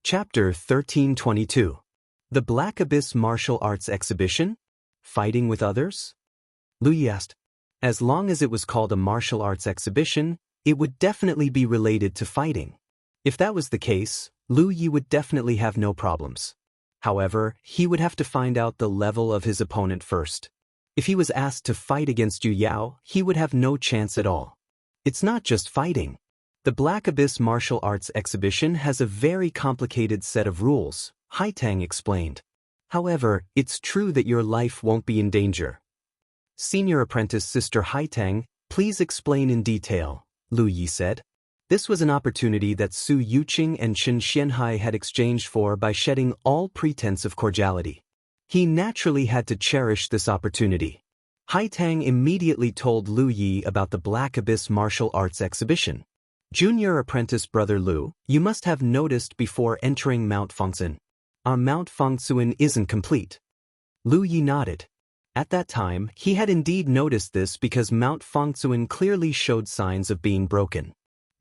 Chapter 1322. The Black Abyss Martial Arts Exhibition? Fighting with Others? Lu Yi asked. As long as it was called a martial arts exhibition, it would definitely be related to fighting. If that was the case, Lu Yi would definitely have no problems. However, he would have to find out the level of his opponent first. If he was asked to fight against Yu Yao, he would have no chance at all. It's not just fighting. The Black Abyss Martial Arts Exhibition has a very complicated set of rules, Haitang explained. However, it's true that your life won't be in danger. Senior Apprentice Sister Haitang, please explain in detail, Lu Yi said. This was an opportunity that Su Yuqing and Chen Xianhai had exchanged for by shedding all pretense of cordiality. He naturally had to cherish this opportunity. Haitang immediately told Lu Yi about the Black Abyss Martial Arts Exhibition. Junior Apprentice Brother Lu, you must have noticed before entering Mount Fengxin. Our Mount Fengxin isn't complete. Lu Yi nodded. At that time, he had indeed noticed this because Mount Fengxin clearly showed signs of being broken.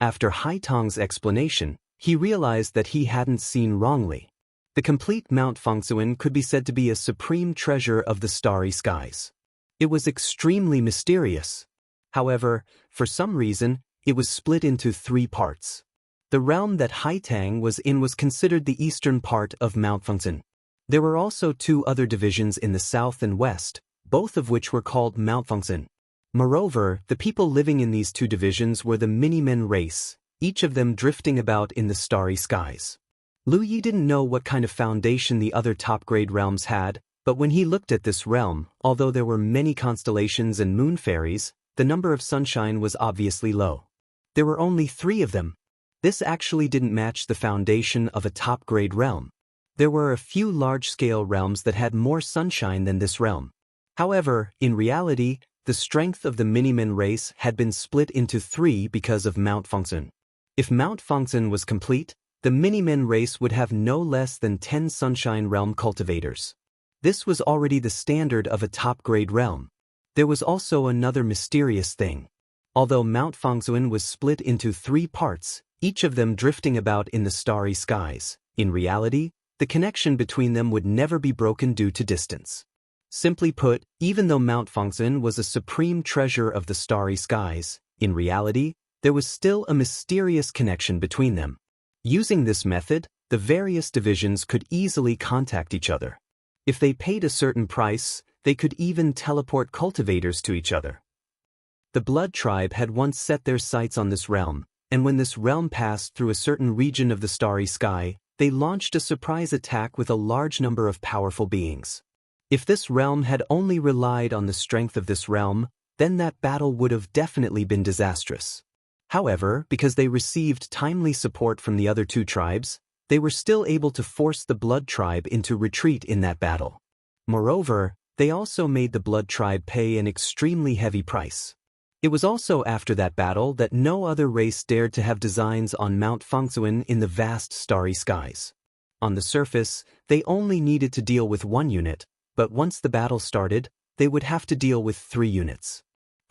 After Haitang's explanation, he realized that he hadn't seen wrongly. The complete Mount Fengxin could be said to be a supreme treasure of the starry skies. It was extremely mysterious. However, for some reason, it was split into 3 parts. The realm that Haitang was in was considered the eastern part of Mount Fengxin. There were also 2 other divisions in the south and west, both of which were called Mount Fengxin. Moreover, the people living in these 2 divisions were the Minimen race, each of them drifting about in the starry skies. Lu Yi didn't know what kind of foundation the other top-grade realms had, but when he looked at this realm, although there were many constellations and moon fairies, the number of sunshine was obviously low. There were only 3 of them. This actually didn't match the foundation of a top-grade realm. There were a few large-scale realms that had more sunshine than this realm. However, in reality, the strength of the Minimen race had been split into 3 because of Mount Fengxin. If Mount Fengxin was complete, the Minimen race would have no less than 10 Sunshine Realm cultivators. This was already the standard of a top-grade realm. There was also another mysterious thing. Although Mount Fengxin was split into 3 parts, each of them drifting about in the starry skies, in reality, the connection between them would never be broken due to distance. Simply put, even though Mount Fengxin was a supreme treasure of the starry skies, in reality, there was still a mysterious connection between them. Using this method, the various divisions could easily contact each other. If they paid a certain price, they could even teleport cultivators to each other. The Blood Tribe had once set their sights on this realm, and when this realm passed through a certain region of the starry sky, they launched a surprise attack with a large number of powerful beings. If this realm had only relied on the strength of this realm, then that battle would have definitely been disastrous. However, because they received timely support from the other 2 tribes, they were still able to force the Blood Tribe into retreat in that battle. Moreover, they also made the Blood Tribe pay an extremely heavy price. It was also after that battle that no other race dared to have designs on Mount Fengxin in the vast starry skies. On the surface, they only needed to deal with 1 unit, but once the battle started, they would have to deal with 3 units.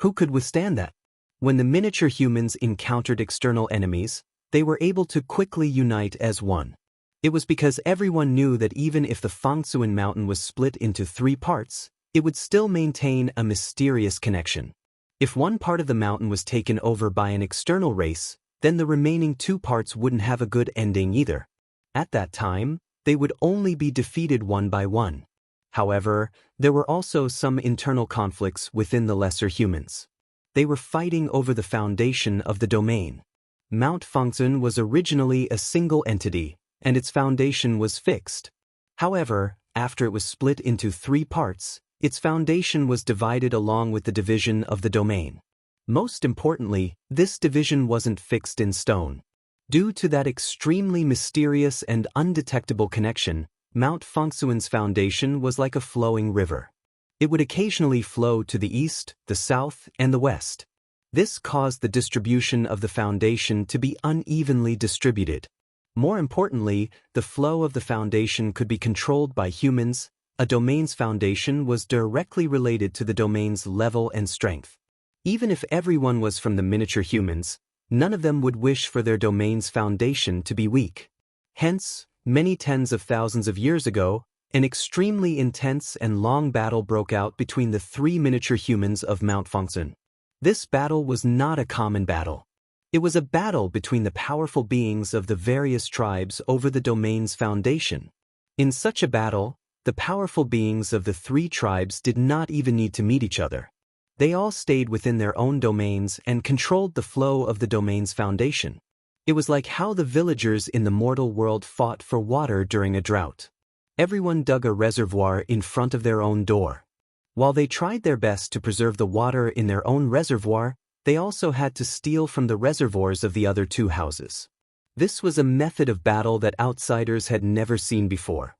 Who could withstand that? When the miniature humans encountered external enemies, they were able to quickly unite as one. It was because everyone knew that even if the Fengxin mountain was split into 3 parts, it would still maintain a mysterious connection. If one part of the mountain was taken over by an external race, then the remaining 2 parts wouldn't have a good ending either. At that time, they would only be defeated one by one. However, there were also some internal conflicts within the lesser humans. They were fighting over the foundation of the domain. Mount Fengxin was originally a single entity, and its foundation was fixed. However, after it was split into 3 parts, its foundation was divided along with the division of the domain. Most importantly, this division wasn't fixed in stone. Due to that extremely mysterious and undetectable connection, Mount Fengxin's foundation was like a flowing river. It would occasionally flow to the east, the south, and the west. This caused the distribution of the foundation to be unevenly distributed. More importantly, the flow of the foundation could be controlled by humans. A domain's foundation was directly related to the domain's level and strength. Even if everyone was from the miniature humans, none of them would wish for their domain's foundation to be weak. Hence, many tens of thousands of years ago, an extremely intense and long battle broke out between the three miniature humans of Mount Fengzhen. This battle was not a common battle. It was a battle between the powerful beings of the various tribes over the domain's foundation. In such a battle, the powerful beings of the three tribes did not even need to meet each other. They all stayed within their own domains and controlled the flow of the domain's foundation. It was like how the villagers in the mortal world fought for water during a drought. Everyone dug a reservoir in front of their own door. While they tried their best to preserve the water in their own reservoir, they also had to steal from the reservoirs of the other two houses. This was a method of battle that outsiders had never seen before.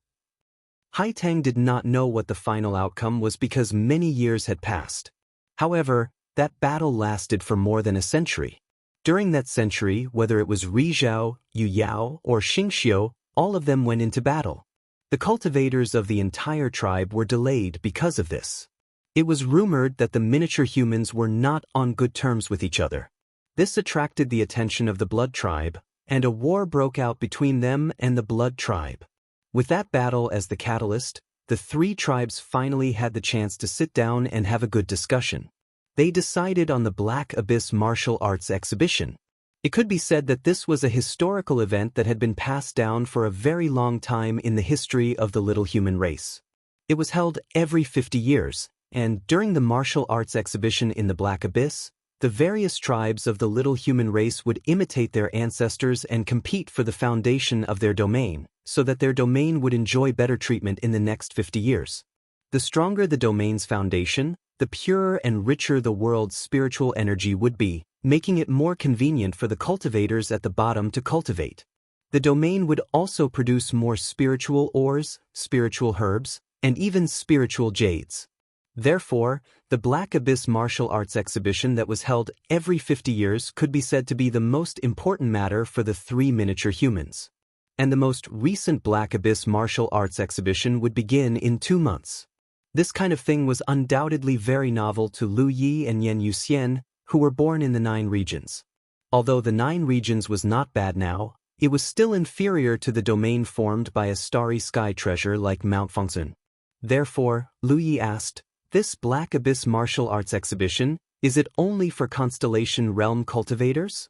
Haitang did not know what the final outcome was because many years had passed. However, that battle lasted for more than a century. During that century, whether it was Rizhao, Yuyao, or Xingxiu, all of them went into battle. The cultivators of the entire tribe were delayed because of this. It was rumored that the miniature humans were not on good terms with each other. This attracted the attention of the Blood Tribe, and a war broke out between them and the Blood Tribe. With that battle as the catalyst, the three tribes finally had the chance to sit down and have a good discussion. They decided on the Black Abyss martial arts exhibition. It could be said that this was a historical event that had been passed down for a very long time in the history of the little human race. It was held every 50 years, and during the martial arts exhibition in the Black Abyss, the various tribes of the little human race would imitate their ancestors and compete for the foundation of their domain, so that their domain would enjoy better treatment in the next 50 years. The stronger the domain's foundation, the purer and richer the world's spiritual energy would be, making it more convenient for the cultivators at the bottom to cultivate. The domain would also produce more spiritual ores, spiritual herbs, and even spiritual jades. Therefore, the Black Abyss martial arts exhibition that was held every 50 years could be said to be the most important matter for the three miniature humans. And the most recent Black Abyss martial arts exhibition would begin in 2 months. This kind of thing was undoubtedly very novel to Lu Yi and Yan Yuxian, who were born in the 9 regions. Although the 9 regions was not bad now, it was still inferior to the domain formed by a starry sky treasure like Mount Fengzhen. Therefore, Lu Yi asked, "This Black Abyss martial arts exhibition, is it only for Constellation Realm cultivators?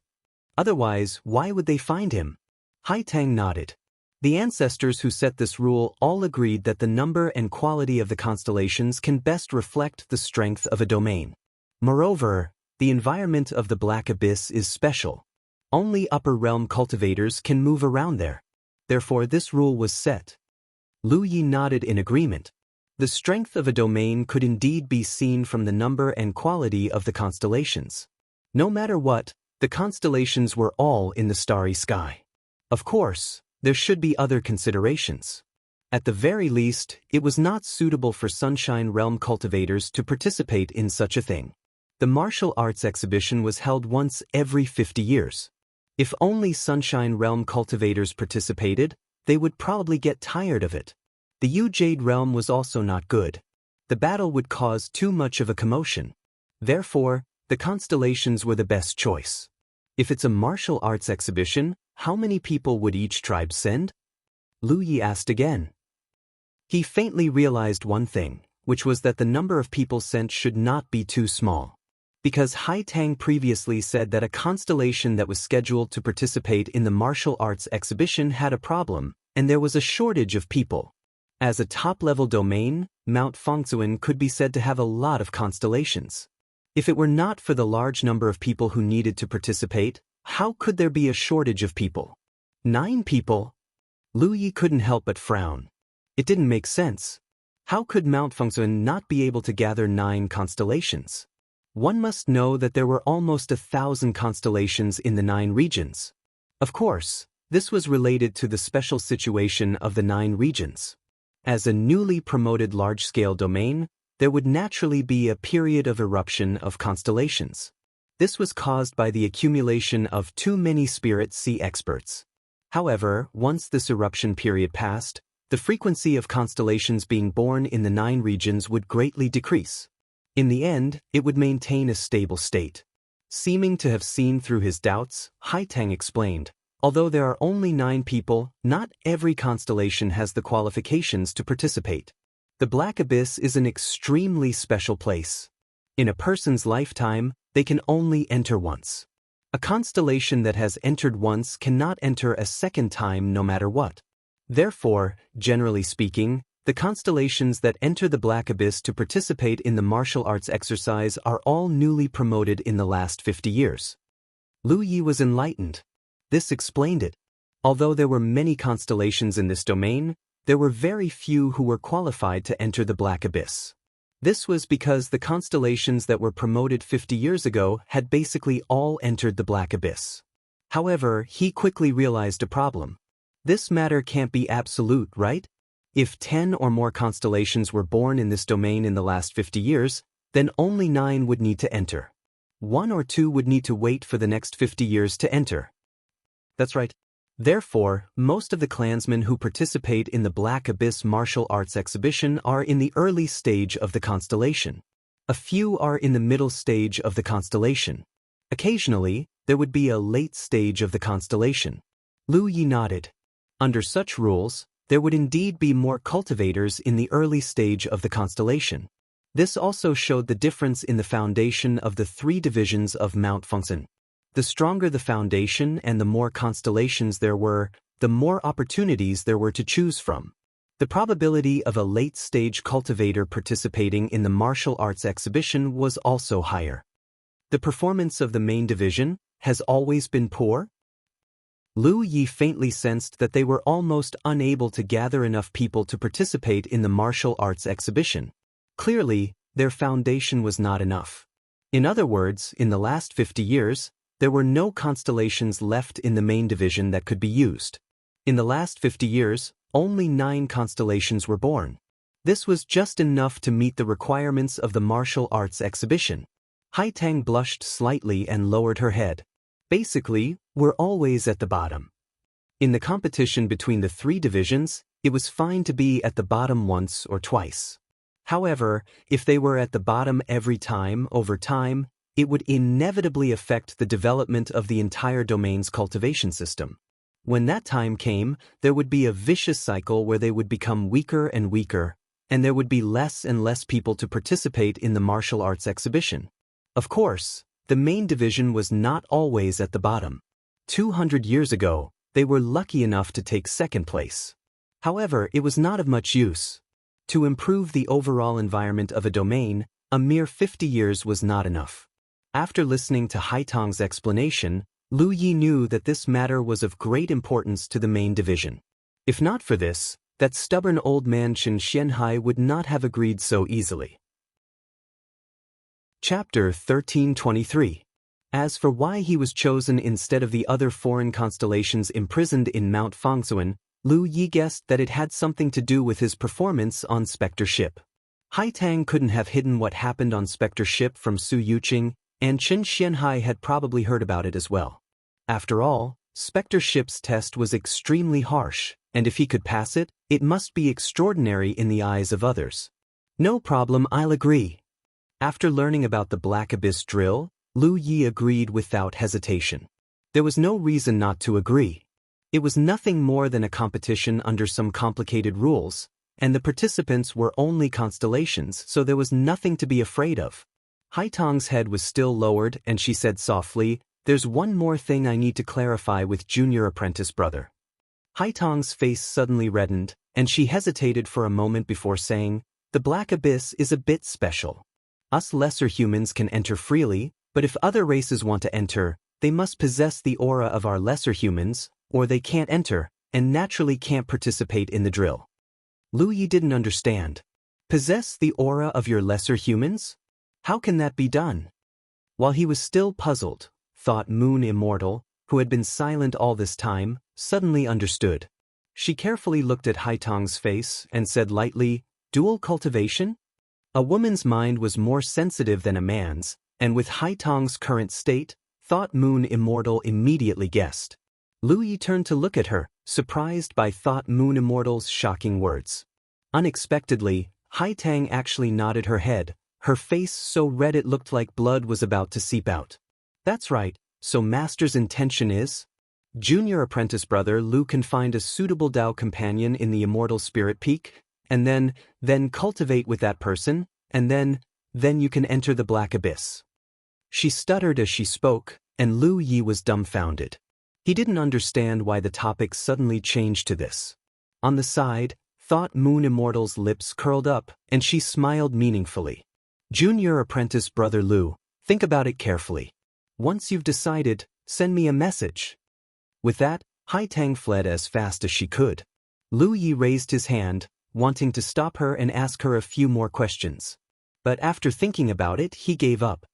Otherwise, why would they find him?" Haitang nodded. The ancestors who set this rule all agreed that the number and quality of the constellations can best reflect the strength of a domain. Moreover, the environment of the Black Abyss is special. Only upper realm cultivators can move around there. Therefore, this rule was set. Lu Yi nodded in agreement. The strength of a domain could indeed be seen from the number and quality of the constellations. No matter what, the constellations were all in the starry sky. Of course, there should be other considerations. At the very least, it was not suitable for Sunshine Realm cultivators to participate in such a thing. The martial arts exhibition was held once every 50 years. If only Sunshine Realm cultivators participated, they would probably get tired of it. The Yu Jade Realm was also not good. The battle would cause too much of a commotion. Therefore, the constellations were the best choice. If it's a martial arts exhibition, how many people would each tribe send? Lu Yi asked again. He faintly realized one thing, which was that the number of people sent should not be too small. Because Haitang previously said that a constellation that was scheduled to participate in the martial arts exhibition had a problem, and there was a shortage of people. As a top-level domain, Mount Fengzhen could be said to have a lot of constellations. If it were not for the large number of people who needed to participate, how could there be a shortage of people? 9 people? Lu Yi couldn't help but frown. It didn't make sense. How could Mount Fengzhen not be able to gather 9 constellations? One must know that there were almost 1,000 constellations in the 9 regions. Of course, this was related to the special situation of the 9 regions. As a newly promoted large-scale domain, there would naturally be a period of eruption of constellations. This was caused by the accumulation of too many spirit sea experts. However, once this eruption period passed, the frequency of constellations being born in the 9 regions would greatly decrease. In the end, it would maintain a stable state. Seeming to have seen through his doubts, Haitang explained, Although there are only 9 people, not every constellation has the qualifications to participate. The Black Abyss is an extremely special place. In a person's lifetime, they can only enter once. A constellation that has entered once cannot enter a second time no matter what. Therefore, generally speaking, the constellations that enter the Black Abyss to participate in the martial arts exercise are all newly promoted in the last 50 years. Lu Yi was enlightened. This explained it. Although there were many constellations in this domain, there were very few who were qualified to enter the Black Abyss. This was because the constellations that were promoted 50 years ago had basically all entered the Black Abyss. However, he quickly realized a problem. This matter can't be absolute, right? If 10 or more constellations were born in this domain in the last 50 years, then only 9 would need to enter. 1 or 2 would need to wait for the next 50 years to enter. That's right. Therefore, most of the clansmen who participate in the Black Abyss martial arts exhibition are in the early stage of the constellation. A few are in the middle stage of the constellation. Occasionally, there would be a late stage of the constellation. Lu Yi nodded. Under such rules, there would indeed be more cultivators in the early stage of the constellation. This also showed the difference in the foundation of the 3 divisions of Mount Fengsen. The stronger the foundation and the more constellations there were, the more opportunities there were to choose from. The probability of a late-stage cultivator participating in the martial arts exhibition was also higher. The performance of the main division has always been poor. Lu Yi faintly sensed that they were almost unable to gather enough people to participate in the martial arts exhibition. Clearly, their foundation was not enough. In other words, in the last 50 years, there were no constellations left in the main division that could be used. In the last 50 years, only 9 constellations were born. This was just enough to meet the requirements of the martial arts exhibition. Haitang blushed slightly and lowered her head. Basically, we're always at the bottom. In the competition between the 3 divisions, it was fine to be at the bottom once or twice. However, if they were at the bottom every time, over time, it would inevitably affect the development of the entire domain's cultivation system. When that time came, there would be a vicious cycle where they would become weaker and weaker, and there would be less and less people to participate in the martial arts exhibition. Of course, the main division was not always at the bottom. 200 years ago, they were lucky enough to take second place. However, it was not of much use. To improve the overall environment of a domain, a mere 50 years was not enough. After listening to Haitang's explanation, Lu Yi knew that this matter was of great importance to the main division. If not for this, that stubborn old man Chen Xianhai would not have agreed so easily. Chapter 1323. As for why he was chosen instead of the other foreign constellations imprisoned in Mount Fengsuan, Lu Yi guessed that it had something to do with his performance on Spectre Ship. Haitang couldn't have hidden what happened on Spectre Ship from Su Yuqing, and Chen Xianhai had probably heard about it as well. After all, Spectre Ship's test was extremely harsh, and if he could pass it, it must be extraordinary in the eyes of others. No problem, I'll agree. After learning about the Black Abyss drill, Lu Yi agreed without hesitation. There was no reason not to agree. It was nothing more than a competition under some complicated rules, and the participants were only constellations, so there was nothing to be afraid of. Haitang's head was still lowered, and she said softly, "There's one more thing I need to clarify with junior apprentice brother." Haitang's face suddenly reddened, and she hesitated for a moment before saying, "The Black Abyss is a bit special. Us lesser humans can enter freely, but if other races want to enter, they must possess the aura of our lesser humans, or they can't enter, and naturally can't participate in the drill." Lu Yi didn't understand. Possess the aura of your lesser humans? How can that be done? While he was still puzzled, thought Moon Immortal, who had been silent all this time, suddenly understood. She carefully looked at Haitang's face and said lightly, "Dual cultivation?" A woman's mind was more sensitive than a man's, and with Haitang's current state, thought Moon Immortal immediately guessed. Lu Yi turned to look at her, surprised by thought Moon Immortal's shocking words. Unexpectedly, Haitang actually nodded her head, her face so red it looked like blood was about to seep out. "That's right, so Master's intention is?" Junior apprentice brother Lu can find a suitable Dao companion in the immortal spirit peak, and then cultivate with that person, and then you can enter the black abyss. She stuttered as she spoke, and Lu Yi was dumbfounded. He didn't understand why the topic suddenly changed to this. On the side, Thought Moon Immortal's lips curled up, and she smiled meaningfully. Junior apprentice brother Lu, think about it carefully. Once you've decided, send me a message. With that, Hai Tang fled as fast as she could. Lu Yi raised his hand, wanting to stop her and ask her a few more questions. But after thinking about it, he gave up.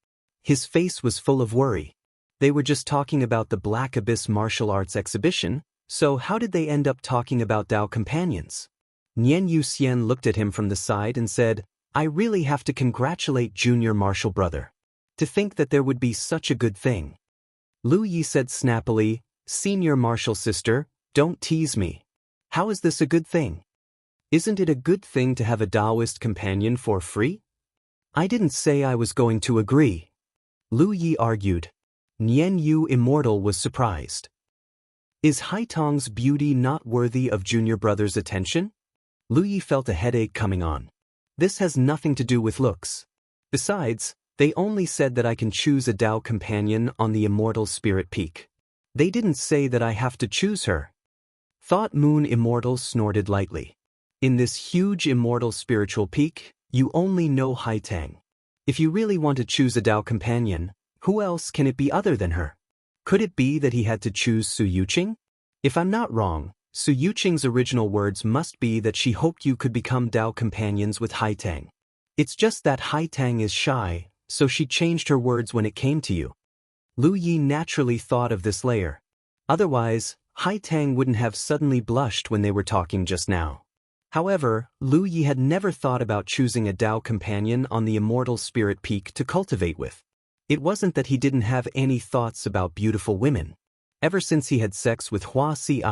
His face was full of worry. They were just talking about the Black Abyss martial arts exhibition, so how did they end up talking about Dao companions? Nian Yuxian looked at him from the side and said, I really have to congratulate Junior Martial Brother. To think that there would be such a good thing. Lu Yi said snappily, Senior Martial Sister, don't tease me. How is this a good thing? Isn't it a good thing to have a Taoist companion for free? I didn't say I was going to agree. Lu Yi argued. Nian Yu Immortal was surprised. Is Hai Tang's beauty not worthy of Junior Brother's attention? Lu Yi felt a headache coming on. This has nothing to do with looks. Besides, they only said that I can choose a Dao companion on the immortal spirit peak. They didn't say that I have to choose her. Thought Moon Immortal snorted lightly. In this huge immortal spiritual peak, you only know Hai Tang. If you really want to choose a Dao companion, who else can it be other than her? Could it be that he had to choose Su Yuqing? If I'm not wrong, Su Yuqing's original words must be that she hoped you could become Dao companions with Hai Tang. It's just that Hai Tang is shy, so she changed her words when it came to you. Lu Yi naturally thought of this layer. Otherwise, Hai Tang wouldn't have suddenly blushed when they were talking just now. However, Lu Yi had never thought about choosing a Dao companion on the immortal spirit peak to cultivate with. It wasn't that he didn't have any thoughts about beautiful women. Ever since he had sex with Hua Si,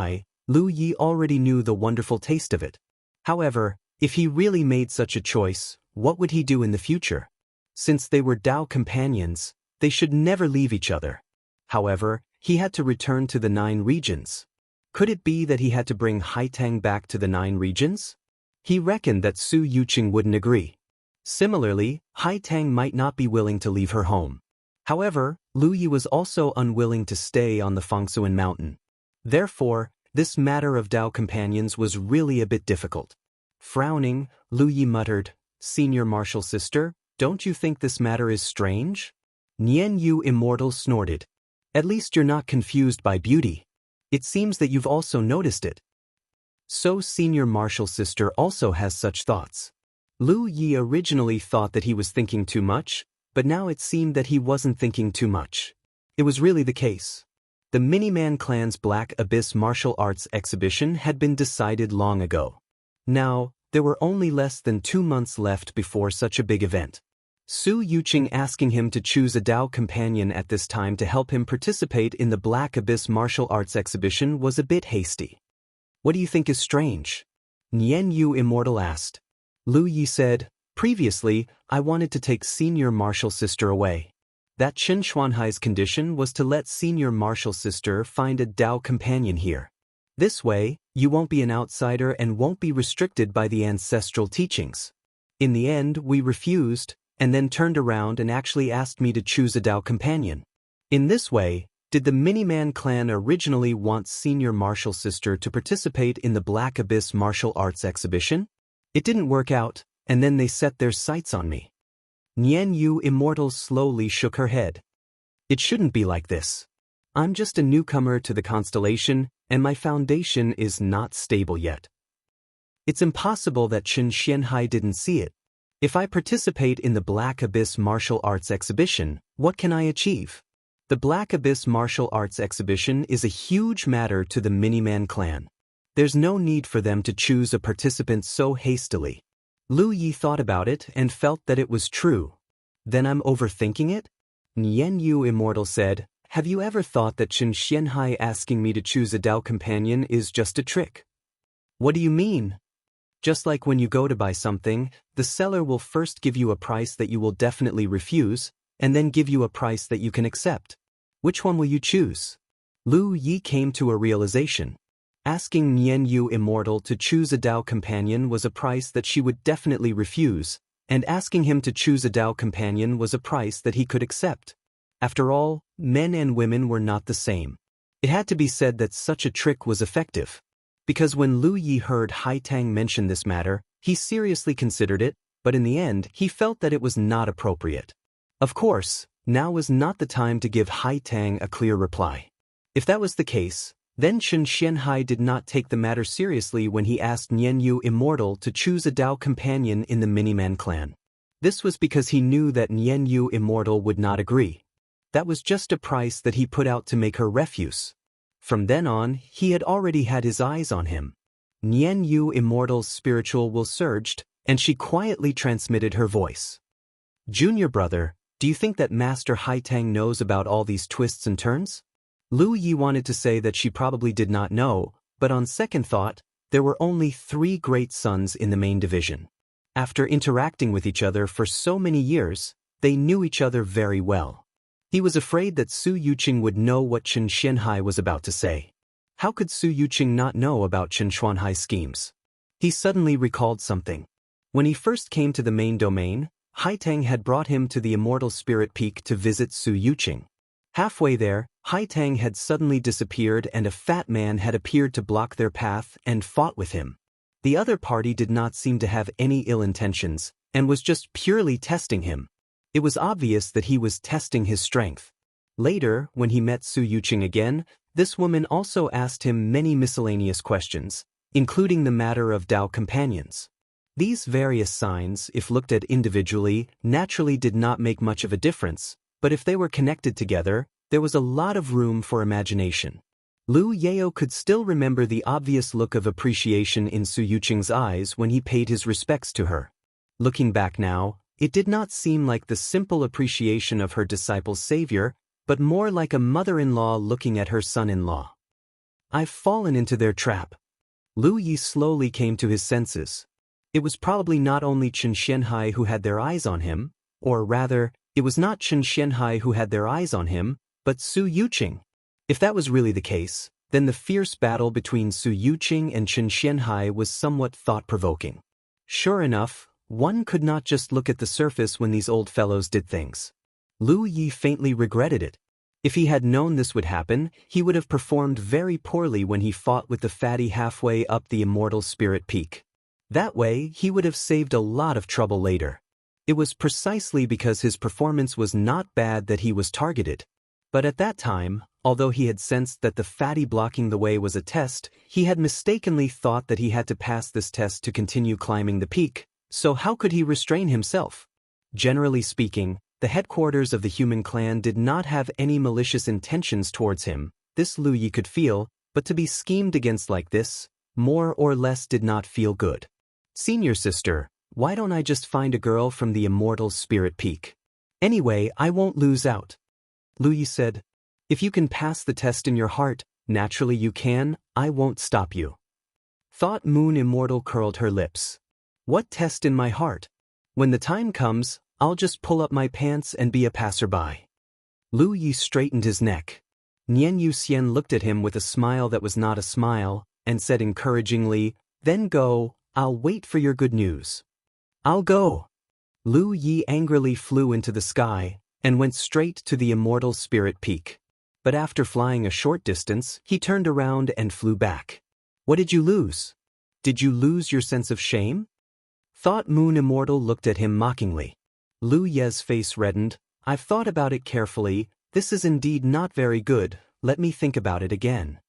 Lu Yi already knew the wonderful taste of it. However, if he really made such a choice, what would he do in the future? Since they were Dao companions, they should never leave each other. However, he had to return to the 9 regions. Could it be that he had to bring Hai Tang back to the 9 regions? He reckoned that Su Yuqing wouldn't agree. Similarly, Hai Tang might not be willing to leave her home. However, Lu Yi was also unwilling to stay on the Fangsuan mountain. Therefore, this matter of Dao companions was really a bit difficult. Frowning, Lu Yi muttered, Senior Martial Sister, don't you think this matter is strange? Nian Yu Immortal snorted. At least you're not confused by beauty. It seems that you've also noticed it. So Senior Martial Sister also has such thoughts. Lu Yi originally thought that he was thinking too much, but now it seemed that he wasn't thinking too much. It was really the case. The Miniman Clan's Black Abyss martial arts exhibition had been decided long ago. Now, there were only less than 2 months left before such a big event. Su Yuqing asking him to choose a Dao companion at this time to help him participate in the Black Abyss martial arts exhibition was a bit hasty. What do you think is strange? Nian Yu Immortal asked. Lu Yi said, previously, I wanted to take Senior Martial Sister away. That Chen Xuanhai's condition was to let Senior Martial Sister find a Dao companion here. This way, you won't be an outsider and won't be restricted by the ancestral teachings. In the end, we refused, and then turned around and actually asked me to choose a Dao companion. In this way, did the Miniman clan originally want Senior Martial Sister to participate in the Black Abyss martial arts exhibition? It didn't work out, and then they set their sights on me. Nian Yu Immortal slowly shook her head. It shouldn't be like this. I'm just a newcomer to the constellation, and my foundation is not stable yet. It's impossible that Chen Xianhai didn't see it. If I participate in the Black Abyss martial arts exhibition, what can I achieve? The Black Abyss martial arts exhibition is a huge matter to the Miniman clan. There's no need for them to choose a participant so hastily. Lu Yi thought about it and felt that it was true. Then I'm overthinking it? Nian Yu Immortal said, have you ever thought that Chen Xianhai asking me to choose a Dao companion is just a trick? What do you mean? Just like when you go to buy something, the seller will first give you a price that you will definitely refuse, and then give you a price that you can accept. Which one will you choose? Lu Yi came to a realization. Asking Nian Yu Immortal to choose a Dao companion was a price that she would definitely refuse, and asking him to choose a Dao companion was a price that he could accept. After all, men and women were not the same. It had to be said that such a trick was effective. Because when Lu Yi heard Hai Tang mention this matter, he seriously considered it, but in the end he felt that it was not appropriate. Of course, now was not the time to give Hai Tang a clear reply. If that was the case, then Chen Xianhai did not take the matter seriously when he asked Nian Yu Immortal to choose a Dao companion in the Miniman clan. This was because he knew that Nian Yu Immortal would not agree. That was just a price that he put out to make her refuse. From then on, he had already had his eyes on him. Nian Yu Immortal's spiritual will surged, and she quietly transmitted her voice. Junior brother, do you think that Master Hai Tang knows about all these twists and turns? Lu Yi wanted to say that she probably did not know, but on second thought, there were only 3 great sons in the main division. After interacting with each other for so many years, they knew each other very well. He was afraid that Su Yuqing would know what Chen Xianhai was about to say. How could Su Yuqing not know about Chen Xuanhai's schemes? He suddenly recalled something. When he first came to the main domain, Hai Tang had brought him to the Immortal Spirit Peak to visit Su Yuqing. Halfway there, Hai Tang had suddenly disappeared and a fat man had appeared to block their path and fought with him. The other party did not seem to have any ill intentions, and was just purely testing him. It was obvious that he was testing his strength. Later, when he met Su Yuqing again, this woman also asked him many miscellaneous questions, including the matter of Dao companions. These various signs, if looked at individually, naturally did not make much of a difference, but if they were connected together, there was a lot of room for imagination. Lu Yao could still remember the obvious look of appreciation in Su Yuqing's eyes when he paid his respects to her. Looking back now, it did not seem like the simple appreciation of her disciple's savior, but more like a mother-in-law looking at her son-in-law. I've fallen into their trap. Lu Yi slowly came to his senses. It was probably not only Chen Xianhai who had their eyes on him, or rather, it was not Chen Xianhai who had their eyes on him, but Su Yuqing. If that was really the case, then the fierce battle between Su Yuqing and Chen Xianhai was somewhat thought-provoking. Sure enough, one could not just look at the surface when these old fellows did things. Lu Yi faintly regretted it. If he had known this would happen, he would have performed very poorly when he fought with the fatty halfway up the Immortal Spirit Peak. That way, he would have saved a lot of trouble later. It was precisely because his performance was not bad that he was targeted. But at that time, although he had sensed that the fatty blocking the way was a test, he had mistakenly thought that he had to pass this test to continue climbing the peak, so how could he restrain himself? Generally speaking, the headquarters of the human clan did not have any malicious intentions towards him, this Lu Yi could feel, but to be schemed against like this, more or less did not feel good. Senior sister, why don't I just find a girl from the Immortal Spirit Peak? Anyway, I won't lose out. Lu Yi said, if you can pass the test in your heart, naturally you can, I won't stop you. Thought Moon Immortal curled her lips. What test in my heart? When the time comes, I'll just pull up my pants and be a passerby. Lu Yi straightened his neck. Nian Yu Xian looked at him with a smile that was not a smile, and said encouragingly, then go, I'll wait for your good news. I'll go. Lu Yi angrily flew into the sky, and went straight to the Immortal Spirit Peak. But after flying a short distance, he turned around and flew back. What did you lose? Did you lose your sense of shame? Thought Moon Immortal looked at him mockingly. Lu Ye's face reddened. I've thought about it carefully, this is indeed not very good, let me think about it again.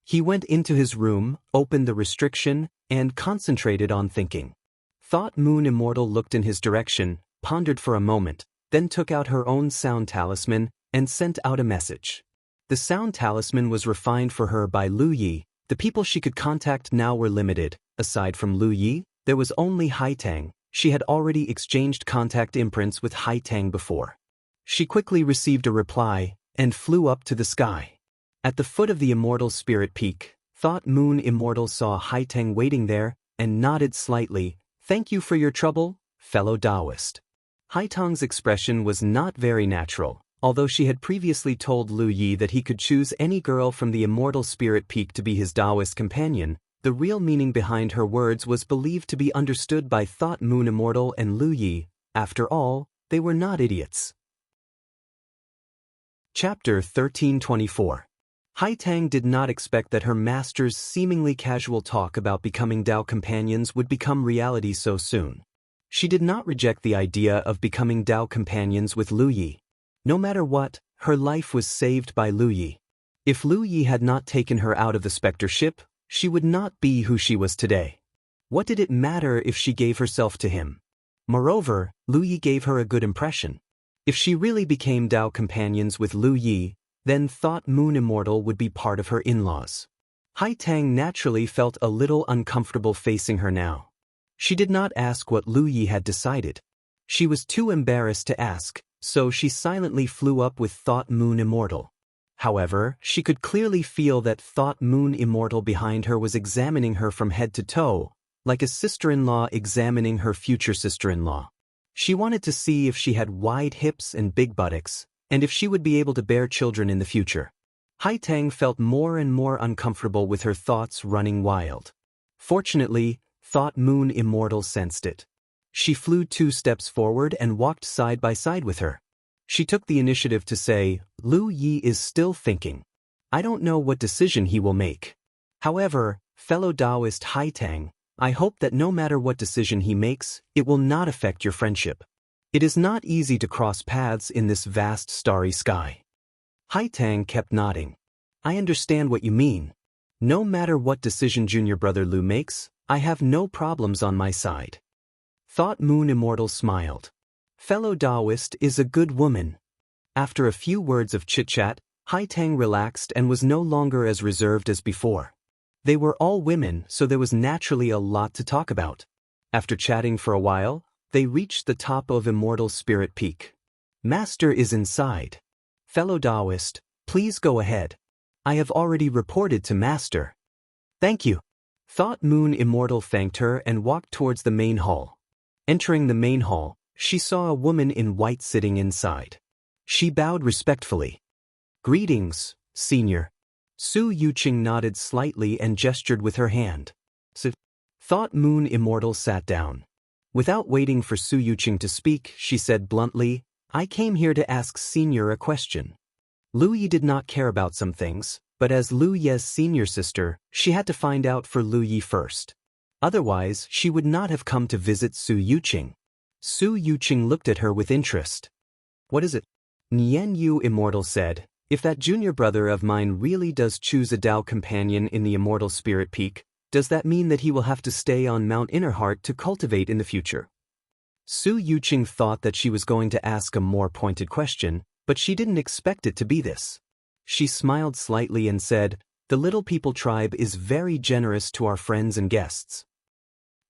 He went into his room, opened the restriction, and concentrated on thinking. Thought Moon Immortal looked in his direction, pondered for a moment, then took out her own sound talisman, and sent out a message. The sound talisman was refined for her by Lu Yi. The people she could contact now were limited. Aside from Lu Yi, there was only Hai Tang. She had already exchanged contact imprints with Hai Tang before. She quickly received a reply, and flew up to the sky. At the foot of the Immortal Spirit Peak, Thought Moon Immortal saw Hai Tang waiting there, and nodded slightly. Thank you for your trouble, fellow Taoist. Hai Tang's expression was not very natural, Although she had previously told Lu Yi that he could choose any girl from the Immortal Spirit Peak to be his Taoist companion, the real meaning behind her words was believed to be understood by Thought Moon Immortal and Lu Yi. After all, they were not idiots. Chapter 1324. Hai Tang did not expect that her master's seemingly casual talk about becoming Tao companions would become reality so soon. She did not reject the idea of becoming Tao companions with Lu Yi. No matter what, her life was saved by Lu Yi. If Lu Yi had not taken her out of the Spectre ship, she would not be who she was today. What did it matter if she gave herself to him? Moreover, Lu Yi gave her a good impression. If she really became Tao companions with Lu Yi, then Thought Moon Immortal would be part of her in-laws. Hai Tang naturally felt a little uncomfortable facing her now. She did not ask what Lu Yi had decided. She was too embarrassed to ask, so she silently flew up with Thought Moon Immortal. However, she could clearly feel that Thought Moon Immortal behind her was examining her from head to toe, like a sister-in-law examining her future sister-in-law. She wanted to see if she had wide hips and big buttocks, and if she would be able to bear children in the future. Hai Tang felt more and more uncomfortable with her thoughts running wild. Fortunately, Thought Moon Immortal sensed it. She flew 2 steps forward and walked side by side with her. She took the initiative to say, Lu Yi is still thinking. I don't know what decision he will make. However, fellow Taoist Hai Tang, I hope that no matter what decision he makes, it will not affect your friendship. It is not easy to cross paths in this vast starry sky. Hai Tang kept nodding. I understand what you mean. No matter what decision junior brother Lu makes, I have no problems on my side. Thought Moon Immortal smiled. Fellow Taoist is a good woman. After a few words of chit-chat, Hai Tang relaxed and was no longer as reserved as before. They were all women, so there was naturally a lot to talk about. After chatting for a while, they reached the top of Immortal Spirit Peak. Master is inside. Fellow Taoist, please go ahead. I have already reported to Master. Thank you. Thought Moon Immortal thanked her and walked towards the main hall. Entering the main hall, she saw a woman in white sitting inside. She bowed respectfully. Greetings, Senior. Su Yuqing nodded slightly and gestured with her hand. Thought Moon Immortal sat down. Without waiting for Su Yuqing to speak, she said bluntly, I came here to ask Senior a question. Lu Yi did not care about some things, but as Lu Ye's senior sister, she had to find out for Lu Yi first. Otherwise, she would not have come to visit Su Yuqing. Su Yuqing looked at her with interest. What is it? Nian Yu Immortal said, if that junior brother of mine really does choose a Tao companion in the Immortal Spirit Peak, does that mean that he will have to stay on Mount Innerheart to cultivate in the future? Su Yuqing thought that she was going to ask a more pointed question, but she didn't expect it to be this. She smiled slightly and said, the Little People tribe is very generous to our friends and guests.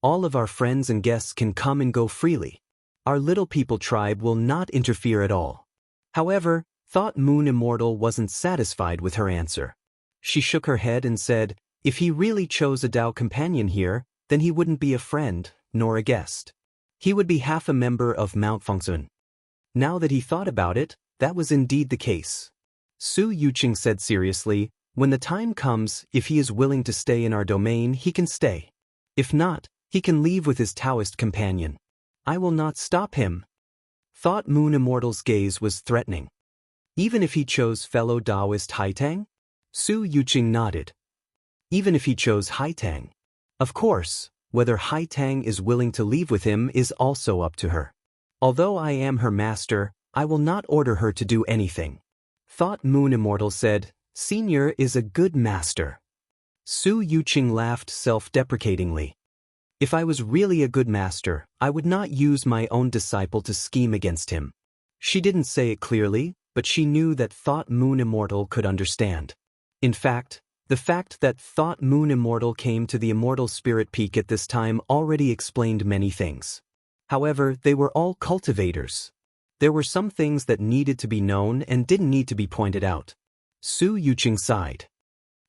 All of our friends and guests can come and go freely. Our Little People tribe will not interfere at all. However, Thought Moon Immortal wasn't satisfied with her answer. She shook her head and said, if he really chose a Tao companion here, then he wouldn't be a friend, nor a guest. He would be half a member of Mount Fengsun. Now that he thought about it, that was indeed the case. Su Yuqing said seriously, when the time comes, if he is willing to stay in our domain, he can stay. If not, he can leave with his Taoist companion. I will not stop him. Thought Moon Immortal's gaze was threatening. Even if he chose fellow Taoist Hai Tang? Su Yuqing nodded. Even if he chose Hai Tang. Of course, whether Hai Tang is willing to leave with him is also up to her. Although I am her master, I will not order her to do anything. Thought Moon Immortal said, Senior is a good master. Su Yuqing laughed self-deprecatingly. If I was really a good master, I would not use my own disciple to scheme against him. She didn't say it clearly, but she knew that Thought Moon Immortal could understand. In fact, the fact that Thought Moon Immortal came to the Immortal Spirit Peak at this time already explained many things. However, they were all cultivators. There were some things that needed to be known and didn't need to be pointed out. Su Yuqing sighed.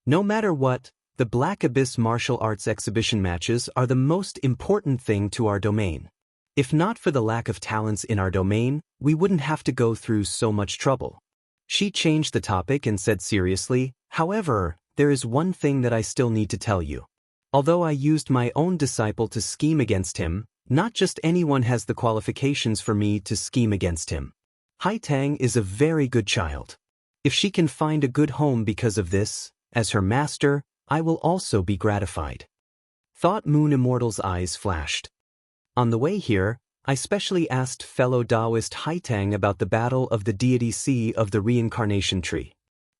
No matter what, the Black Abyss martial arts exhibition matches are the most important thing to our domain. If not for the lack of talents in our domain, we wouldn't have to go through so much trouble. She changed the topic and said seriously, however, there is one thing that I still need to tell you. Although I used my own disciple to scheme against him, not just anyone has the qualifications for me to scheme against him. Haitang is a very good child. If she can find a good home because of this, as her master, I will also be gratified. Thought Moon Immortal's eyes flashed. On the way here, I specially asked fellow Taoist Haitang about the battle of the deity Sea of the reincarnation tree.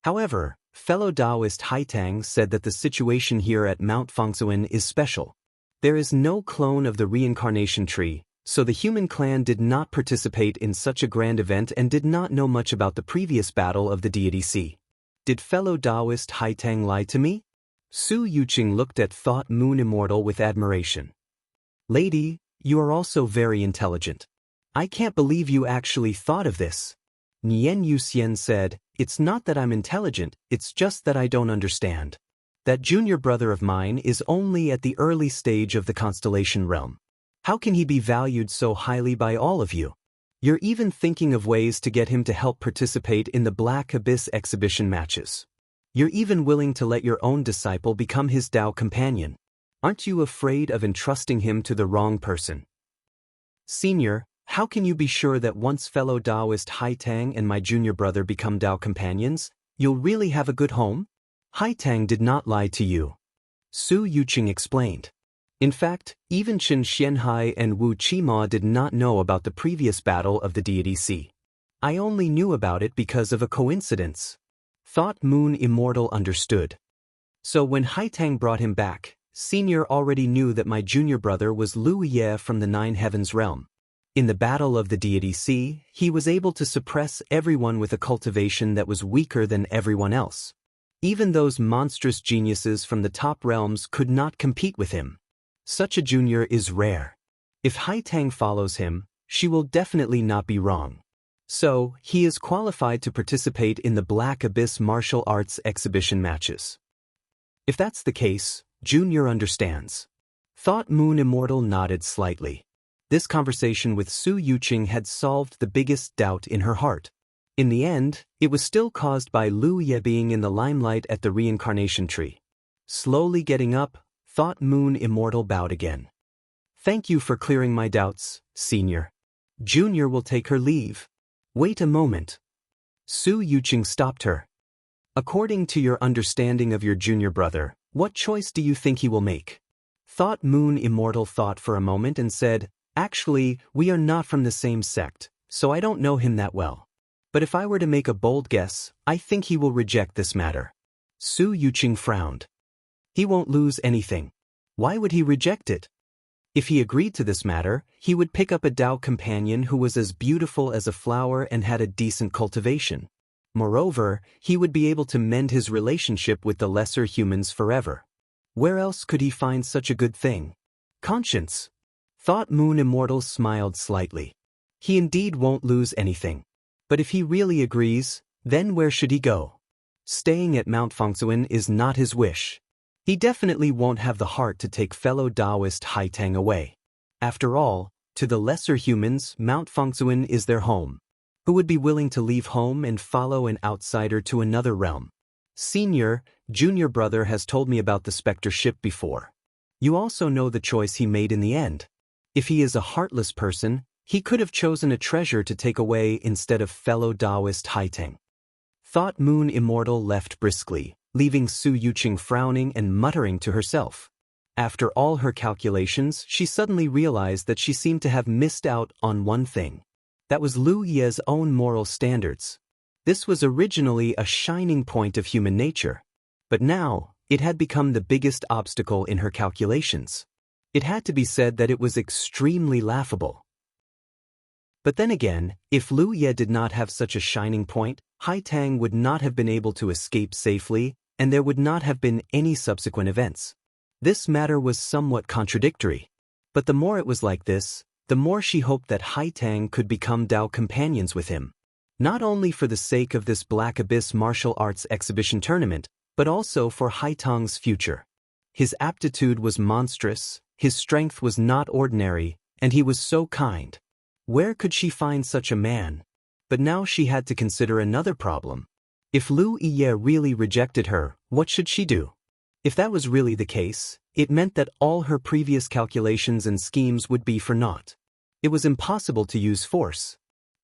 However, fellow Taoist Haitang said that the situation here at Mount Fangsuan is special. There is no clone of the reincarnation tree, so the human clan did not participate in such a grand event and did not know much about the previous battle of the deity Sea. Did fellow Taoist Haitang lie to me? Su Yuqing looked at Thought Moon Immortal with admiration. Lady, you are also very intelligent. I can't believe you actually thought of this. Nian Yuxian said, it's not that I'm intelligent, it's just that I don't understand. That junior brother of mine is only at the early stage of the constellation realm. How can he be valued so highly by all of you? You're even thinking of ways to get him to help participate in the Black Abyss exhibition matches. You're even willing to let your own disciple become his Dao companion. Aren't you afraid of entrusting him to the wrong person? Senior, how can you be sure that once fellow Taoist Haitang and my junior brother become Dao companions, you'll really have a good home? Haitang did not lie to you. Su Yuqing explained. In fact, even Chen Xianhai and Wu Qima did not know about the previous battle of the deity Sea. I only knew about it because of a coincidence. Thought Moon Immortal understood. So when Haitang brought him back, Senior already knew that my junior brother was Lu Ye from the Nine Heavens realm. In the battle of the deity Sea, he was able to suppress everyone with a cultivation that was weaker than everyone else. Even those monstrous geniuses from the top realms could not compete with him. Such a junior is rare. If Haitang follows him, she will definitely not be wrong. So, he is qualified to participate in the Black Abyss martial arts exhibition matches. If that's the case, Junior understands. Thought Moon Immortal nodded slightly. This conversation with Su Yuqing had solved the biggest doubt in her heart. In the end, it was still caused by Lu Ye being in the limelight at the reincarnation tree. Slowly getting up, Thought Moon Immortal bowed again. Thank you for clearing my doubts, Senior. Junior will take her leave. Wait a moment. Su Yuqing stopped her. According to your understanding of your junior brother, what choice do you think he will make? Thought Moon Immortal thought for a moment and said, actually, we are not from the same sect, so I don't know him that well. But if I were to make a bold guess, I think he will reject this matter. Su Yuqing frowned. He won't lose anything. Why would he reject it? If he agreed to this matter, he would pick up a Dao companion who was as beautiful as a flower and had a decent cultivation. Moreover, he would be able to mend his relationship with the lesser humans forever. Where else could he find such a good thing? Conscience. Thought Moon Immortal smiled slightly. He indeed won't lose anything. But if he really agrees, then where should he go? Staying at Mount Fangsuan is not his wish. He definitely won't have the heart to take fellow Taoist Haitang away. After all, to the lesser humans, Mount Fangsuan is their home. Who would be willing to leave home and follow an outsider to another realm? Senior, junior brother has told me about the Spectre ship before. You also know the choice he made in the end. If he is a heartless person, he could have chosen a treasure to take away instead of fellow Taoist Haitang. Thought Moon Immortal left briskly, leaving Su Yuqing frowning and muttering to herself. After all her calculations, she suddenly realized that she seemed to have missed out on one thing. That was Lu Ye's own moral standards. This was originally a shining point of human nature, but now it had become the biggest obstacle in her calculations. It had to be said that it was extremely laughable. But then again, if Lu Ye did not have such a shining point, Haitang would not have been able to escape safely, and there would not have been any subsequent events. This matter was somewhat contradictory. But the more it was like this, the more she hoped that Haitang could become Dao companions with him. Not only for the sake of this Black Abyss martial arts exhibition tournament, but also for Haitang's future. His aptitude was monstrous, his strength was not ordinary, And he was so kind. Where could she find such a man? But now she had to consider another problem. If Lu Ye really rejected her, what should she do? If that was really the case, it meant that all her previous calculations and schemes would be for naught. It was impossible to use force.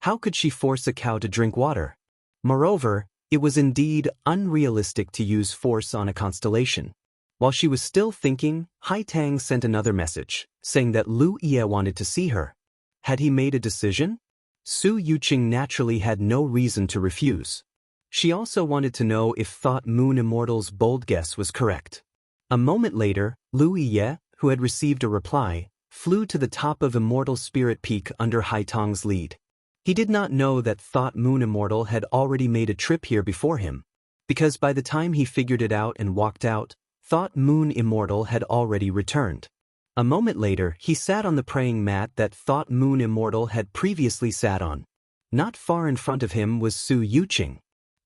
How could she force a cow to drink water? Moreover, it was indeed unrealistic to use force on a constellation. While she was still thinking, Hai Tang sent another message, saying that Lu Ye wanted to see her. Had he made a decision? Su Yuqing naturally had no reason to refuse. She also wanted to know if Thought Moon Immortal's bold guess was correct. A moment later, Lu Ye, who had received a reply, flew to the top of Immortal Spirit Peak under Hai Tang's lead. He did not know that Thought Moon Immortal had already made a trip here before him, because by the time he figured it out and walked out, Thought Moon Immortal had already returned. A moment later, he sat on the praying mat that Thought Moon Immortal had previously sat on. Not far in front of him was Su Yuqing.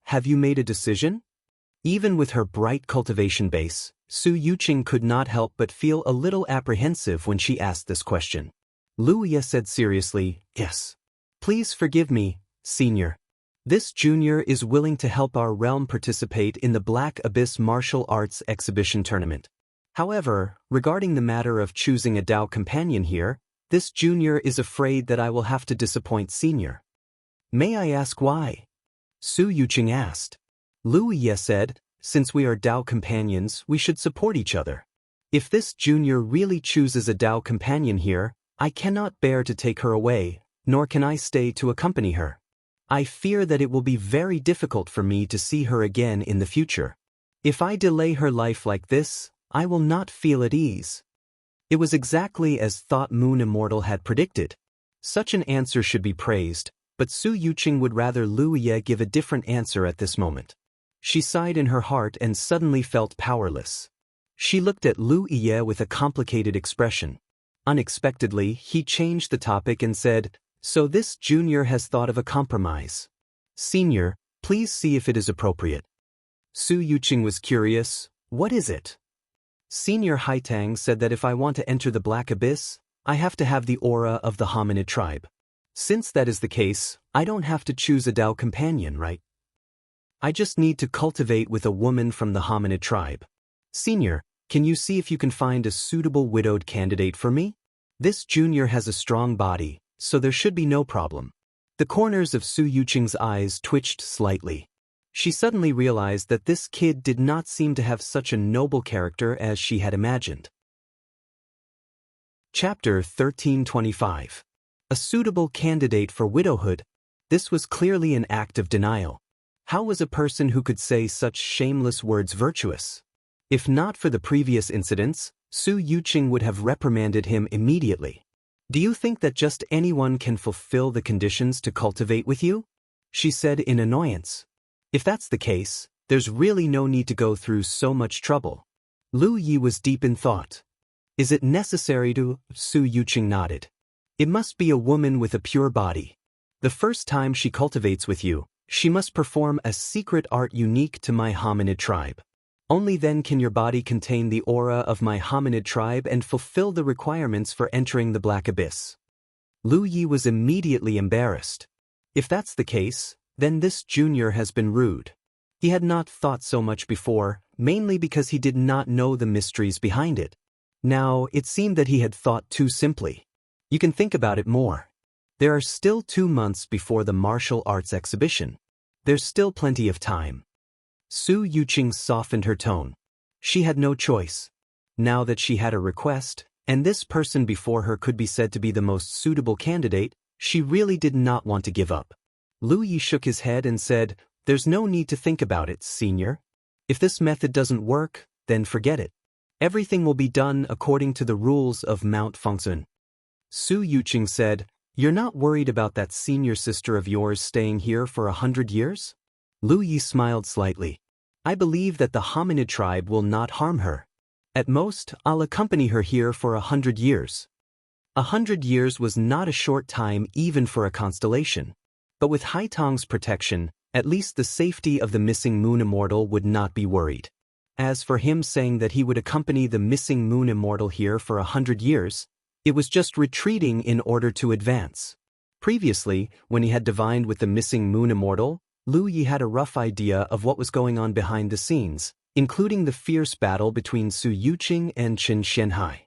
Have you made a decision? Even with her bright cultivation base, Su Yuqing could not help but feel a little apprehensive when she asked this question. Lu Ye said seriously, yes. Please forgive me, Senior. This junior is willing to help our realm participate in the Black Abyss Martial Arts Exhibition Tournament. However, regarding the matter of choosing a Dao companion here, this junior is afraid that I will have to disappoint Senior. May I ask why? Su Yuqing asked. Lu Ye said, since we are Dao companions, we should support each other. If this junior really chooses a Dao companion here, I cannot bear to take her away, nor can I stay to accompany her. I fear that it will be very difficult for me to see her again in the future. If I delay her life like this, I will not feel at ease. It was exactly as Thought Moon Immortal had predicted. Such an answer should be praised, but Su Yuqing would rather Lu Ye give a different answer at this moment. She sighed in her heart and suddenly felt powerless. She looked at Lu Ye with a complicated expression. Unexpectedly, he changed the topic and said, so this junior has thought of a compromise. Senior, please see if it is appropriate. Su Yuqing was curious, what is it? Senior Hai Tang said that if I want to enter the Black Abyss, I have to have the aura of the hominid tribe. Since that is the case, I don't have to choose a Dao companion, right? I just need to cultivate with a woman from the hominid tribe. Senior, can you see if you can find a suitable widowed candidate for me? This junior has a strong body, so there should be no problem. The corners of Su Yuqing's eyes twitched slightly. She suddenly realized that this kid did not seem to have such a noble character as she had imagined. Chapter 1325. A suitable candidate for widowhood. This was clearly an act of denial. How was a person who could say such shameless words virtuous? If not for the previous incidents, Su Yuqing would have reprimanded him immediately. Do you think that just anyone can fulfill the conditions to cultivate with you? She said in annoyance. If that's the case, there's really no need to go through so much trouble. Lu Yi was deep in thought. Is it necessary to? Su Yuqing nodded. It must be a woman with a pure body. The first time she cultivates with you, she must perform a secret art unique to my hominid tribe. Only then can your body contain the aura of my hominid tribe and fulfill the requirements for entering the Black Abyss. Lu Yi was immediately embarrassed. If that's the case, then this junior has been rude. He had not thought so much before, mainly because he did not know the mysteries behind it. Now, it seemed that he had thought too simply. You can think about it more. There are still 2 months before the martial arts exhibition. There's still plenty of time. Su Yuqing softened her tone. She had no choice. Now that she had a request, and this person before her could be said to be the most suitable candidate, she really did not want to give up. Lu Yi shook his head and said, "There's no need to think about it, senior. If this method doesn't work, then forget it. Everything will be done according to the rules of Mount Fengsun." Su Yuqing said, "You're not worried about that senior sister of yours staying here for 100 years? Lu Yi smiled slightly. "I believe that the hominid tribe will not harm her. At most, I'll accompany her here for 100 years. 100 years was not a short time even for a constellation. But with Hai Tang's protection, at least the safety of the missing moon immortal would not be worried. As for him saying that he would accompany the missing moon immortal here for 100 years, It was just retreating in order to advance. Previously, when he had divined with the missing moon immortal, Lu Yi had a rough idea of what was going on behind the scenes, including the fierce battle between Su Yuqing and Qin Xianhai.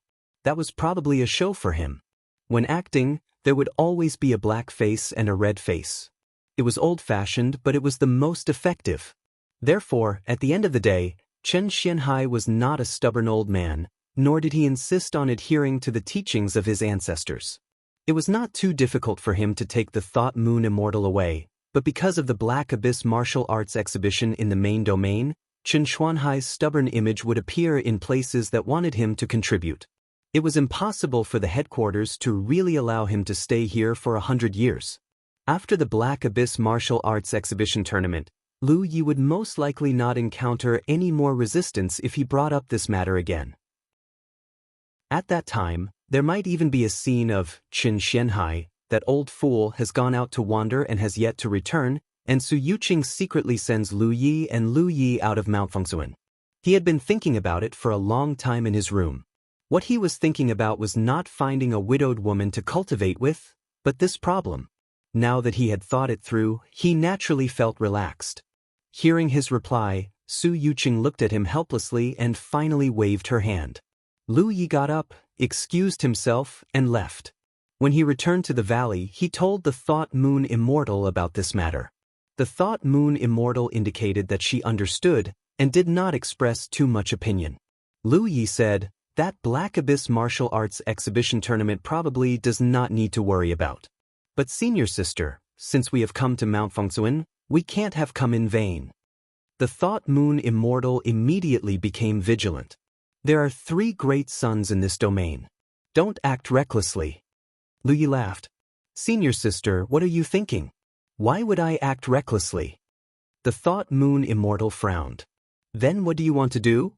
That was probably a show for him. When acting, there would always be a black face and a red face. It was old-fashioned, but it was the most effective. Therefore, at the end of the day, Qin Xianhai was not a stubborn old man, nor did he insist on adhering to the teachings of his ancestors. It was not too difficult for him to take the Thought Moon Immortal away, but because of the Black Abyss martial arts exhibition in the main domain, Qin Xianhai's stubborn image would appear in places that wanted him to contribute. It was impossible for the headquarters to really allow him to stay here for 100 years. After the Black Abyss martial arts exhibition tournament, Lu Yi would most likely not encounter any more resistance if he brought up this matter again. At that time, there might even be a scene of Qin Xianhai, that old fool has gone out to wander and has yet to return, and Su Yuqing secretly sends Lu Yi and Lu Yi out of Mount Fengsuan. He had been thinking about it for a long time in his room. What he was thinking about was not finding a widowed woman to cultivate with, but this problem. Now that he had thought it through, he naturally felt relaxed. Hearing his reply, Su Yuqing looked at him helplessly and finally waved her hand. Lu Yi got up, excused himself, and left. When he returned to the valley, he told the Thought Moon Immortal about this matter. The Thought Moon Immortal indicated that she understood and did not express too much opinion. Lu Yi said, "That Black Abyss martial arts exhibition tournament probably does not need to worry about. But senior sister, since we have come to Mount Fengsuan, we can't have come in vain." The Thought Moon Immortal immediately became vigilant. "There are 3 great suns in this domain. Don't act recklessly." Lu Yi laughed. "Senior sister, what are you thinking? Why would I act recklessly?" The Thought Moon Immortal frowned. "Then what do you want to do?"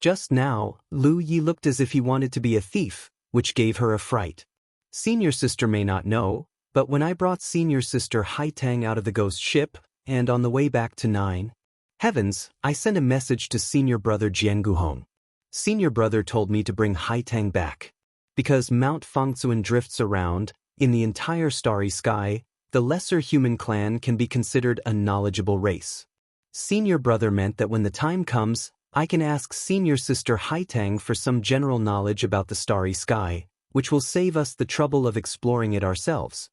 Just now, Lu Yi looked as if he wanted to be a thief, which gave her a fright. "Senior sister may not know, but when I brought senior sister Haitang out of the ghost ship, and on the way back to 9 Heavens, I sent a message to senior brother Jian Guhong. Senior brother told me to bring Haitang back. Because Mount Fengsuan drifts around, in the entire starry sky, the lesser human clan can be considered a knowledgeable race. Senior brother meant that when the time comes, I can ask senior sister Haitang for some general knowledge about the starry sky, which will save us the trouble of exploring it ourselves."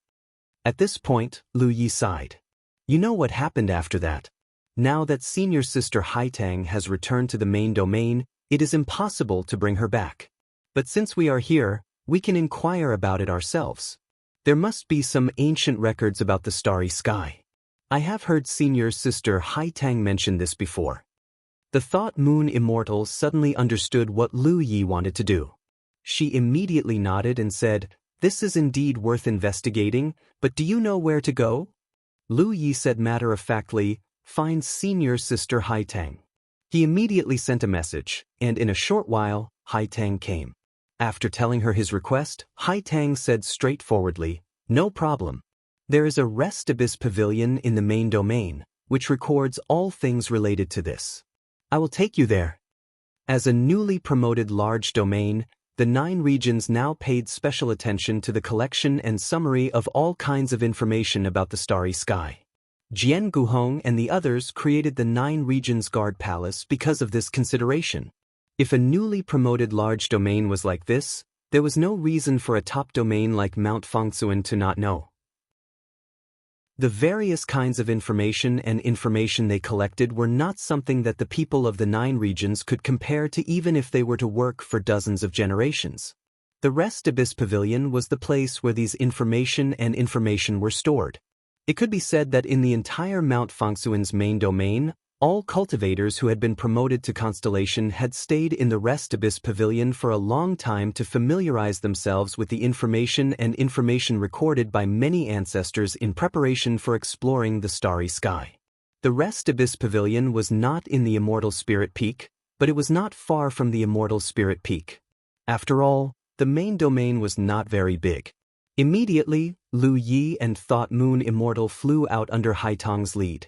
At this point, Lu Yi sighed. "You know what happened after that? Now that senior sister Haitang has returned to the main domain, it is impossible to bring her back. But since we are here, we can inquire about it ourselves. There must be some ancient records about the starry sky. I have heard senior sister Haitang mention this before." The Thought Moon Immortal suddenly understood what Lu Yi wanted to do. She immediately nodded and said, "This is indeed worth investigating, but do you know where to go?" Lu Yi said matter-of-factly, "Find senior sister Haitang." He immediately sent a message, and in a short while, Haitang came. After telling her his request, Haitang said straightforwardly, "No problem. There is a Rest Abyss Pavilion in the main domain, which records all things related to this. I will take you there." As a newly promoted large domain, the 9 regions now paid special attention to the collection and summary of all kinds of information about the starry sky. Jian Guhong and the others created the 9 regions guard palace because of this consideration. If a newly promoted large domain was like this, there was no reason for a top domain like Mount Fengsuan to not know. The various kinds of information and information they collected were not something that the people of the 9 regions could compare to even if they were to work for dozens of generations. The Rest Abyss Pavilion was the place where these information were stored. It could be said that in the entire Mount Fengsuan's main domain, all cultivators who had been promoted to constellation had stayed in the Rest Abyss Pavilion for a long time to familiarize themselves with the information recorded by many ancestors in preparation for exploring the starry sky. The Rest Abyss Pavilion was not in the Immortal Spirit Peak, but it was not far from the Immortal Spirit Peak. After all, the main domain was not very big. Immediately, Lu Yi and Thought Moon Immortal flew out under Haitang's lead.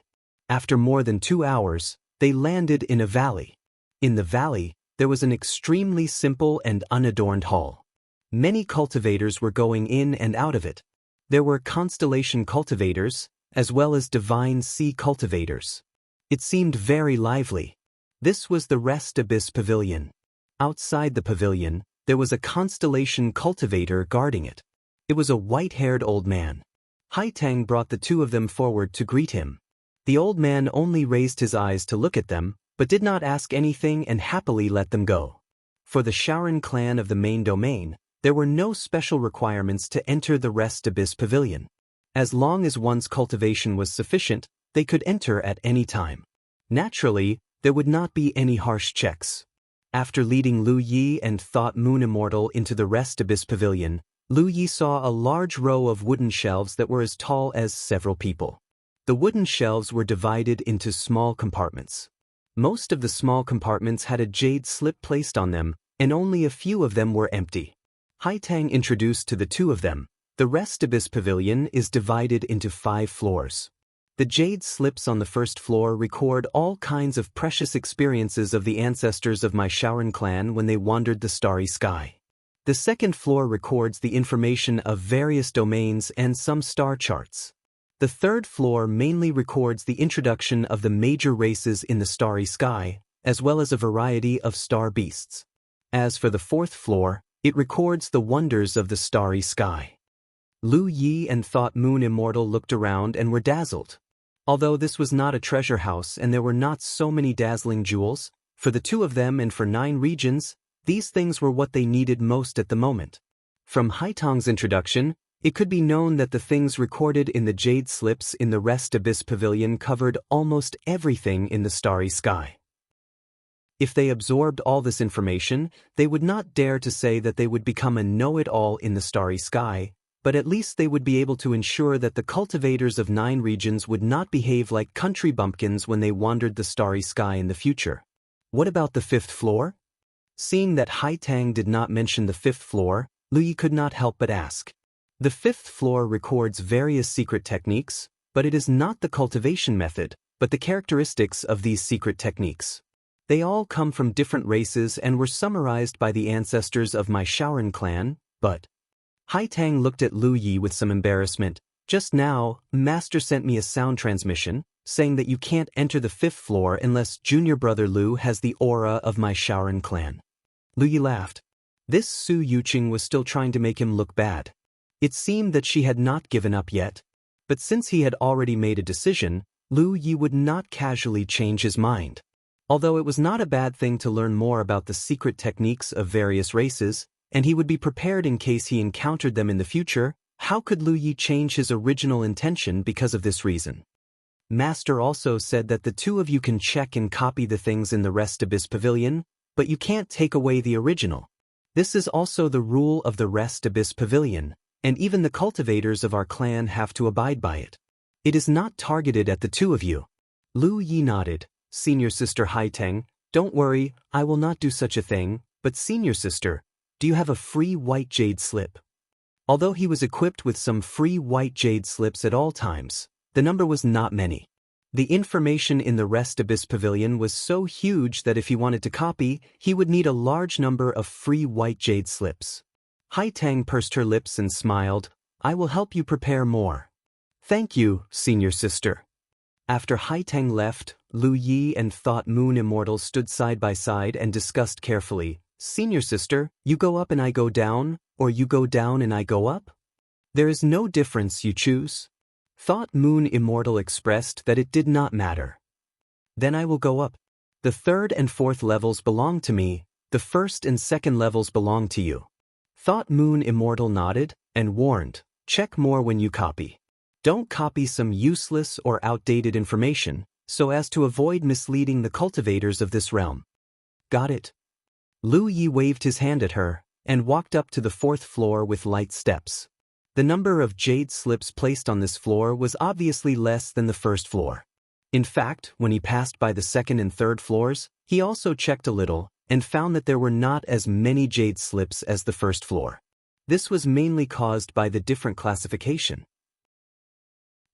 After more than 2 hours, they landed in a valley. In the valley, there was an extremely simple and unadorned hall. Many cultivators were going in and out of it. There were constellation cultivators, as well as divine sea cultivators. It seemed very lively. This was the Rest Abyss Pavilion. Outside the pavilion, there was a constellation cultivator guarding it. It was a white-haired old man. Haitang brought the two of them forward to greet him. The old man only raised his eyes to look at them, but did not ask anything and happily let them go. For the Shaoran clan of the main domain, there were no special requirements to enter the Rest Abyss Pavilion. As long as one's cultivation was sufficient, they could enter at any time. Naturally, there would not be any harsh checks. After leading Lu Yi and Thought Moon Immortal into the Rest Abyss Pavilion, Lu Yi saw a large row of wooden shelves that were as tall as several people. The wooden shelves were divided into small compartments. Most of the small compartments had a jade slip placed on them, and only a few of them were empty. Haitang introduced to the two of them. The Rest Abyss Pavilion is divided into 5 floors. The jade slips on the first floor record all kinds of precious experiences of the ancestors of my Shaoran clan when they wandered the starry sky. The second floor records the information of various domains and some star charts. The third floor mainly records the introduction of the major races in the starry sky, as well as a variety of star beasts. As for the fourth floor, it records the wonders of the starry sky. Lu Yi and Thought Moon Immortal looked around and were dazzled. Although this was not a treasure house and there were not so many dazzling jewels, for the two of them and for 9 regions, these things were what they needed most at the moment. From Haitang's introduction, it could be known that the things recorded in the jade slips in the Rest Abyss Pavilion covered almost everything in the starry sky. If they absorbed all this information, they would not dare to say that they would become a know-it-all in the starry sky, but at least they would be able to ensure that the cultivators of 9 regions would not behave like country bumpkins when they wandered the starry sky in the future. What about the 5th floor? Seeing that Haitang did not mention the 5th floor, Lu Yi could not help but ask. The 5th floor records various secret techniques, but it is not the cultivation method, but the characteristics of these secret techniques. They all come from different races and were summarized by the ancestors of my Shaoran clan, but... Haitang looked at Lu Yi with some embarrassment. Just now, Master sent me a sound transmission, saying that you can't enter the 5th floor unless junior brother Lu has the aura of my Shaoran clan. Lu Yi laughed. This Su Yuqing was still trying to make him look bad. It seemed that she had not given up yet. But since he had already made a decision, Lu Yi would not casually change his mind. Although it was not a bad thing to learn more about the secret techniques of various races, and he would be prepared in case he encountered them in the future, how could Lu Yi change his original intention because of this reason? Master also said that the two of you can check and copy the things in the Rest Abyss Pavilion, but you can't take away the original. This is also the rule of the Rest Abyss Pavilion, and even the cultivators of our clan have to abide by it. It is not targeted at the two of you. Lu Yi nodded. Senior sister Haitang, don't worry, I will not do such a thing, but senior sister, do you have a free white jade slip? Although he was equipped with some free white jade slips at all times, the number was not many. The information in the Rest Abyss Pavilion was so huge that if he wanted to copy, he would need a large number of free white jade slips. Haitang pursed her lips and smiled. I will help you prepare more. Thank you, senior sister. After Haitang left, Lu Yi and Thought Moon Immortal stood side by side and discussed carefully. Senior sister, you go up and I go down, or you go down and I go up? There is no difference, you choose. Thought Moon Immortal expressed that it did not matter. Then I will go up. The 3rd and 4th levels belong to me, the 1st and 2nd levels belong to you. Thought Moon Immortal nodded and warned, check more when you copy. Don't copy some useless or outdated information, so as to avoid misleading the cultivators of this realm. Got it? Lu Yi waved his hand at her, and walked up to the 4th floor with light steps. The number of jade slips placed on this floor was obviously less than the 1st floor. In fact, when he passed by the 2nd and 3rd floors, he also checked a little, and found that there were not as many jade slips as the 1st floor. This was mainly caused by the different classification.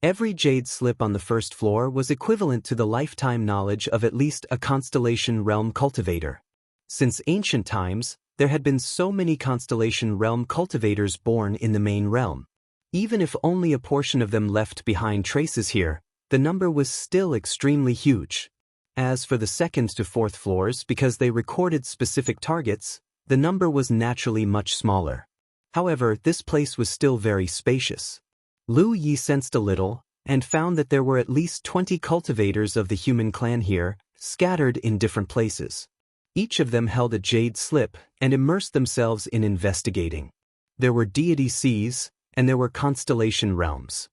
Every jade slip on the 1st floor was equivalent to the lifetime knowledge of at least a constellation realm cultivator. Since ancient times, There had been so many constellation realm cultivators born in the main realm. Even if only a portion of them left behind traces here, the number was still extremely huge. As for the second to fourth floors, because they recorded specific targets, the number was naturally much smaller. However, this place was still very spacious. Lu Yi sensed a little, and found that there were at least 20 cultivators of the human clan here, scattered in different places. Each of them held a jade slip and immersed themselves in investigating. There were deity seas, and there were constellation realms.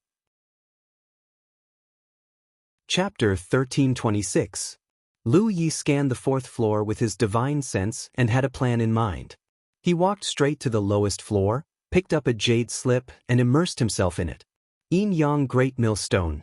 Chapter 1326. Lu Yi scanned the fourth floor with his divine sense and had a plan in mind. He walked straight to the lowest floor, picked up a jade slip, and immersed himself in it. Yin Yang Great Millstone.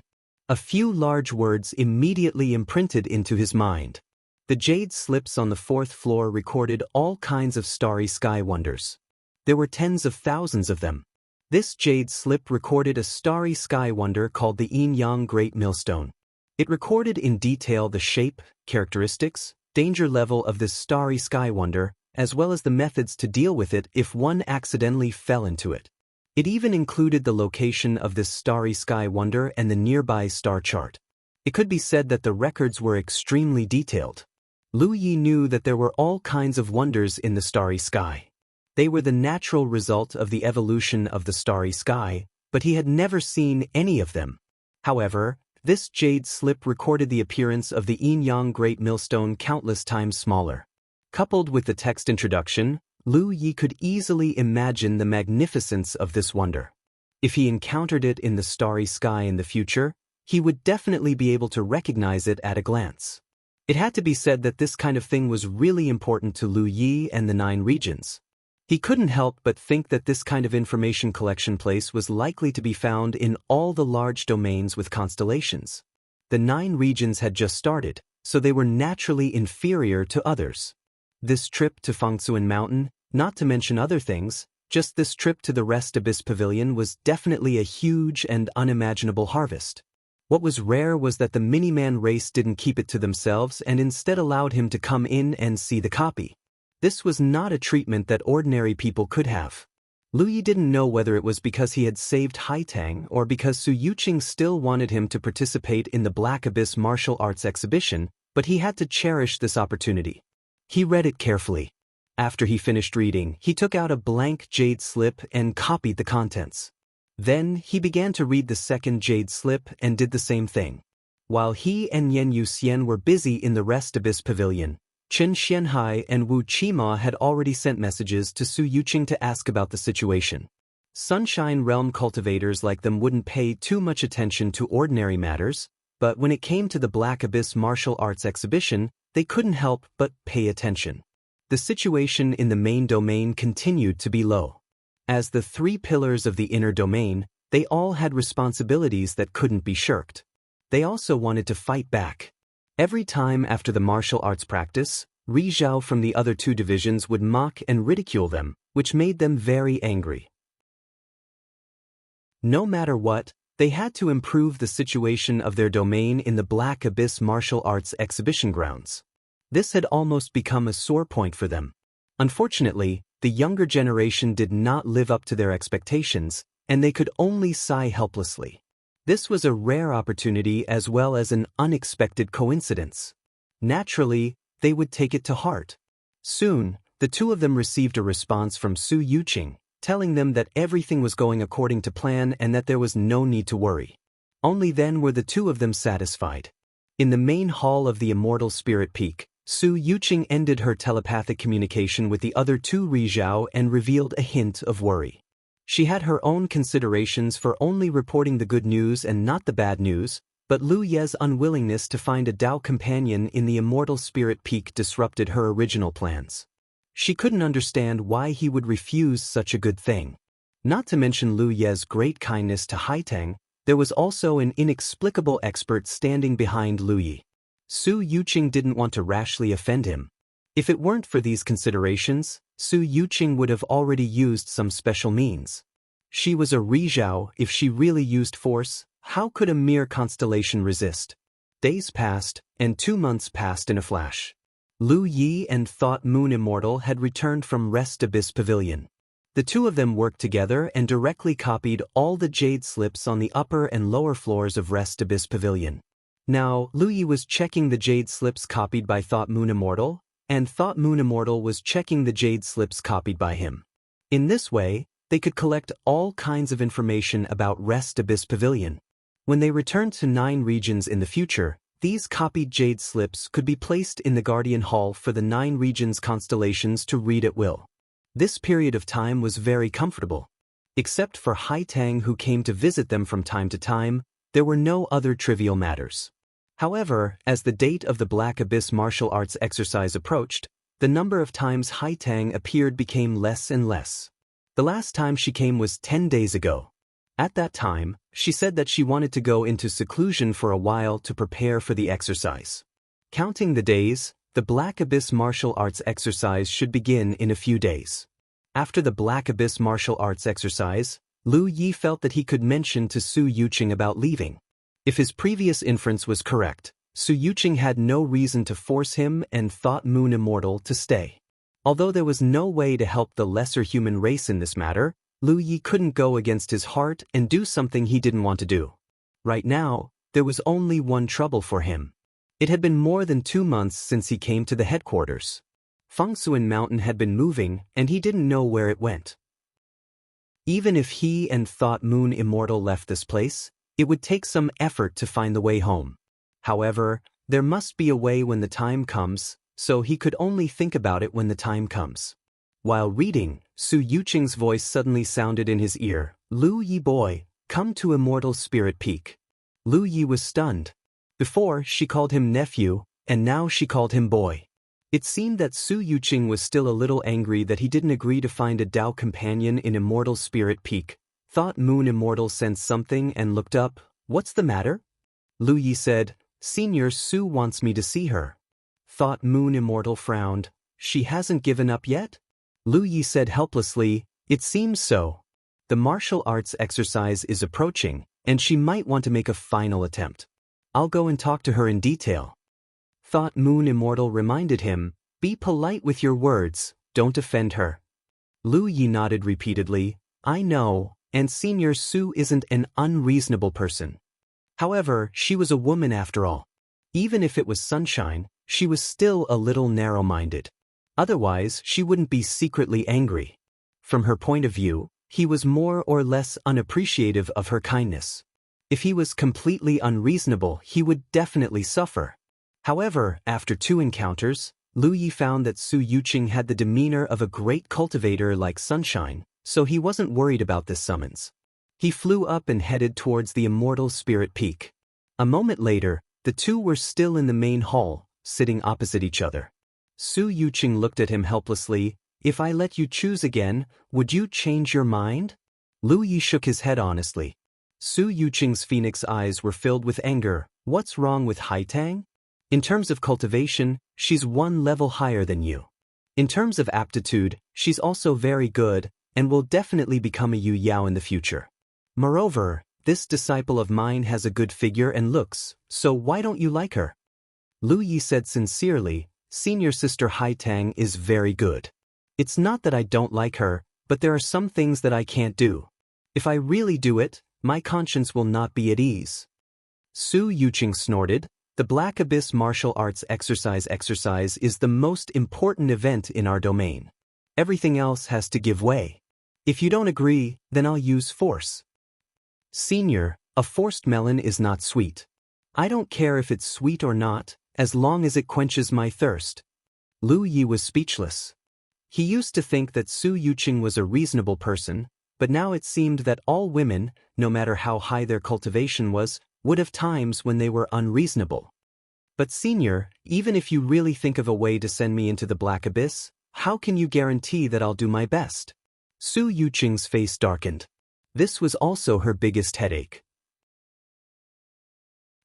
A few large words immediately imprinted into his mind. The jade slips on the fourth floor recorded all kinds of starry sky wonders. There were tens of thousands of them. This jade slip recorded a starry sky wonder called the Yin Yang Great Millstone. It recorded in detail the shape, characteristics, danger level of this starry sky wonder, as well as the methods to deal with it if one accidentally fell into it. It even included the location of this starry sky wonder and the nearby star chart. It could be said that the records were extremely detailed. Lu Yi knew that there were all kinds of wonders in the starry sky. They were the natural result of the evolution of the starry sky, but he had never seen any of them. However, this jade slip recorded the appearance of the Yin Yang Great Millstone countless times smaller. Coupled with the text introduction, Lu Yi could easily imagine the magnificence of this wonder. If he encountered it in the starry sky in the future, he would definitely be able to recognize it at a glance. It had to be said that this kind of thing was really important to Lu Yi and the 9 regions. He couldn't help but think that this kind of information collection place was likely to be found in all the large domains with constellations. The 9 regions had just started, so they were naturally inferior to others. This trip to Fangsuan Mountain, not to mention other things, just this trip to the Rest Abyss Pavilion was definitely a huge and unimaginable harvest. What was rare was that the Miniman race didn't keep it to themselves and instead allowed him to come in and see the copy. This was not a treatment that ordinary people could have. Lu Yi didn't know whether it was because he had saved Haitang or because Su Yuqing still wanted him to participate in the Black Abyss martial arts exhibition, but he had to cherish this opportunity. He read it carefully. After he finished reading, he took out a blank jade slip and copied the contents. Then, he began to read the second jade slip and did the same thing. While he and Yen Yuxian were busy in the Rest Abyss Pavilion, Chen Xianhai and Wu Qima had already sent messages to Su Yuqing to ask about the situation. Sunshine Realm cultivators like them wouldn't pay too much attention to ordinary matters, but when it came to the Black Abyss martial arts exhibition, they couldn't help but pay attention. The situation in the main domain continued to be low. As the 3 pillars of the inner domain, they all had responsibilities that couldn't be shirked. They also wanted to fight back. Every time after the martial arts practice, Ri Zhao from the other 2 divisions would mock and ridicule them, which made them very angry. No matter what, they had to improve the situation of their domain in the Black Abyss martial arts exhibition grounds. This had almost become a sore point for them. Unfortunately, the younger generation did not live up to their expectations, and they could only sigh helplessly. This was a rare opportunity as well as an unexpected coincidence. Naturally, they would take it to heart. Soon, the 2 of them received a response from Su Yuqing, telling them that everything was going according to plan and that there was no need to worry. Only then were the 2 of them satisfied. In the main hall of the Immortal Spirit Peak, Su Yuqing ended her telepathic communication with the other 2 Ri Zhao and revealed a hint of worry. She had her own considerations for only reporting the good news and not the bad news, but Lu Ye's unwillingness to find a Dao companion in the Immortal Spirit Peak disrupted her original plans. She couldn't understand why he would refuse such a good thing. Not to mention Lu Ye's great kindness to Haitang, there was also an inexplicable expert standing behind Lu Yi. Su Yuqing didn't want to rashly offend him. If it weren't for these considerations, Su Yuqing would have already used some special means. She was a Ri Zhao. If she really used force, how could a mere constellation resist? Days passed, and 2 months passed in a flash. Lu Yi and Thought Moon Immortal had returned from Rest Abyss Pavilion. The two of them worked together and directly copied all the jade slips on the upper and lower floors of Rest Abyss Pavilion. Now, Lu Yi was checking the jade slips copied by Thought Moon Immortal, and Thought Moon Immortal was checking the jade slips copied by him. In this way, they could collect all kinds of information about Rest Abyss Pavilion. When they returned to 9 regions in the future, these copied jade slips could be placed in the Guardian Hall for the 9 regions' constellations to read at will. This period of time was very comfortable. Except for Hai Tang, who came to visit them from time to time, there were no other trivial matters. However, as the date of the Black Abyss martial arts exercise approached, the number of times Hai Tang appeared became less and less. The last time she came was 10 days ago. At that time, she said that she wanted to go into seclusion for a while to prepare for the exercise. Counting the days, the Black Abyss martial arts exercise should begin in a few days. After the Black Abyss martial arts exercise, Lu Yi felt that he could mention to Su Yuqing about leaving. If his previous inference was correct, Su Yuqing had no reason to force him and Thought Moon Immortal to stay. Although there was no way to help the lesser human race in this matter, Lu Yi couldn't go against his heart and do something he didn't want to do. Right now, there was only one trouble for him. It had been more than 2 months since he came to the headquarters. Fengsuan Mountain had been moving, and he didn't know where it went. Even if he and Thought Moon Immortal left this place, it would take some effort to find the way home. However, there must be a way when the time comes, so he could only think about it when the time comes. While reading, Su Yuqing's voice suddenly sounded in his ear, "Lu Yi boy, come to Immortal Spirit Peak." Lu Yi was stunned. Before, she called him nephew, and now she called him boy. It seemed that Su Yuqing was still a little angry that he didn't agree to find a Dao companion in Immortal Spirit Peak. Thought Moon Immortal sensed something and looked up. "What's the matter?" Lu Yi said, "Senior Su wants me to see her." Thought Moon Immortal frowned. "She hasn't given up yet?" Lu Yi said helplessly, "It seems so. The martial arts exercise is approaching, and she might want to make a final attempt. I'll go and talk to her in detail." Thought Moon Immortal reminded him, "Be polite with your words, don't offend her." Lu Yi nodded repeatedly, "I know, and Senior Su isn't an unreasonable person. However, she was a woman after all. Even if it was sunshine, she was still a little narrow-minded. Otherwise, she wouldn't be secretly angry. From her point of view, he was more or less unappreciative of her kindness. If he was completely unreasonable, he would definitely suffer." However, after 2 encounters, Lu Yi found that Su Yuqing had the demeanor of a great cultivator like sunshine, so he wasn't worried about this summons. He flew up and headed towards the Immortal Spirit Peak. A moment later, the two were still in the main hall, sitting opposite each other. Su Yuqing looked at him helplessly. "If I let you choose again, would you change your mind?" Lu Yi shook his head honestly. Su Yuqing's phoenix eyes were filled with anger. "What's wrong with Hai Tang? In terms of cultivation, she's 1 level higher than you. In terms of aptitude, she's also very good, and will definitely become a Yu Yao in the future. Moreover, this disciple of mine has a good figure and looks, so why don't you like her?" Lu Yi said sincerely, "Senior Sister Hai Tang is very good. It's not that I don't like her, but there are some things that I can't do. If I really do it, my conscience will not be at ease." Su Yuqing snorted. "The Black Abyss martial arts exercise is the most important event in our domain. Everything else has to give way. If you don't agree, then I'll use force." "Senior, a forced melon is not sweet. I don't care if it's sweet or not, as long as it quenches my thirst." Lu Yi was speechless. He used to think that Su Yuqing was a reasonable person, but now it seemed that all women, no matter how high their cultivation was, would have times when they were unreasonable. "But Senior, even if you really think of a way to send me into the Black Abyss, how can you guarantee that I'll do my best?" Su Yuqing's face darkened. This was also her biggest headache.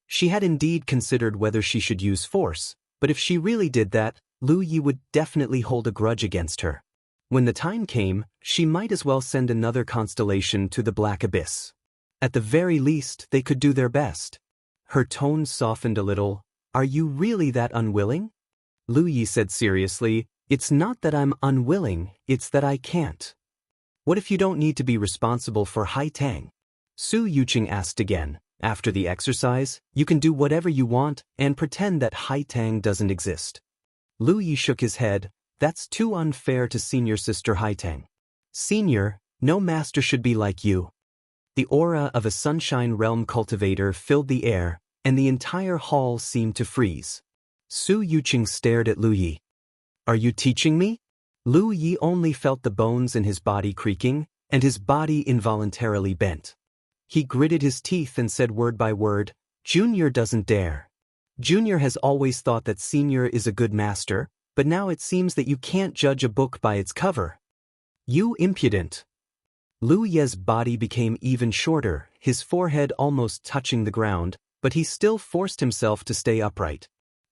She had indeed considered whether she should use force, but if she really did that, Lu Yi would definitely hold a grudge against her. When the time came, she might as well send another constellation to the Black Abyss. At the very least, they could do their best. Her tone softened a little. "Are you really that unwilling?" Lu Yi said seriously, "It's not that I'm unwilling, it's that I can't." "What if you don't need to be responsible for Hai Tang?" Su Yuqing asked again. "After the exercise, you can do whatever you want and pretend that Hai Tang doesn't exist." Lu Yi shook his head. "That's too unfair to senior sister Hai Tang. Senior, no master should be like you." The aura of a sunshine realm cultivator filled the air, and the entire hall seemed to freeze. Su Yuqing stared at Lu Yi. "Are you teaching me?" Lu Yi only felt the bones in his body creaking, and his body involuntarily bent. He gritted his teeth and said word by word, "Junior doesn't dare. Junior has always thought that Senior is a good master, but now it seems that you can't judge a book by its cover. You impudent." Lu Ye's body became even shorter, his forehead almost touching the ground, but he still forced himself to stay upright.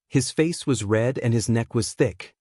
His face was red and his neck was thick.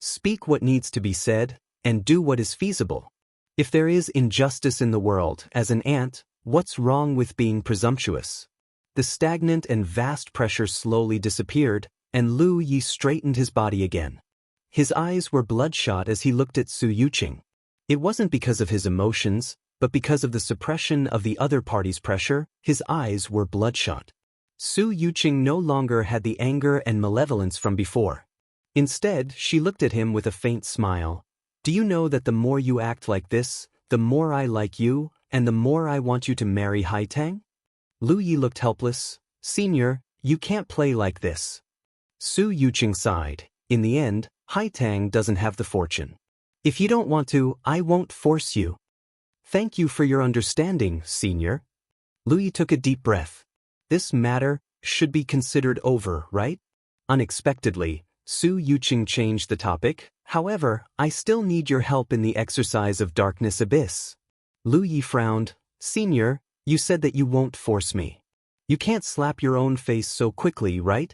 "Speak what needs to be said, and do what is feasible. If there is injustice in the world, as an ant, what's wrong with being presumptuous?" The stagnant and vast pressure slowly disappeared, and Lu Yi straightened his body again. His eyes were bloodshot as he looked at Su Yuqing. It wasn't because of his emotions, but because of the suppression of the other party's pressure, his eyes were bloodshot. Su Yuqing no longer had the anger and malevolence from before. Instead, she looked at him with a faint smile. "Do you know that the more you act like this, the more I like you, and the more I want you to marry Hai Tang?" Lu Yi looked helpless. "Senior, you can't play like this." Su Yuqing sighed. "In the end, Hai Tang doesn't have the fortune. If you don't want to, I won't force you." "Thank you for your understanding, Senior." Lu Yi took a deep breath. "This matter should be considered over, right?" Unexpectedly, Su Yuqing changed the topic. "However, I still need your help in the exercise of Darkness Abyss." Lu Yi frowned. "Senior, you said that you won't force me. You can't slap your own face so quickly, right?"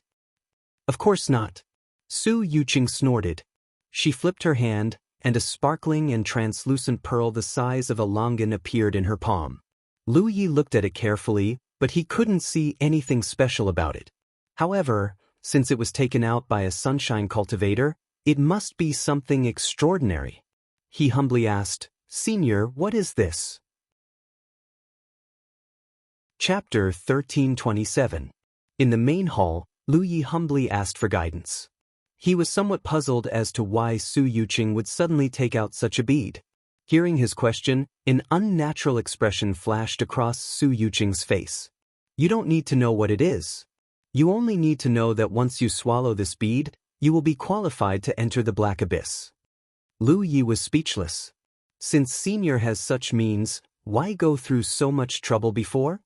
"Of course not." Su Yuqing snorted. She flipped her hand, and a sparkling and translucent pearl the size of a longan appeared in her palm. Lu Yi looked at it carefully, but he couldn't see anything special about it. However, since it was taken out by a sunshine cultivator, it must be something extraordinary. He humbly asked, "Senior, what is this?" Chapter 1327. In the main hall, Lu Yi humbly asked for guidance. He was somewhat puzzled as to why Su Yuqing would suddenly take out such a bead. Hearing his question, an unnatural expression flashed across Su Yuqing's face. "You don't need to know what it is. You only need to know that once you swallow this bead, you will be qualified to enter the Black Abyss." Lu Yi was speechless. Since Senior has such means, why go through so much trouble before?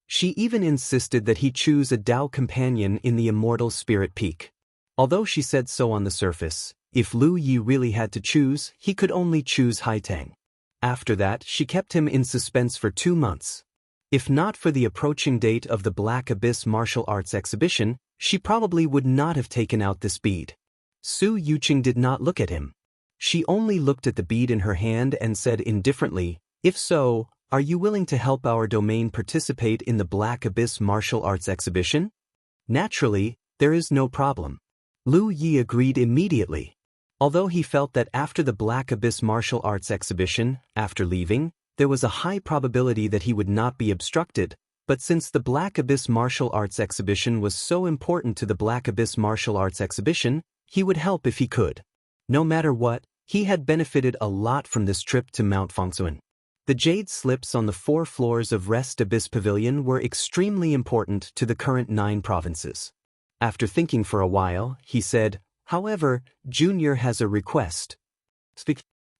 She even insisted that he choose a Tao companion in the Immortal Spirit Peak. Although she said so on the surface, if Lu Yi really had to choose, he could only choose Hai Tang. After that, she kept him in suspense for 2 months. If not for the approaching date of the Black Abyss martial arts exhibition, she probably would not have taken out this bead. Su Yuqing did not look at him. She only looked at the bead in her hand and said indifferently, "If so, are you willing to help our domain participate in the Black Abyss martial arts exhibition?" "Naturally, there is no problem." Lu Yi agreed immediately. Although he felt that after the Black Abyss martial arts exhibition, after leaving, there was a high probability that he would not be obstructed, but since the Black Abyss martial arts exhibition was so important to the Black Abyss martial arts exhibition, he would help if he could. No matter what, he had benefited a lot from this trip to Mount Fengsuan. The jade slips on the 4 floors of Rest Abyss Pavilion were extremely important to the current 9 provinces. After thinking for a while, he said, "However, Junior has a request.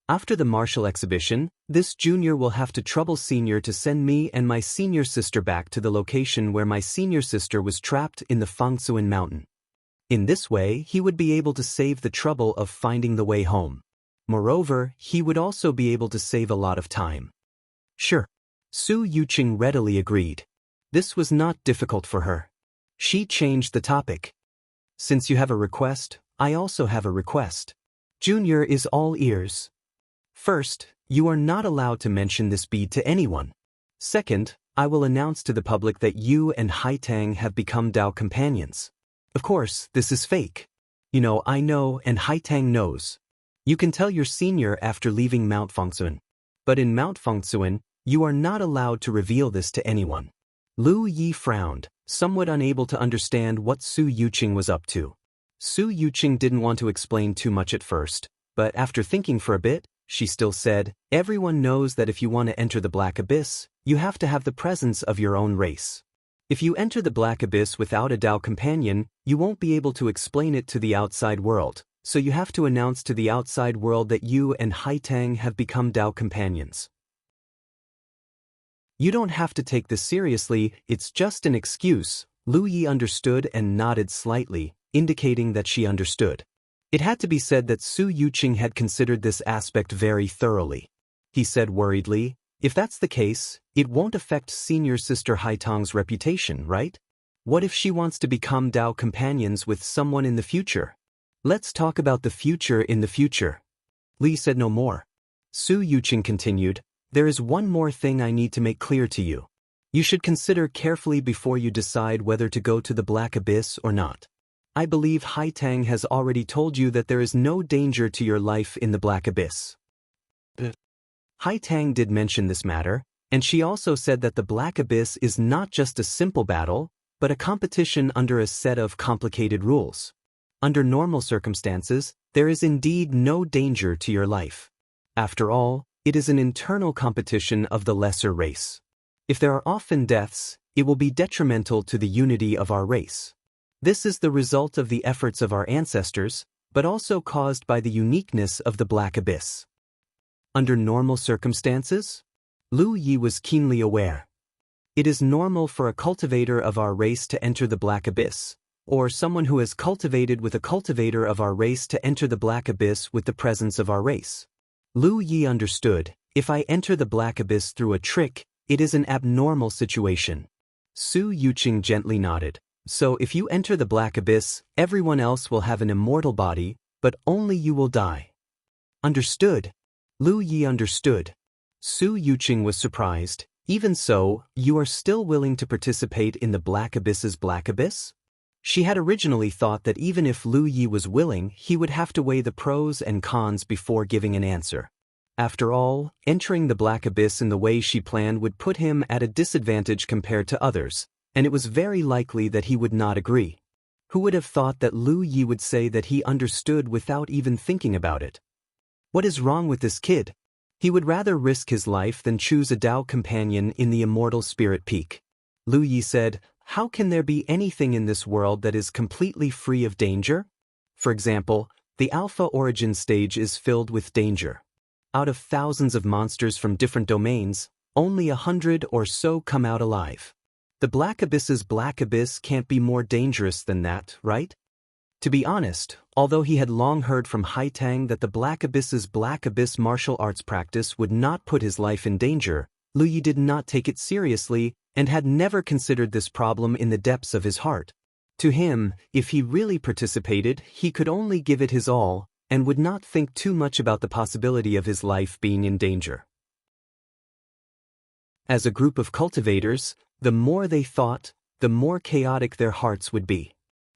After the martial exhibition, this Junior will have to trouble Senior to send me and my senior sister back to the location where my senior sister was trapped in the Fengsuan mountain. In this way, he would be able to save the trouble of finding the way home. Moreover, he would also be able to save a lot of time." "Sure." Su Yuqing readily agreed. This was not difficult for her. She changed the topic. "Since you have a request, I also have a request. Junior is all ears. First, you are not allowed to mention this bead to anyone. Second, I will announce to the public that you and Hai Tang have become Tao companions. Of course, this is fake. I know and Haitang knows. You can tell your senior after leaving Mount Fengsuan. But in Mount Fengsuan, you are not allowed to reveal this to anyone. Lu Yi frowned, somewhat unable to understand what Su Yuqing was up to. Su Yuqing didn't want to explain too much at first, but after thinking for a bit, she still said, everyone knows that if you want to enter the Black Abyss, you have to have the presence of your own race. If you enter the Black Abyss without a Dao companion, you won't be able to explain it to the outside world, so you have to announce to the outside world that you and Haitang have become Dao companions. You don't have to take this seriously, it's just an excuse. Lu Yi understood and nodded slightly, indicating that she understood. It had to be said that Su Yuqing had considered this aspect very thoroughly. He said worriedly, if that's the case, it won't affect senior sister Haitang's reputation, right? What if she wants to become Dao companions with someone in the future? Let's talk about the future in the future. Li said no more. Su Yuqing continued, there is one more thing I need to make clear to you. You should consider carefully before you decide whether to go to the Black Abyss or not. I believe Haitang has already told you that there is no danger to your life in the Black Abyss. Haitang did mention this matter, and she also said that the Black Abyss is not just a simple battle, but a competition under a set of complicated rules. Under normal circumstances, there is indeed no danger to your life. After all, it is an internal competition of the lesser race. If there are often deaths, it will be detrimental to the unity of our race. This is the result of the efforts of our ancestors, but also caused by the uniqueness of the Black Abyss. Under normal circumstances? Lu Yi was keenly aware. It is normal for a cultivator of our race to enter the Black Abyss, or someone who has cultivated with a cultivator of our race to enter the Black Abyss with the presence of our race. Lu Yi understood, if I enter the Black Abyss through a trick, it is an abnormal situation. Su Yuqing gently nodded. So if you enter the Black Abyss, everyone else will have an immortal body, but only you will die. Understood. Lu Yi understood. Su Yuqing was surprised. Even so, you are still willing to participate in the Black Abyss's Black Abyss? She had originally thought that even if Lu Yi was willing, he would have to weigh the pros and cons before giving an answer. After all, entering the Black Abyss in the way she planned would put him at a disadvantage compared to others, and it was very likely that he would not agree. Who would have thought that Lu Yi would say that he understood without even thinking about it? What is wrong with this kid? He would rather risk his life than choose a Dao companion in the immortal spirit peak. Lu Yi said, how can there be anything in this world that is completely free of danger? For example, the Alpha Origin stage is filled with danger. Out of thousands of monsters from different domains, only 100 or so come out alive. The Black Abyss's Black Abyss can't be more dangerous than that, right? To be honest, although he had long heard from Haitang that the Black Abyss's Black Abyss martial arts practice would not put his life in danger, Lu Yi did not take it seriously and had never considered this problem in the depths of his heart. To him, if he really participated, he could only give it his all, and would not think too much about the possibility of his life being in danger. As a group of cultivators, the more they thought, the more chaotic their hearts would be.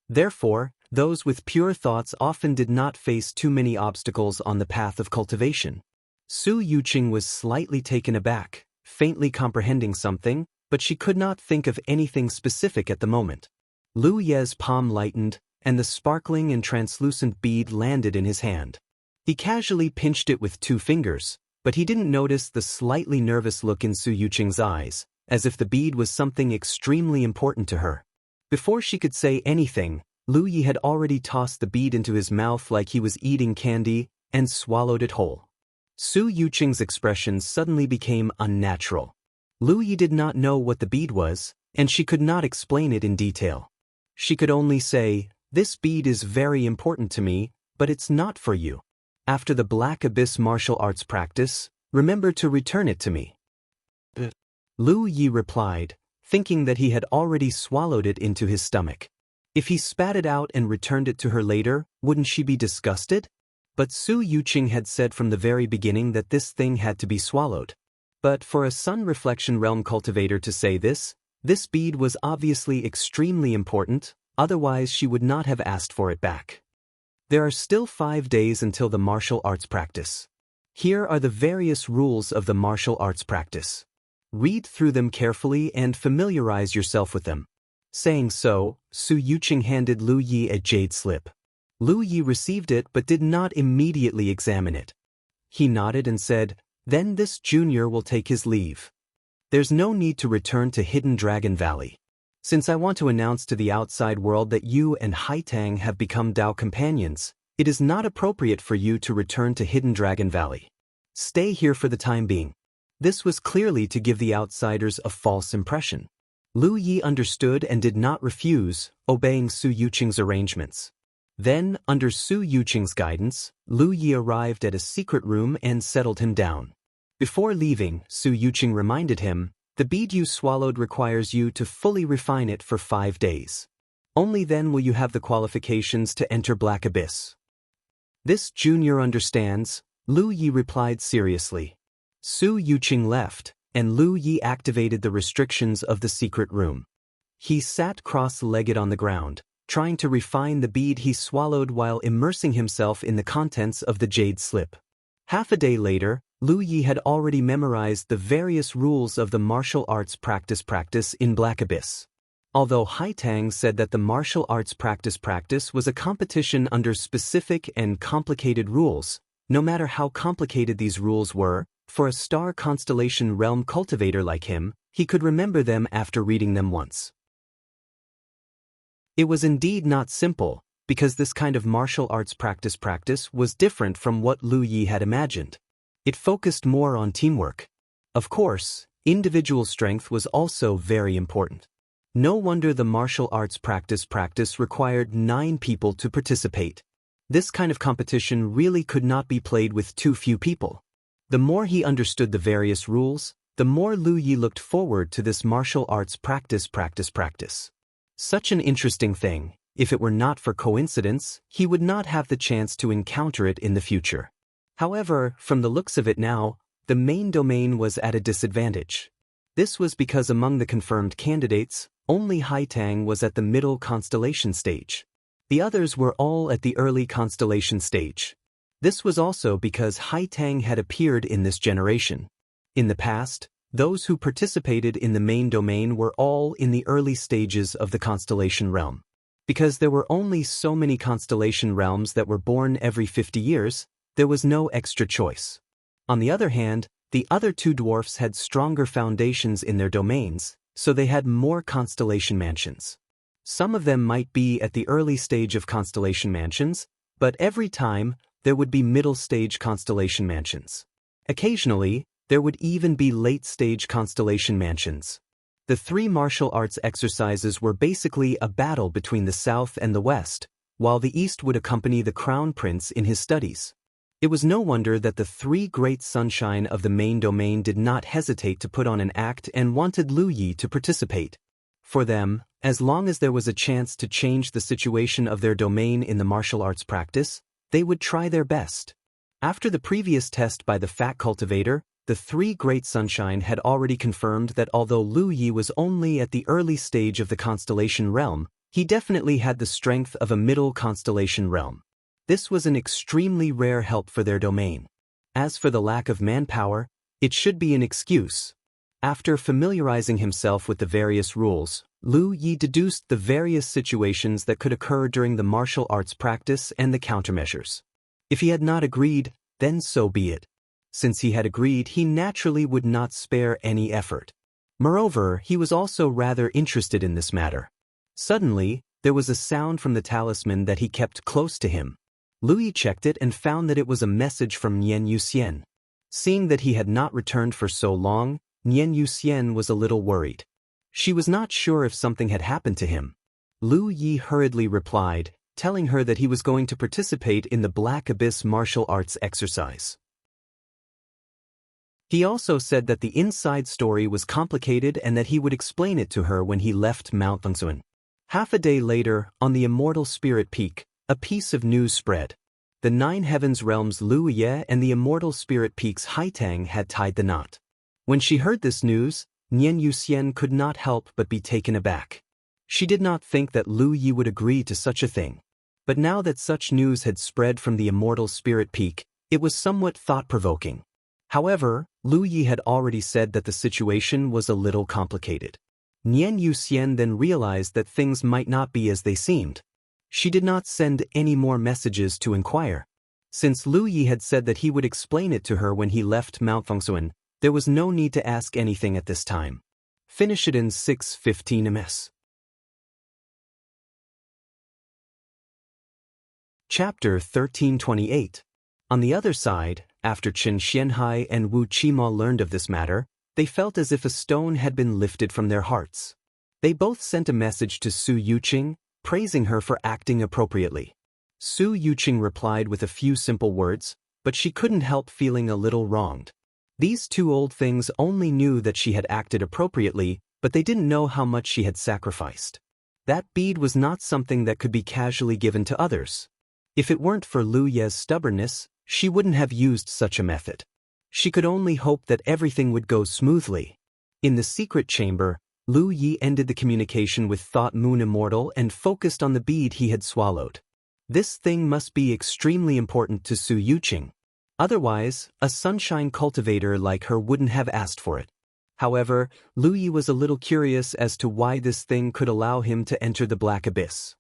Therefore, those with pure thoughts often did not face too many obstacles on the path of cultivation. Su Yuqing was slightly taken aback, faintly comprehending something, but she could not think of anything specific at the moment. Lu Ye's palm lightened, and the sparkling and translucent bead landed in his hand. He casually pinched it with 2 fingers, but he didn't notice the slightly nervous look in Su Yuqing's eyes, as if the bead was something extremely important to her. Before she could say anything, Lu Yi had already tossed the bead into his mouth like he was eating candy, and swallowed it whole. Su Yuqing's expression suddenly became unnatural. Lu Yi did not know what the bead was, and she could not explain it in detail. She could only say, this bead is very important to me, but it's not for you. After the Black Abyss martial arts practice, remember to return it to me. Lu Yi replied, thinking that he had already swallowed it into his stomach. If he spat it out and returned it to her later, wouldn't she be disgusted? But Su Yuqing had said from the very beginning that this thing had to be swallowed. But for a Sun Reflection Realm cultivator to say this bead was obviously extremely important, otherwise she would not have asked for it back. There are still 5 days until the martial arts practice. Here are the various rules of the martial arts practice. Read through them carefully and familiarize yourself with them. Saying so, Su Yuqing handed Lu Yi a jade slip. Lu Yi received it but did not immediately examine it. He nodded and said, "Then this junior will take his leave. There's no need to return to Hidden Dragon Valley. Since I want to announce to the outside world that you and Haitang have become Dao companions, it is not appropriate for you to return to Hidden Dragon Valley. Stay here for the time being." This was clearly to give the outsiders a false impression. Lu Yi understood and did not refuse, obeying Su Yuqing's arrangements. Then, under Su Yuqing's guidance, Lu Yi arrived at a secret room and settled him down. Before leaving, Su Yuqing reminded him, "The bead you swallowed requires you to fully refine it for 5 days. Only then will you have the qualifications to enter Black Abyss." "This junior understands," Lu Yi replied seriously. Su Yuqing left, and Lu Yi activated the restrictions of the secret room. He sat cross-legged on the ground, trying to refine the bead he swallowed while immersing himself in the contents of the jade slip. Half a day later, Lu Yi had already memorized the various rules of the martial arts practice in Black Abyss. Although Haitang said that the martial arts practice was a competition under specific and complicated rules, no matter how complicated these rules were, for a star constellation realm cultivator like him, he could remember them after reading them once. It was indeed not simple, because this kind of martial arts practice was different from what Lu Yi had imagined. It focused more on teamwork. Of course, individual strength was also very important. No wonder the martial arts practice required 9 people to participate. This kind of competition really could not be played with too few people. The more he understood the various rules, the more Lu Yi looked forward to this martial arts practice. Such an interesting thing. If it were not for coincidence, he would not have the chance to encounter it in the future. However, from the looks of it now, the main domain was at a disadvantage. This was because among the confirmed candidates, only Haitang was at the middle constellation stage. The others were all at the early constellation stage. This was also because Haitang had appeared in this generation. In the past, those who participated in the main domain were all in the early stages of the constellation realm. Because there were only so many constellation realms that were born every 50 years, there was no extra choice. On the other hand, the other 2 dwarfs had stronger foundations in their domains, so they had more constellation mansions. Some of them might be at the early stage of constellation mansions, but every time, there would be middle-stage constellation mansions. Occasionally, there would even be late-stage constellation mansions. The 3 martial arts exercises were basically a battle between the South and the West, while the East would accompany the Crown Prince in his studies. It was no wonder that the 3 great sunshine of the main domain did not hesitate to put on an act and wanted Lu Yi to participate. For them, as long as there was a chance to change the situation of their domain in the martial arts practice, they would try their best. After the previous test by the Fat Cultivator, the 3 Great Sunshine had already confirmed that although Lu Yi was only at the early stage of the constellation realm, he definitely had the strength of a middle constellation realm. This was an extremely rare help for their domain. As for the lack of manpower, it should be an excuse. After familiarizing himself with the various rules, Lu Yi deduced the various situations that could occur during the martial arts practice and the countermeasures. If he had not agreed, then so be it. Since he had agreed, he naturally would not spare any effort. Moreover, he was also rather interested in this matter. Suddenly, there was a sound from the talisman that he kept close to him. Lu Yi checked it and found that it was a message from Nian Yuxian. Seeing that he had not returned for so long, Nian Yuxian was a little worried. She was not sure if something had happened to him. Lu Yi hurriedly replied, telling her that he was going to participate in the Black Abyss martial arts exercise. He also said that the inside story was complicated and that he would explain it to her when he left Mount Thungsuan. Half a day later, on the Immortal Spirit Peak, a piece of news spread. The 9 Heavens Realms Lu Ye and the Immortal Spirit Peak's Haitang had tied the knot. When she heard this news, Nian Yuxian could not help but be taken aback. She did not think that Lu Yi would agree to such a thing. But now that such news had spread from the immortal spirit peak, it was somewhat thought-provoking. However, Lu Yi had already said that the situation was a little complicated. Nian Yuxian then realized that things might not be as they seemed. She did not send any more messages to inquire. Since Lu Yi had said that he would explain it to her when he left Mount Fengshan, there was no need to ask anything at this time. Finish it in 6:15 ms. Chapter 1328. On the other side, after Chen Xianhai and Wu Qima learned of this matter, they felt as if a stone had been lifted from their hearts. They both sent a message to Su Yuqing, praising her for acting appropriately. Su Yuqing replied with a few simple words, but she couldn't help feeling a little wronged. These two old things only knew that she had acted appropriately, but they didn't know how much she had sacrificed. That bead was not something that could be casually given to others. If it weren't for Lu Ye's stubbornness, she wouldn't have used such a method. She could only hope that everything would go smoothly. In the secret chamber, Lu Yi ended the communication with Thought Moon Immortal and focused on the bead he had swallowed. This thing must be extremely important to Su Yuqing. Otherwise, a sunshine cultivator like her wouldn't have asked for it. However, Lu Yi was a little curious as to why this thing could allow him to enter the Black Abyss.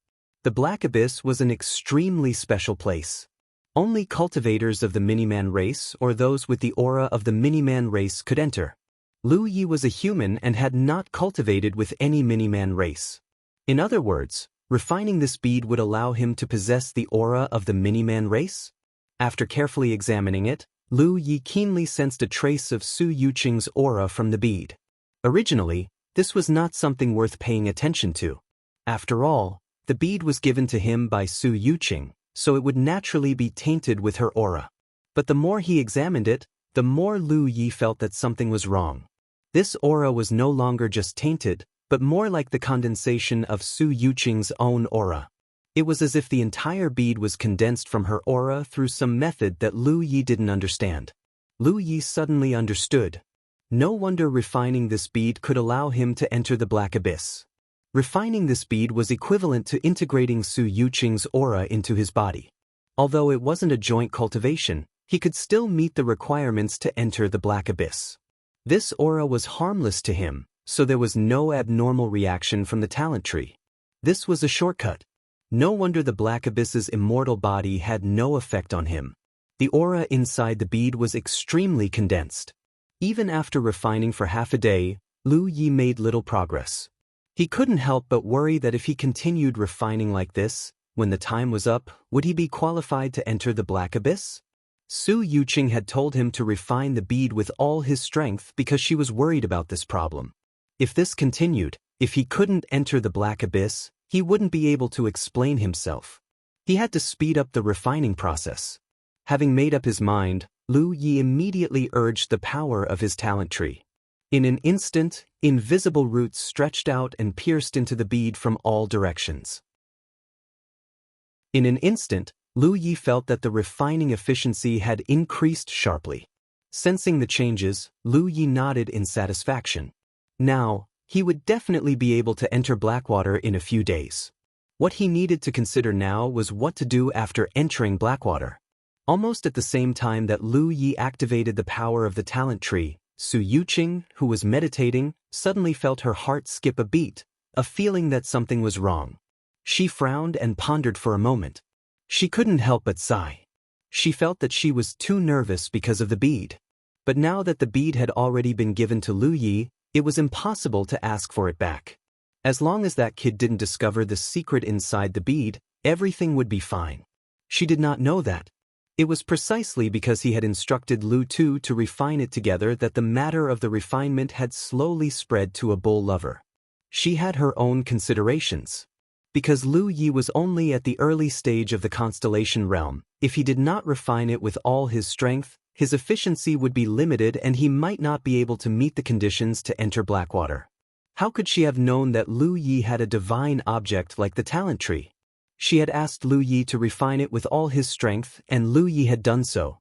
The Black Abyss was an extremely special place. Only cultivators of the Miniman race or those with the aura of the Miniman race could enter. Lu Yi was a human and had not cultivated with any Miniman race. In other words, refining this bead would allow him to possess the aura of the Miniman race? After carefully examining it, Lu Yi keenly sensed a trace of Su Yuqing's aura from the bead. Originally, this was not something worth paying attention to. After all, the bead was given to him by Su Yuqing, so it would naturally be tainted with her aura. But the more he examined it, the more Lu Yi felt that something was wrong. This aura was no longer just tainted, but more like the condensation of Su Yuqing's own aura. It was as if the entire bead was condensed from her aura through some method that Lu Yi didn't understand. Lu Yi suddenly understood. No wonder refining this bead could allow him to enter the Black Abyss. Refining this bead was equivalent to integrating Su Yuqing's aura into his body. Although it wasn't a joint cultivation, he could still meet the requirements to enter the Black Abyss. This aura was harmless to him, so there was no abnormal reaction from the talent tree. This was a shortcut. No wonder the Black Abyss's immortal body had no effect on him. The aura inside the bead was extremely condensed. Even after refining for half a day, Lu Yi made little progress. He couldn't help but worry that if he continued refining like this, when the time was up, would he be qualified to enter the Black Abyss? Su Yuqing had told him to refine the bead with all his strength because she was worried about this problem. If this continued, if he couldn't enter the Black Abyss, he wouldn't be able to explain himself. He had to speed up the refining process. Having made up his mind, Lu Yi immediately urged the power of his talent tree. In an instant, invisible roots stretched out and pierced into the bead from all directions. In an instant, Lu Yi felt that the refining efficiency had increased sharply. Sensing the changes, Lu Yi nodded in satisfaction. Now, he would definitely be able to enter Blackwater in a few days. What he needed to consider now was what to do after entering Blackwater. Almost at the same time that Lu Yi activated the power of the talent tree, Su Yuqing, who was meditating, suddenly felt her heart skip a beat, a feeling that something was wrong. She frowned and pondered for a moment. She couldn't help but sigh. She felt that she was too nervous because of the bead. But now that the bead had already been given to Lu Yi, it was impossible to ask for it back. As long as that kid didn't discover the secret inside the bead, everything would be fine. She did not know that. It was precisely because he had instructed Lu Tu to refine it together that the matter of the refinement had slowly spread to a bull lover. She had her own considerations. Because Lu Yi was only at the early stage of the constellation realm, if he did not refine it with all his strength, his efficiency would be limited and he might not be able to meet the conditions to enter Blackwater. How could she have known that Lu Yi had a divine object like the talent tree? She had asked Lu Yi to refine it with all his strength, and Lu Yi had done so.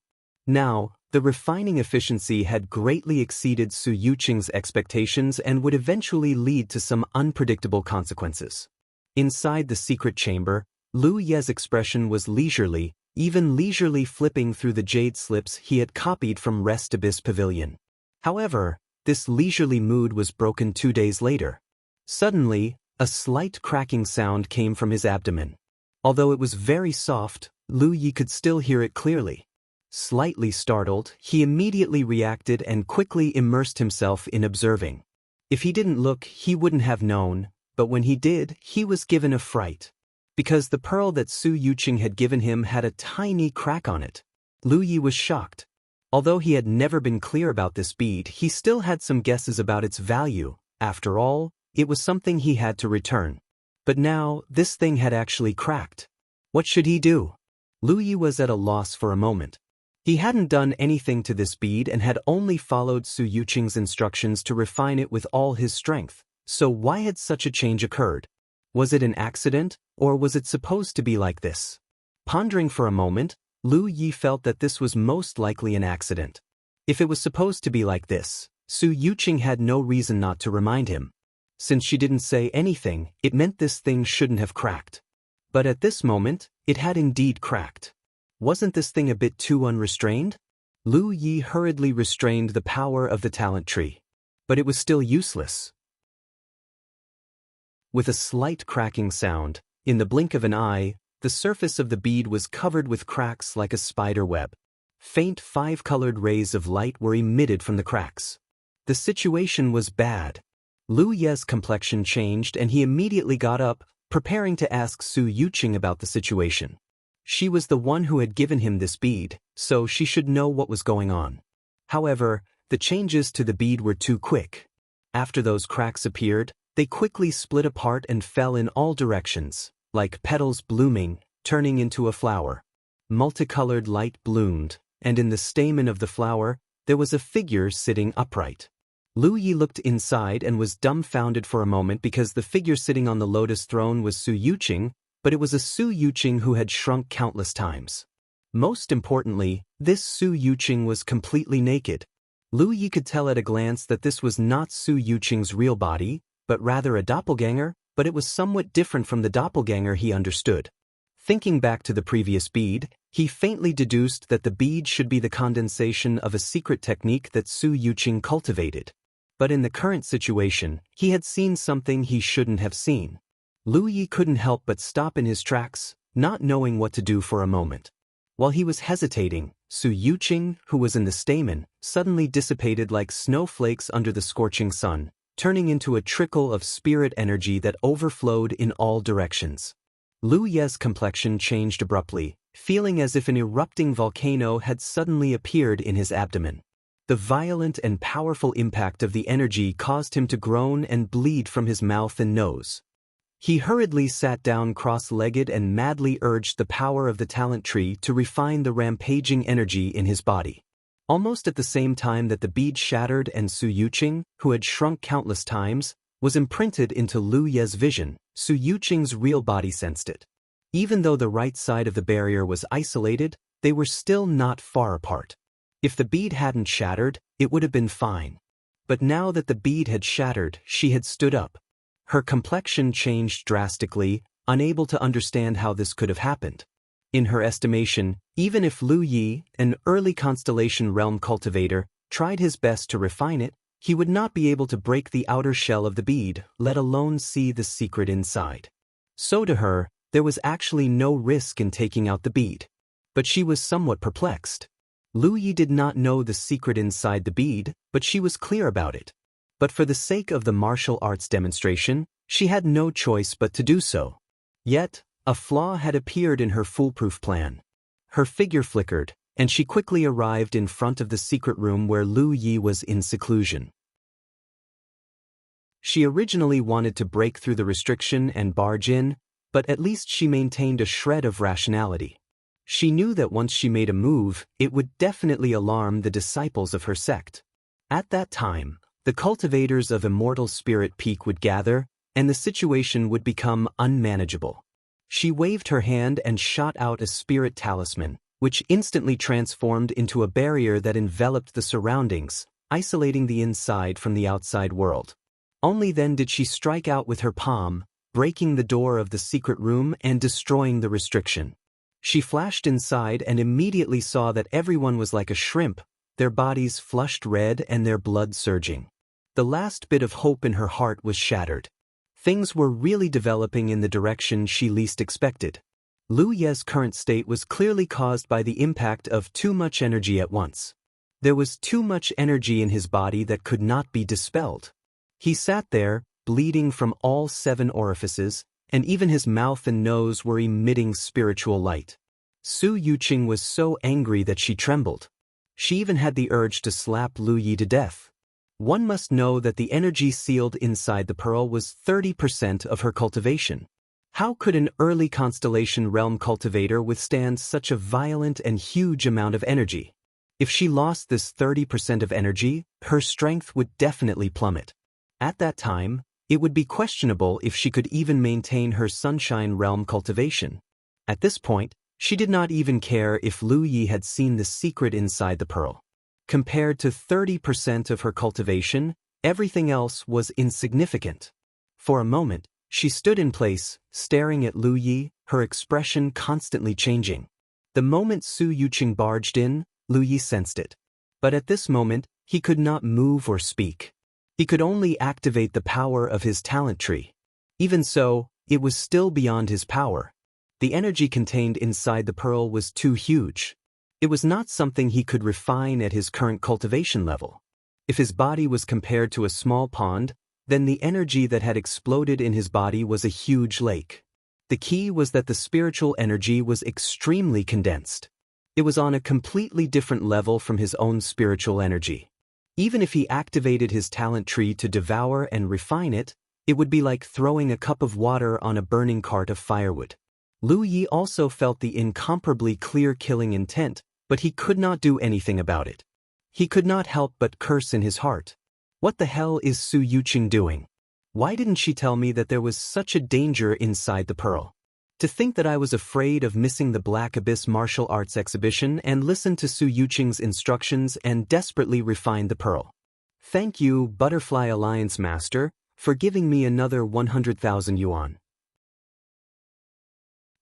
Now, the refining efficiency had greatly exceeded Su Yuqing's expectations and would eventually lead to some unpredictable consequences. Inside the secret chamber, Lu Ye's expression was leisurely, even leisurely flipping through the jade slips he had copied from Rest Abyss Pavilion. However, this leisurely mood was broken 2 days later. Suddenly, a slight cracking sound came from his abdomen. Although it was very soft, Lu Yi could still hear it clearly. Slightly startled, he immediately reacted and quickly immersed himself in observing. If he didn't look, he wouldn't have known, but when he did, he was given a fright. Because the pearl that Su Yuqing had given him had a tiny crack on it. Lu Yi was shocked. Although he had never been clear about this bead, he still had some guesses about its value. After all, it was something he had to return. But now, this thing had actually cracked. What should he do? Lu Yi was at a loss for a moment. He hadn't done anything to this bead and had only followed Su Yuqing's instructions to refine it with all his strength. So why had such a change occurred? Was it an accident, or was it supposed to be like this? Pondering for a moment, Lu Yi felt that this was most likely an accident. If it was supposed to be like this, Su Yuqing had no reason not to remind him. Since she didn't say anything, it meant this thing shouldn't have cracked. But at this moment, it had indeed cracked. Wasn't this thing a bit too unrestrained? Lu Yi hurriedly restrained the power of the talent tree. But it was still useless. With a slight cracking sound, in the blink of an eye, the surface of the bead was covered with cracks like a spider web. Faint 5-colored rays of light were emitted from the cracks. The situation was bad. Lu Ye's complexion changed and he immediately got up, preparing to ask Su Yuqing about the situation. She was the one who had given him this bead, so she should know what was going on. However, the changes to the bead were too quick. After those cracks appeared, they quickly split apart and fell in all directions, like petals blooming, turning into a flower. Multicolored light bloomed, and in the stamen of the flower, there was a figure sitting upright. Lu Yi looked inside and was dumbfounded for a moment because the figure sitting on the lotus throne was Su Yuqing, but it was a Su Yuqing who had shrunk countless times. Most importantly, this Su Yuqing was completely naked. Lu Yi could tell at a glance that this was not Su Yuqing's real body, but rather a doppelganger, but it was somewhat different from the doppelganger he understood. Thinking back to the previous bead, he faintly deduced that the bead should be the condensation of a secret technique that Su Yuqing cultivated. But in the current situation, he had seen something he shouldn't have seen. Lu Yi couldn't help but stop in his tracks, not knowing what to do for a moment. While he was hesitating, Su Yuqing, who was in the stamen, suddenly dissipated like snowflakes under the scorching sun, turning into a trickle of spirit energy that overflowed in all directions. Lu Ye's complexion changed abruptly, feeling as if an erupting volcano had suddenly appeared in his abdomen. The violent and powerful impact of the energy caused him to groan and bleed from his mouth and nose. He hurriedly sat down cross-legged and madly urged the power of the talent tree to refine the rampaging energy in his body. Almost at the same time that the bead shattered and Su Yuqing, who had shrunk countless times, was imprinted into Lu Ye's vision, Su Yuqing's real body sensed it. Even though the right side of the barrier was isolated, they were still not far apart. If the bead hadn't shattered, it would have been fine. But now that the bead had shattered, she had stood up. Her complexion changed drastically, unable to understand how this could have happened. In her estimation, even if Lu Yi, an early constellation realm cultivator, tried his best to refine it, he would not be able to break the outer shell of the bead, let alone see the secret inside. So to her, there was actually no risk in taking out the bead. But she was somewhat perplexed. Lu Yi did not know the secret inside the bead, but she was clear about it. But for the sake of the martial arts demonstration, she had no choice but to do so. Yet, a flaw had appeared in her foolproof plan. Her figure flickered, and she quickly arrived in front of the secret room where Lu Yi was in seclusion. She originally wanted to break through the restriction and barge in, but at least she maintained a shred of rationality. She knew that once she made a move, it would definitely alarm the disciples of her sect. At that time, the cultivators of Immortal Spirit Peak would gather, and the situation would become unmanageable. She waved her hand and shot out a spirit talisman, which instantly transformed into a barrier that enveloped the surroundings, isolating the inside from the outside world. Only then did she strike out with her palm, breaking the door of the secret room and destroying the restriction. She flashed inside and immediately saw that everyone was like a shrimp, their bodies flushed red and their blood surging. The last bit of hope in her heart was shattered. Things were really developing in the direction she least expected. Lu Ye's current state was clearly caused by the impact of too much energy at once. There was too much energy in his body that could not be dispelled. He sat there, bleeding from all 7 orifices, and even his mouth and nose were emitting spiritual light. Su Yuqing was so angry that she trembled. She even had the urge to slap Lu Yi to death. One must know that the energy sealed inside the pearl was 30% of her cultivation. How could an early constellation realm cultivator withstand such a violent and huge amount of energy? If she lost this 30% of energy, her strength would definitely plummet. At that time, it would be questionable if she could even maintain her sunshine realm cultivation. At this point, she did not even care if Lu Yi had seen the secret inside the pearl. Compared to 30% of her cultivation, everything else was insignificant. For a moment, she stood in place, staring at Lu Yi, her expression constantly changing. The moment Su Yuqing barged in, Lu Yi sensed it. But at this moment, he could not move or speak. He could only activate the power of his talent tree. Even so, it was still beyond his power. The energy contained inside the pearl was too huge. It was not something he could refine at his current cultivation level. If his body was compared to a small pond, then the energy that had exploded in his body was a huge lake. The key was that the spiritual energy was extremely condensed. It was on a completely different level from his own spiritual energy. Even if he activated his talent tree to devour and refine it, it would be like throwing a cup of water on a burning cart of firewood. Lu Yi also felt the incomparably clear killing intent, but he could not do anything about it. He could not help but curse in his heart. What the hell is Su Yuqing doing? Why didn't she tell me that there was such a danger inside the pearl? To think that I was afraid of missing the Black Abyss martial arts exhibition and listened to Su Yuqing's instructions and desperately refined the pearl. Thank you, Butterfly Alliance Master, for giving me another 100,000 yuan.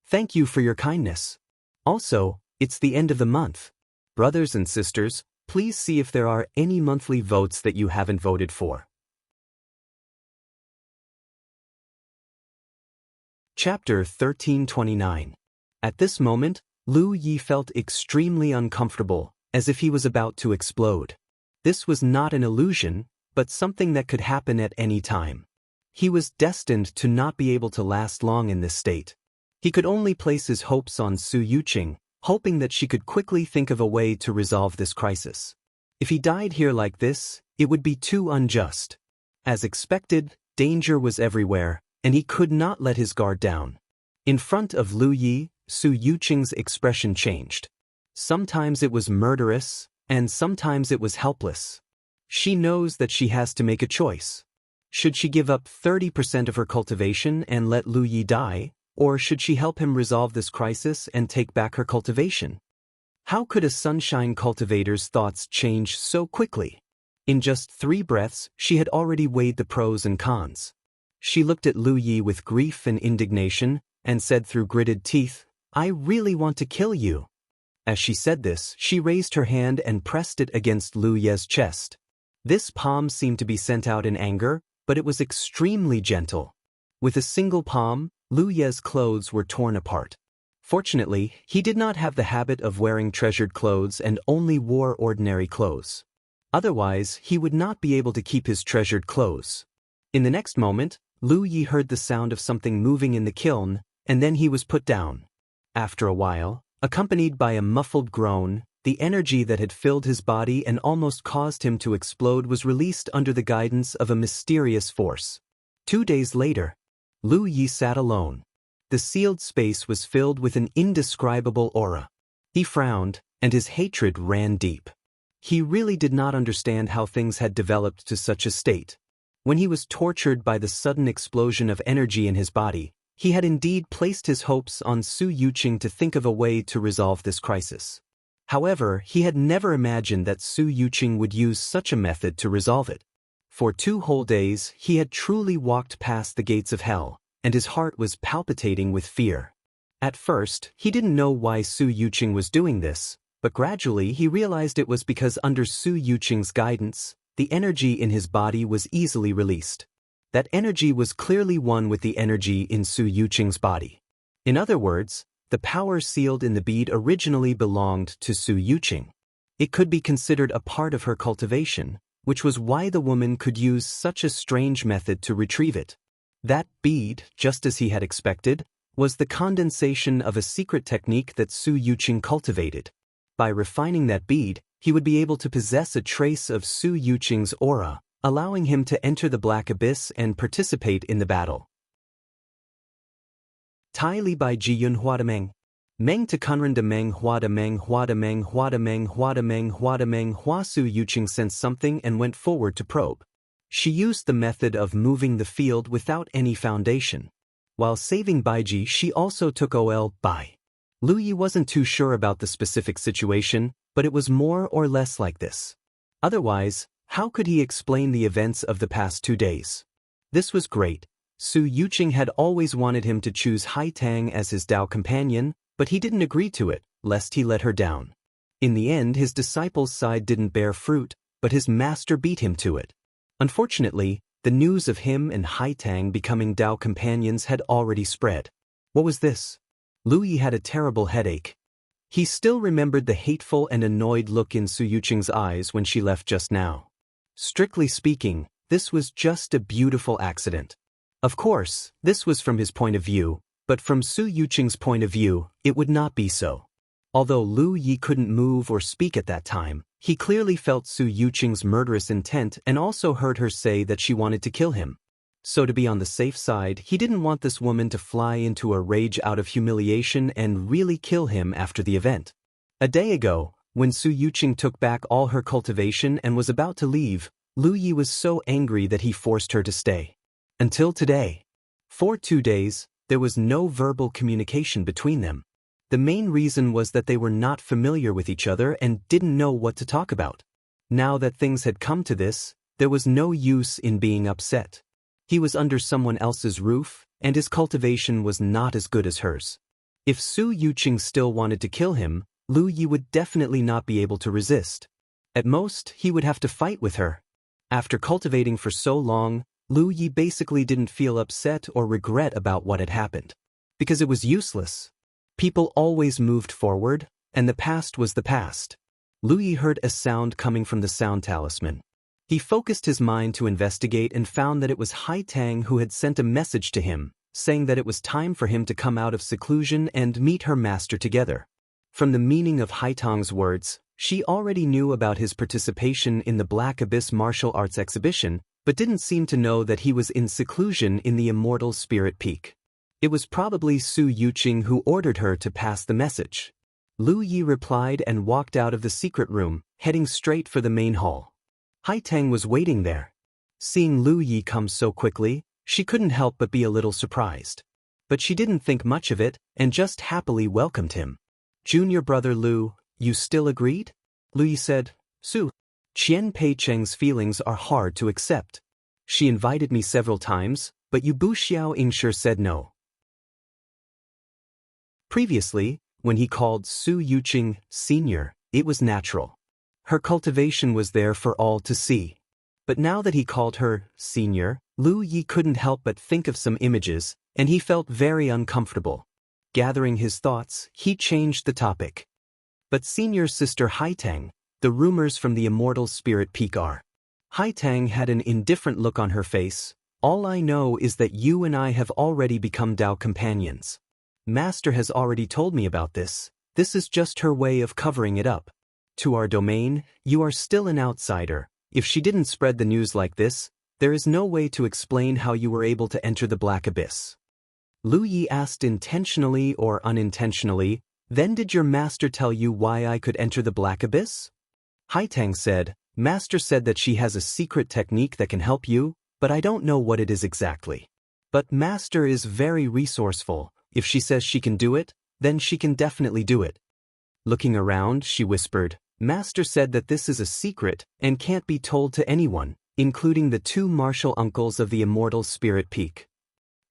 Thank you for your kindness. Also, it's the end of the month. Brothers and sisters, please see if there are any monthly votes that you haven't voted for. Chapter 1329. At this moment, Lu Yi felt extremely uncomfortable, as if he was about to explode. This was not an illusion, but something that could happen at any time. He was destined to not be able to last long in this state. He could only place his hopes on Su Yuqing, hoping that she could quickly think of a way to resolve this crisis. If he died here like this, it would be too unjust. As expected, danger was everywhere, and he could not let his guard down. In front of Lu Yi, Su Yuqing's expression changed. Sometimes it was murderous, and sometimes it was helpless. She knows that she has to make a choice. Should she give up 30% of her cultivation and let Lu Yi die? Or should she help him resolve this crisis and take back her cultivation? How could a sunshine cultivator's thoughts change so quickly? In just 3 breaths, she had already weighed the pros and cons. She looked at Lu Yi with grief and indignation, and said through gritted teeth, "I really want to kill you." As she said this, she raised her hand and pressed it against Lu Ye's chest. This palm seemed to be sent out in anger, but it was extremely gentle. With a single palm, Lu Ye's clothes were torn apart. Fortunately, he did not have the habit of wearing treasured clothes and only wore ordinary clothes. Otherwise, he would not be able to keep his treasured clothes. In the next moment, Lu Yi heard the sound of something moving in the kiln, and then he was put down. After a while, accompanied by a muffled groan, the energy that had filled his body and almost caused him to explode was released under the guidance of a mysterious force. 2 days later, Lu Yi sat alone. The sealed space was filled with an indescribable aura. He frowned, and his hatred ran deep. He really did not understand how things had developed to such a state. When he was tortured by the sudden explosion of energy in his body, he had indeed placed his hopes on Su Yuqing to think of a way to resolve this crisis. However, he had never imagined that Su Yuqing would use such a method to resolve it. For 2 whole days, he had truly walked past the gates of hell, and his heart was palpitating with fear. At first, he didn't know why Su Yuqing was doing this, but gradually he realized it was because under Su Yuqing's guidance, the energy in his body was easily released. That energy was clearly one with the energy in Su Yuqing's body. In other words, the power sealed in the bead originally belonged to Su Yuqing. It could be considered a part of her cultivation, which was why the woman could use such a strange method to retrieve it. That bead, just as he had expected, was the condensation of a secret technique that Su Yuqing cultivated. By refining that bead, he would be able to possess a trace of Su Yuqing's aura, allowing him to enter the Black Abyss and participate in the battle. Tai Li Bai Ji Yun Hua De Meng. Meng to Kunren de Meng Hua De Meng Hua De Meng Hua De Meng Hua De Meng Hua De Meng Hua. Su Yuqing sensed something and went forward to probe. She used the method of moving the field without any foundation. While saving Baiji, she also took Ol Bai. Lu Yi wasn't too sure about the specific situation, but it was more or less like this. Otherwise, how could he explain the events of the past 2 days? This was great. Su Yuqing had always wanted him to choose Hai Tang as his Dao companion, but he didn't agree to it, lest he let her down. In the end, his disciple's side didn't bear fruit, but his master beat him to it. Unfortunately, the news of him and Hai Tang becoming Dao companions had already spread. What was this? Lu Yi had a terrible headache. He still remembered the hateful and annoyed look in Su Yuqing's eyes when she left just now. Strictly speaking, this was just a beautiful accident. Of course, this was from his point of view, but from Su Yuqing's point of view, it would not be so. Although Lu Yi couldn't move or speak at that time, he clearly felt Su Yuqing's murderous intent and also heard her say that she wanted to kill him. So to be on the safe side, he didn't want this woman to fly into a rage out of humiliation and really kill him after the event. A day ago, when Su Yuqing took back all her cultivation and was about to leave, Lu Yi was so angry that he forced her to stay. Until today. For 2 days, there was no verbal communication between them. The main reason was that they were not familiar with each other and didn't know what to talk about. Now that things had come to this, there was no use in being upset. He was under someone else's roof, and his cultivation was not as good as hers. If Su Yuqing still wanted to kill him, Lu Yi would definitely not be able to resist. At most, he would have to fight with her. After cultivating for so long, Lu Yi basically didn't feel upset or regret about what had happened. Because it was useless. People always moved forward, and the past was the past. Lu Yi heard a sound coming from the sound talisman. He focused his mind to investigate and found that it was Hai Tang who had sent a message to him, saying that it was time for him to come out of seclusion and meet her master together. From the meaning of Hai Tang's words, she already knew about his participation in the Black Abyss martial arts exhibition, but didn't seem to know that he was in seclusion in the Immortal Spirit Peak. It was probably Su Yuqing who ordered her to pass the message. Lu Yi replied and walked out of the secret room, heading straight for the main hall. Hai Tang was waiting there. Seeing Lu Yi come so quickly, she couldn't help but be a little surprised. But she didn't think much of it, and just happily welcomed him. "Junior brother Lu, you still agreed?" Lu Yi said. "Su." Qian Peicheng's feelings are hard to accept. She invited me several times, but Yu Buxiao Ingshi said no. Previously, when he called Su Yuqing senior, it was natural. Her cultivation was there for all to see. But now that he called her senior, Lu Yi couldn't help but think of some images, and he felt very uncomfortable. Gathering his thoughts, he changed the topic. "But senior sister Hai Tang, the rumors from the Immortal Spirit Peak are." Hai Tang had an indifferent look on her face. "All I know is that you and I have already become Dao companions. Master has already told me about this. This is just her way of covering it up. To our domain, you are still an outsider. If she didn't spread the news like this, there is no way to explain how you were able to enter the Black Abyss." Lu Yi asked intentionally or unintentionally, "Then did your master tell you why I could enter the Black Abyss?" Hai Tang said, "Master said that she has a secret technique that can help you, but I don't know what it is exactly. But Master is very resourceful. If she says she can do it, then she can definitely do it." Looking around, she whispered, "Master said that this is a secret and can't be told to anyone, including the 2 martial uncles of the Immortal Spirit Peak."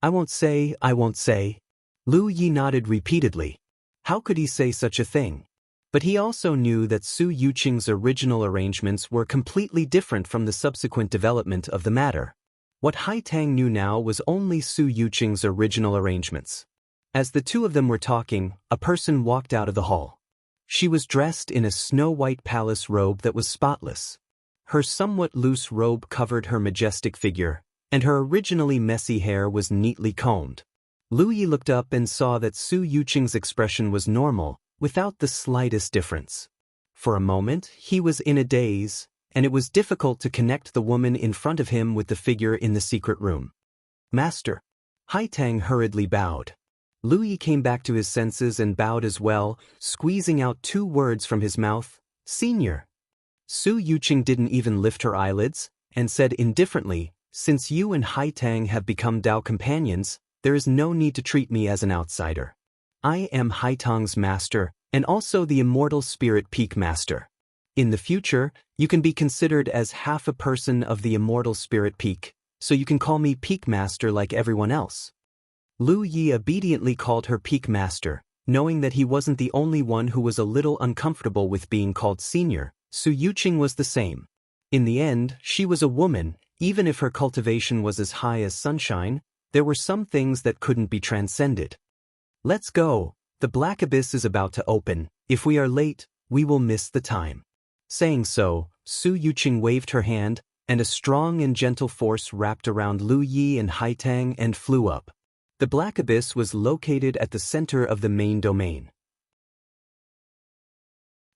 I won't say, I won't say. Lu Yi nodded repeatedly. How could he say such a thing? But he also knew that Su Yuqing's original arrangements were completely different from the subsequent development of the matter. What Hai Tang knew now was only Su Yuqing's original arrangements. As the two of them were talking, a person walked out of the hall. She was dressed in a snow-white palace robe that was spotless. Her somewhat loose robe covered her majestic figure, and her originally messy hair was neatly combed. Lu Yi looked up and saw that Su Yuqing's expression was normal, without the slightest difference. For a moment, he was in a daze, and it was difficult to connect the woman in front of him with the figure in the secret room. Master. Hai Tang hurriedly bowed. Lu Yi came back to his senses and bowed as well, squeezing out 2 words from his mouth, Senior. Su Yuqing didn't even lift her eyelids, and said indifferently, Since you and Hai Tang have become Dao companions, there is no need to treat me as an outsider. I am Hai Tang's master, and also the immortal spirit peak master. In the future, you can be considered as half a person of the immortal spirit peak, so you can call me peak master like everyone else. Lu Yi obediently called her peak master, knowing that he wasn't the only one who was a little uncomfortable with being called senior. Su Yuqing was the same. In the end, she was a woman. Even if her cultivation was as high as sunshine, there were some things that couldn't be transcended. Let's go. The black abyss is about to open. If we are late, we will miss the time. Saying so, Su Yuqing waved her hand, and a strong and gentle force wrapped around Lu Yi and Hai Tang and flew up. The black abyss was located at the center of the main domain.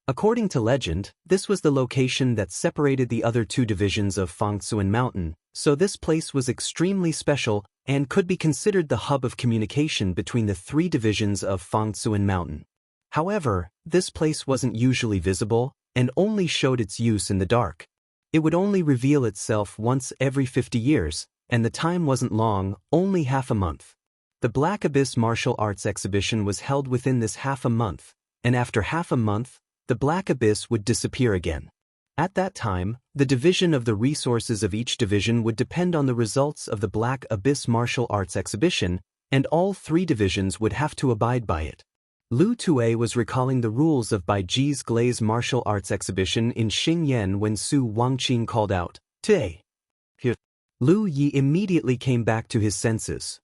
According to legend, this was the location that separated the other 2 divisions of Fangsuan Mountain, so this place was extremely special and could be considered the hub of communication between the 3 divisions of Fangsuan Mountain. However, this place wasn't usually visible and only showed its use in the dark. It would only reveal itself once every 50 years, and the time wasn't long, only half a month. The Black Abyss Martial Arts Exhibition was held within this half a month, and after half a month, the Black Abyss would disappear again. At that time, the division of the resources of each division would depend on the results of the Black Abyss Martial Arts Exhibition, and all 3 divisions would have to abide by it. Lu Tue was recalling the rules of Bai Ji's Glaze Martial Arts Exhibition in Xingyan when Su Wangqing called out, Tue. Here. Lu Yi immediately came back to his senses.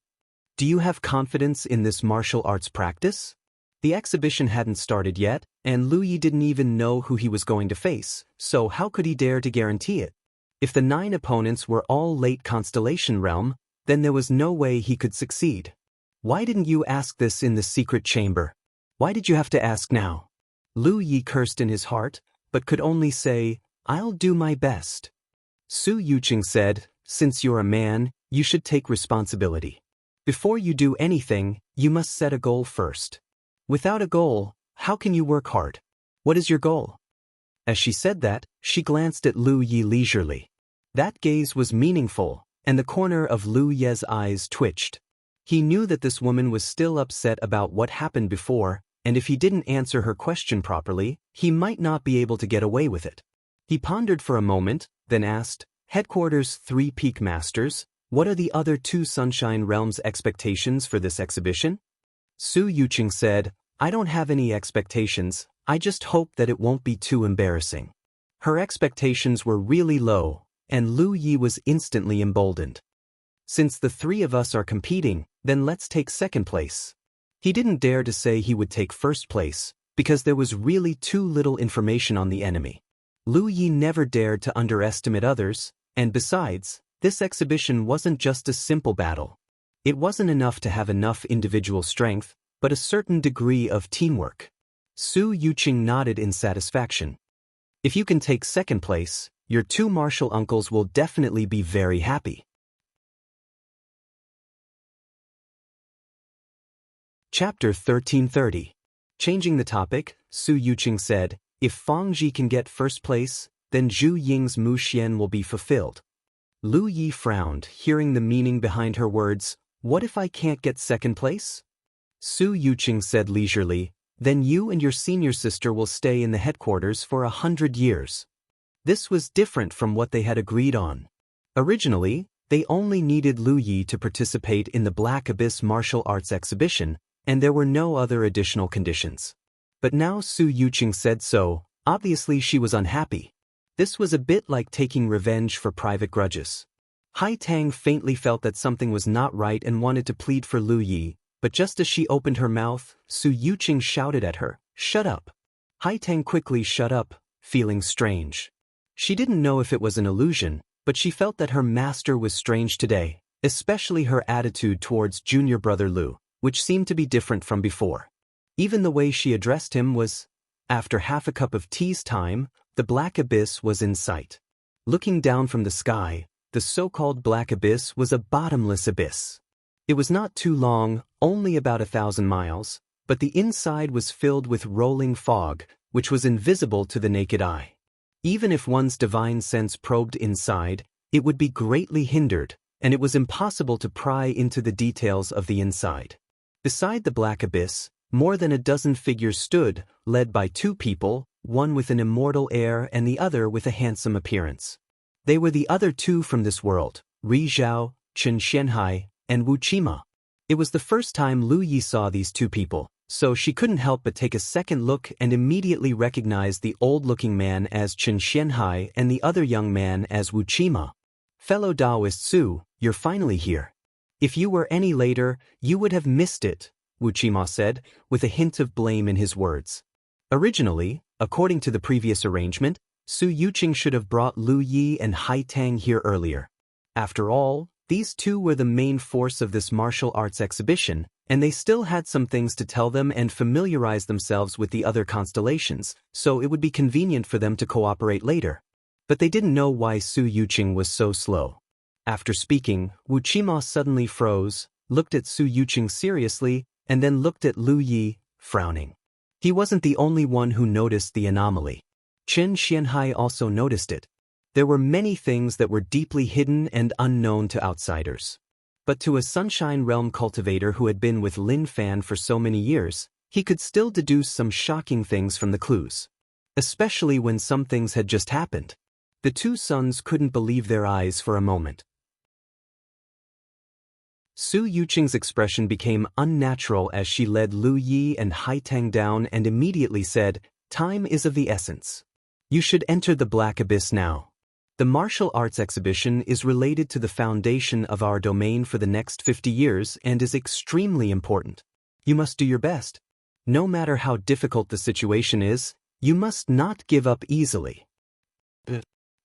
Do you have confidence in this martial arts practice? The exhibition hadn't started yet, and Lu Yi didn't even know who he was going to face, so how could he dare to guarantee it? If the 9 opponents were all late Constellation Realm, then there was no way he could succeed. Why didn't you ask this in the secret chamber? Why did you have to ask now? Lu Yi cursed in his heart, but could only say, I'll do my best. Su Yuqing said, Since you're a man, you should take responsibility. Before you do anything, you must set a goal first. Without a goal, how can you work hard? What is your goal? As she said that, she glanced at Lu Yi leisurely. That gaze was meaningful, and the corner of Lu Ye's eyes twitched. He knew that this woman was still upset about what happened before, and if he didn't answer her question properly, he might not be able to get away with it. He pondered for a moment, then asked, Headquarters 3 Peak Masters, what are the other 2 Sunshine Realms' expectations for this exhibition? Su Yuqing said, I don't have any expectations, I just hope that it won't be too embarrassing. Her expectations were really low, and Lu Yi was instantly emboldened. Since the 3 of us are competing, then let's take second place. He didn't dare to say he would take first place, because there was really too little information on the enemy. Lu Yi never dared to underestimate others, and besides, this exhibition wasn't just a simple battle. It wasn't enough to have enough individual strength, but a certain degree of teamwork. Su Yuqing nodded in satisfaction. If you can take second place, your 2 martial uncles will definitely be very happy. Chapter 1330. Changing the topic, Su Yuqing said, If Fang Ji can get first place, then Zhu Ying's Mu Xian will be fulfilled. Lu Yi frowned, hearing the meaning behind her words, What if I can't get second place? Su Yuqing said leisurely, Then you and your senior sister will stay in the headquarters for 100 years. This was different from what they had agreed on. Originally, They only needed Lu Yi to participate in the Black Abyss martial arts exhibition, and there were no other additional conditions. But now Su Yuqing said so. Obviously she was unhappy. This was a bit like taking revenge for private grudges. Hai Tang faintly felt that something was not right and wanted to plead for Lu Yi, but just as she opened her mouth, Su Yuqing shouted at her, "Shut up." Hai Tang quickly shut up, feeling strange. She didn't know if it was an illusion, but she felt that her master was strange today, especially her attitude towards junior brother Lu, which seemed to be different from before. Even the way she addressed him was, after half a cup of tea's time, the Black Abyss was in sight. Looking down from the sky, the so-called Black Abyss was a bottomless abyss. It was not too long, only about 1,000 miles, but the inside was filled with rolling fog, which was invisible to the naked eye. Even if one's divine sense probed inside, it would be greatly hindered, and it was impossible to pry into the details of the inside. Beside the Black Abyss, more than a dozen figures stood, led by two people, one with an immortal air and the other with a handsome appearance. They were the other two from this world, Ri Zhao, Chen Xianhai, and Wu Qima. It was the first time Lu Yi saw these two people, so she couldn't help but take a second look and immediately recognize the old-looking man as Chen Xianhai and the other young man as Wu Qima. "Fellow Taoist Su, you're finally here. If you were any later, you would have missed it," Wu Qima said, with a hint of blame in his words. Originally, according to the previous arrangement, Su Yuqing should have brought Lu Yi and Hai Tang here earlier. After all, these two were the main force of this martial arts exhibition, and they still had some things to tell them and familiarize themselves with the other constellations, so it would be convenient for them to cooperate later. But they didn't know why Su Yuqing was so slow. After speaking, Wu Qima suddenly froze, looked at Su Yuqing seriously, and then looked at Lu Yi, frowning. He wasn't the only one who noticed the anomaly. Chen Xianhai also noticed it. There were many things that were deeply hidden and unknown to outsiders. But to a Sunshine Realm cultivator who had been with Lin Fan for so many years, he could still deduce some shocking things from the clues. Especially when some things had just happened. The two sons couldn't believe their eyes for a moment. Su Yuqing's expression became unnatural as she led Lu Yi and Hai Tang down and immediately said, "Time is of the essence. You should enter the Black Abyss now. The martial arts exhibition is related to the foundation of our domain for the next 50 years and is extremely important. You must do your best. No matter how difficult the situation is, you must not give up easily."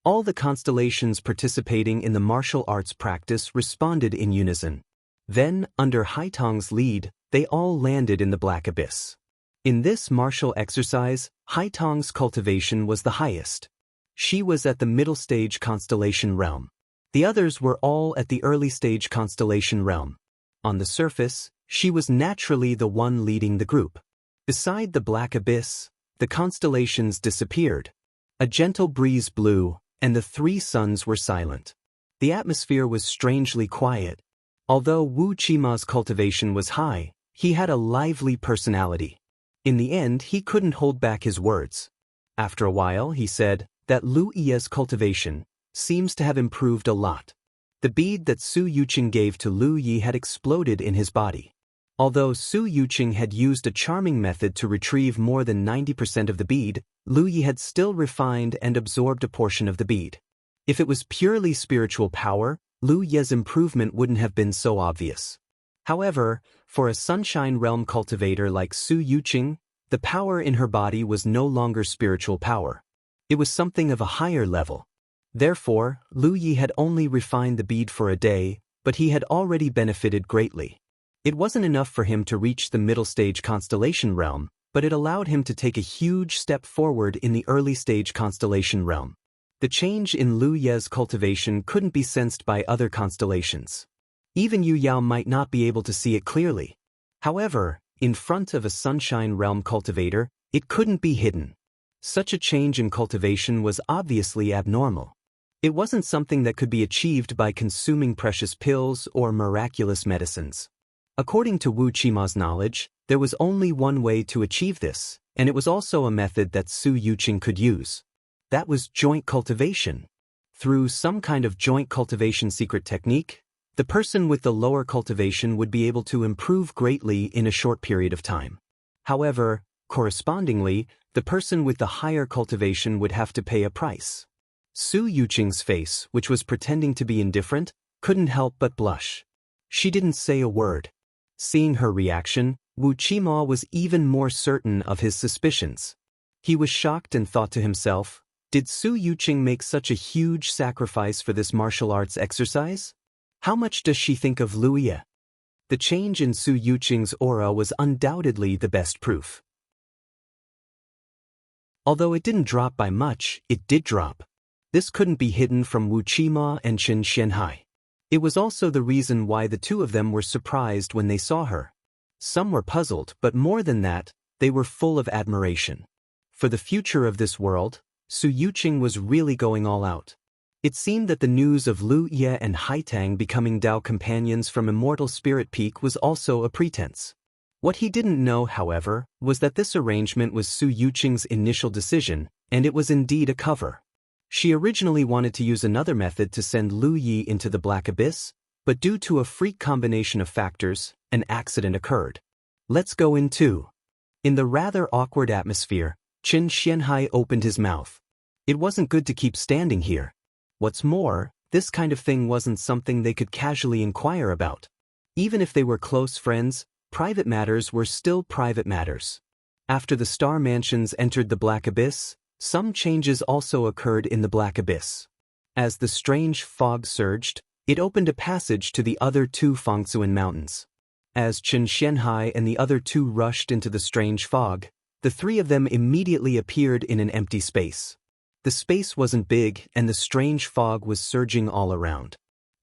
All the constellations participating in the martial arts practice responded in unison. Then, under Hai Tang's lead, they all landed in the Black Abyss. In this martial exercise, Hai Tang's cultivation was the highest. She was at the middle stage constellation realm. The others were all at the early stage constellation realm. On the surface, she was naturally the one leading the group. Beside the Black Abyss, the constellations disappeared. A gentle breeze blew, and the three suns were silent. The atmosphere was strangely quiet. Although Wu Qima's cultivation was high, he had a lively personality. In the end, he couldn't hold back his words. After a while, he said that Lu Yi's cultivation seems to have improved a lot. The bead that Su Yuqing gave to Lu Yi had exploded in his body. Although Su Yuqing had used a charming method to retrieve more than 90% of the bead, Lu Yi had still refined and absorbed a portion of the bead. If it was purely spiritual power, Lu Yi's improvement wouldn't have been so obvious. However, for a Sunshine Realm cultivator like Su Yuqing, the power in her body was no longer spiritual power. It was something of a higher level. Therefore, Lu Yi had only refined the bead for a day, but he had already benefited greatly. It wasn't enough for him to reach the middle stage constellation realm, but it allowed him to take a huge step forward in the early stage constellation realm. The change in Lu Yi's cultivation couldn't be sensed by other constellations. Even Yu Yao might not be able to see it clearly. However, in front of a Sunshine Realm cultivator, it couldn't be hidden. Such a change in cultivation was obviously abnormal. It wasn't something that could be achieved by consuming precious pills or miraculous medicines. According to Wu Qima's knowledge, there was only one way to achieve this, and it was also a method that Su Yuqing could use. That was joint cultivation. through some kind of joint cultivation secret technique, the person with the lower cultivation would be able to improve greatly in a short period of time. However, correspondingly, the person with the higher cultivation would have to pay a price. Su Yuqing's face, which was pretending to be indifferent, couldn't help but blush. She didn't say a word. Seeing her reaction, Wu Qima was even more certain of his suspicions. He was shocked and thought to himself, did Su Yuqing make such a huge sacrifice for this martial arts exercise? How much does she think of Lu Ye? The change in Su Yuqing's aura was undoubtedly the best proof. Although it didn't drop by much, it did drop. This couldn't be hidden from Wu Qima and Qin Xianhai. It was also the reason why the two of them were surprised when they saw her. Some were puzzled, but more than that, they were full of admiration. For the future of this world, Su Yuqing was really going all out. It seemed that the news of Lu Ye and Haitang becoming Dao companions from Immortal Spirit Peak was also a pretense. What he didn't know, however, was that this arrangement was Su Yuqing's initial decision, and it was indeed a cover. She originally wanted to use another method to send Lu Yi into the Black Abyss, but due to a freak combination of factors, an accident occurred. Let's go in too. In the rather awkward atmosphere, Qin Xianhai opened his mouth. It wasn't good to keep standing here. What's more, this kind of thing wasn't something they could casually inquire about. Even if they were close friends, private matters were still private matters. After the Star Mansions entered the Black Abyss, some changes also occurred in the Black Abyss. As the strange fog surged, it opened a passage to the other two Fangsuan mountains. As Qin Xianhai and the other two rushed into the strange fog, the three of them immediately appeared in an empty space. The space wasn't big and the strange fog was surging all around.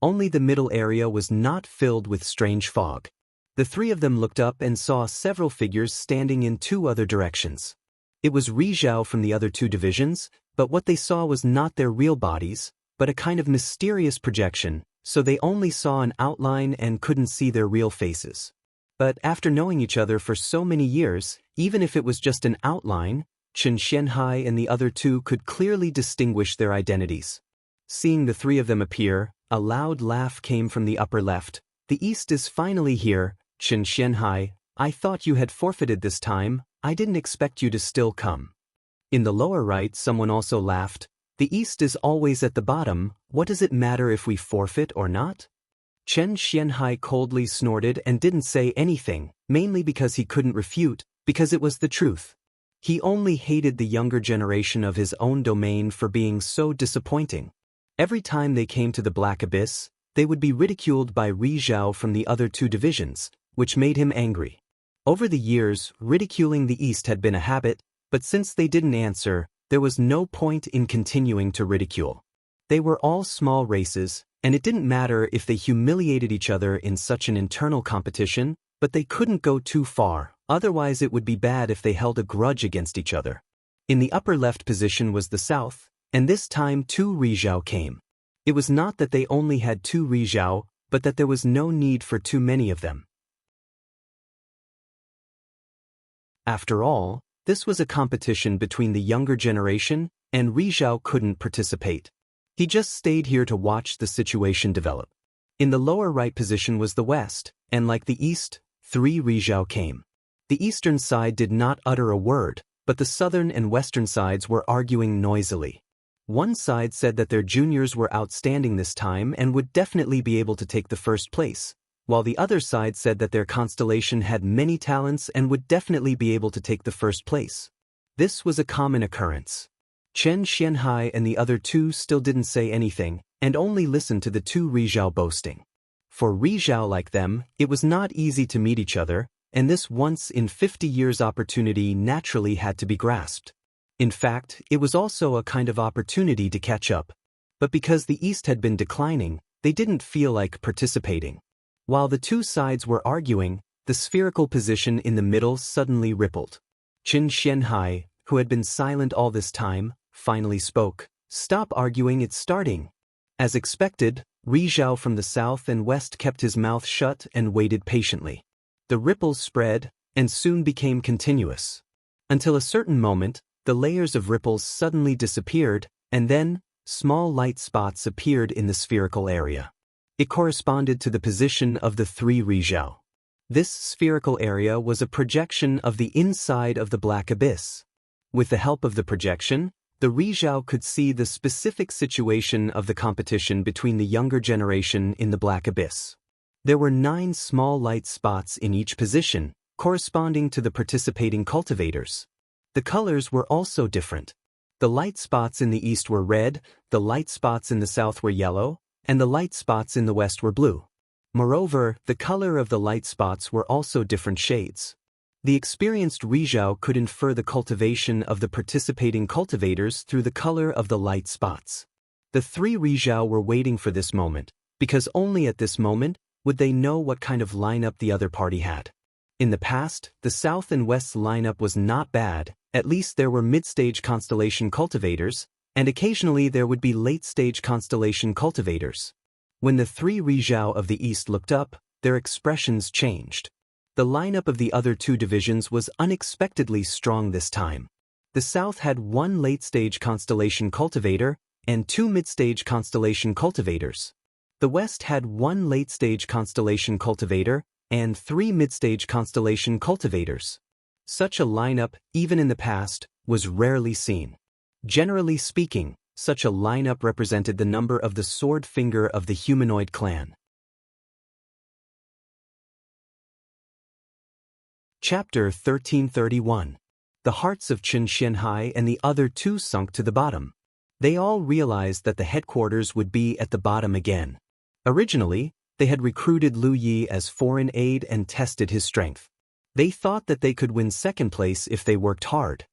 Only the middle area was not filled with strange fog. The three of them looked up and saw several figures standing in two other directions. It was Rizhao from the other two divisions, but what they saw was not their real bodies, but a kind of mysterious projection, so they only saw an outline and couldn't see their real faces. But after knowing each other for so many years, even if it was just an outline, Qin Xianhai and the other two could clearly distinguish their identities. Seeing the three of them appear, a loud laugh came from the upper left. The East is finally here, Qin Xianhai. I thought you had forfeited this time. I didn't expect you to still come. In the lower right, someone also laughed. The East is always at the bottom. What does it matter if we forfeit or not? Qin Xianhai coldly snorted and didn't say anything, mainly because he couldn't refute, because it was the truth. He only hated the younger generation of his own domain for being so disappointing. Every time they came to the Black Abyss, they would be ridiculed by Rizhao from the other two divisions, which made him angry. Over the years, ridiculing the East had been a habit, but since they didn't answer, there was no point in continuing to ridicule. They were all small races, and it didn't matter if they humiliated each other in such an internal competition, but they couldn't go too far, otherwise it would be bad if they held a grudge against each other. In the upper left position was the south, and this time two Rizhao came. It was not that they only had two Rizhao, but that there was no need for too many of them. After all, this was a competition between the younger generation, and Rizhao couldn't participate. He just stayed here to watch the situation develop. In the lower right position was the west, and like the east, three Rizhao came. The eastern side did not utter a word, but the southern and western sides were arguing noisily. One side said that their juniors were outstanding this time and would definitely be able to take the first place, while the other side said that their constellation had many talents and would definitely be able to take the first place. This was a common occurrence. Qin Xianhai and the other two still didn't say anything, and only listened to the two Rizhao boasting. For Rizhao like them, it was not easy to meet each other, and this once-in-50 years opportunity naturally had to be grasped. In fact, it was also a kind of opportunity to catch up. But because the East had been declining, they didn't feel like participating. While the two sides were arguing, the spherical position in the middle suddenly rippled. Qin Xianhai, who had been silent all this time, finally spoke. "Stop arguing, it's starting." As expected, Rizhao from the south and west kept his mouth shut and waited patiently. The ripples spread, and soon became continuous. Until a certain moment, the layers of ripples suddenly disappeared, and then, small light spots appeared in the spherical area. It corresponded to the position of the 3 Rizhao. This spherical area was a projection of the inside of the black abyss. With the help of the projection, the Rizhao could see the specific situation of the competition between the younger generation in the black abyss. There were 9 small light spots in each position, corresponding to the participating cultivators. The colors were also different. The light spots in the east were red, the light spots in the south were yellow, and the light spots in the west were blue. Moreover, the color of the light spots were also different shades. The experienced Rizhao could infer the cultivation of the participating cultivators through the color of the light spots. The 3 Rizhao were waiting for this moment, because only at this moment would they know what kind of lineup the other party had. In the past, the South and West's lineup was not bad. At least there were mid-stage constellation cultivators, and occasionally there would be late-stage constellation cultivators. When the 3 Rizhao of the East looked up, their expressions changed. The lineup of the other 2 divisions was unexpectedly strong this time. The South had 1 late-stage constellation cultivator and 2 mid-stage constellation cultivators. The West had 1 late-stage constellation cultivator and 3 mid-stage constellation cultivators. Such a lineup, even in the past, was rarely seen. Generally speaking, such a lineup represented the number of the sword finger of the humanoid clan. Chapter 1331. The hearts of Chen Xianhai and the other 2 sunk to the bottom. They all realized that the headquarters would be at the bottom again. Originally, they had recruited Lu Yi as foreign aid and tested his strength. They thought that they could win second place if they worked hard.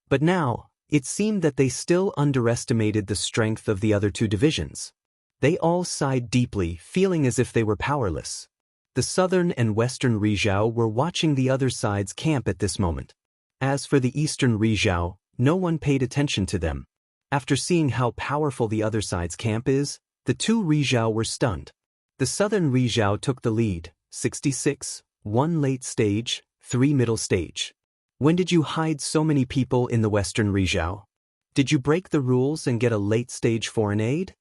But now, it seemed that they still underestimated the strength of the other 2 divisions. They all sighed deeply, feeling as if they were powerless. The southern and western Rizhao were watching the other side's camp at this moment. As for the eastern Rizhao, no one paid attention to them. After seeing how powerful the other side's camp is, the 2 Rizhao were stunned. The southern Rizhao took the lead, 66, 1 late stage, 3 middle stage. When did you hide so many people in the western Rizhao? Did you break the rules and get a late stage foreign aid?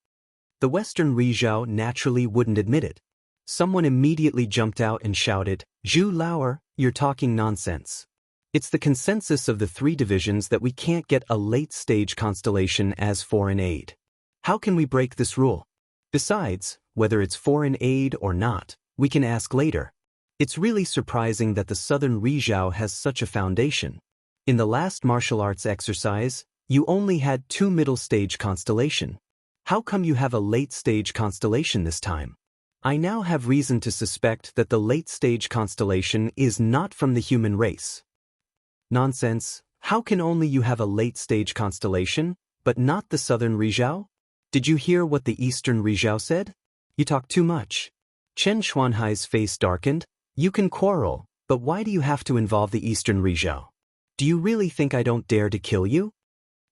The western Rizhao naturally wouldn't admit it. Someone immediately jumped out and shouted, "Zhu Lauer, you're talking nonsense. It's the consensus of the 3 divisions that we can't get a late stage constellation as foreign aid. How can we break this rule? Besides, whether it's foreign aid or not, we can ask later. It's really surprising that the southern Rizhao has such a foundation. In the last martial arts exercise, you only had 2 middle stage constellation. How come you have a late stage constellation this time? I now have reason to suspect that the late stage constellation is not from the human race." Nonsense. How can only you have a late stage constellation, but not the southern Rizhao? Did you hear what the eastern Rizhao said? You talk too much. Chen Xuanhai's face darkened. You can quarrel, but why do you have to involve the eastern Rizhao? Do you really think I don't dare to kill you?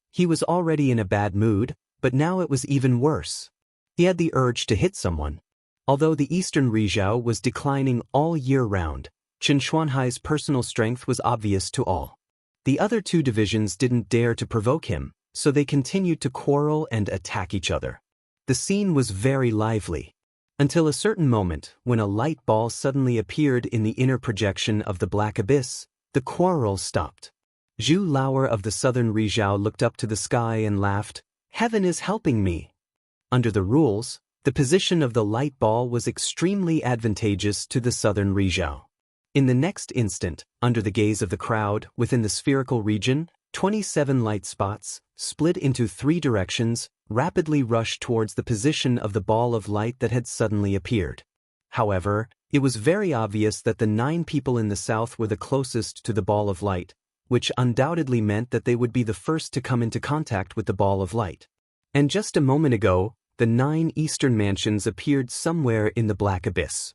He was already in a bad mood, but now it was even worse. He had the urge to hit someone. Although the eastern Rizhao was declining all year round, Chen Xuanhai's personal strength was obvious to all. The other 2 divisions didn't dare to provoke him, so they continued to quarrel and attack each other. The scene was very lively. Until a certain moment, when a light ball suddenly appeared in the inner projection of the black abyss, the quarrel stopped. Zhu Lauer of the southern Rizhao looked up to the sky and laughed, "Heaven is helping me." Under the rules, the position of the light ball was extremely advantageous to the southern Rizhao. In the next instant, under the gaze of the crowd, within the spherical region, 27 light spots, split into 3 directions, rapidly rushed towards the position of the ball of light that had suddenly appeared. However, it was very obvious that the 9 people in the south were the closest to the ball of light, which undoubtedly meant that they would be the first to come into contact with the ball of light. And just a moment ago, the 9 eastern mansions appeared somewhere in the black abyss.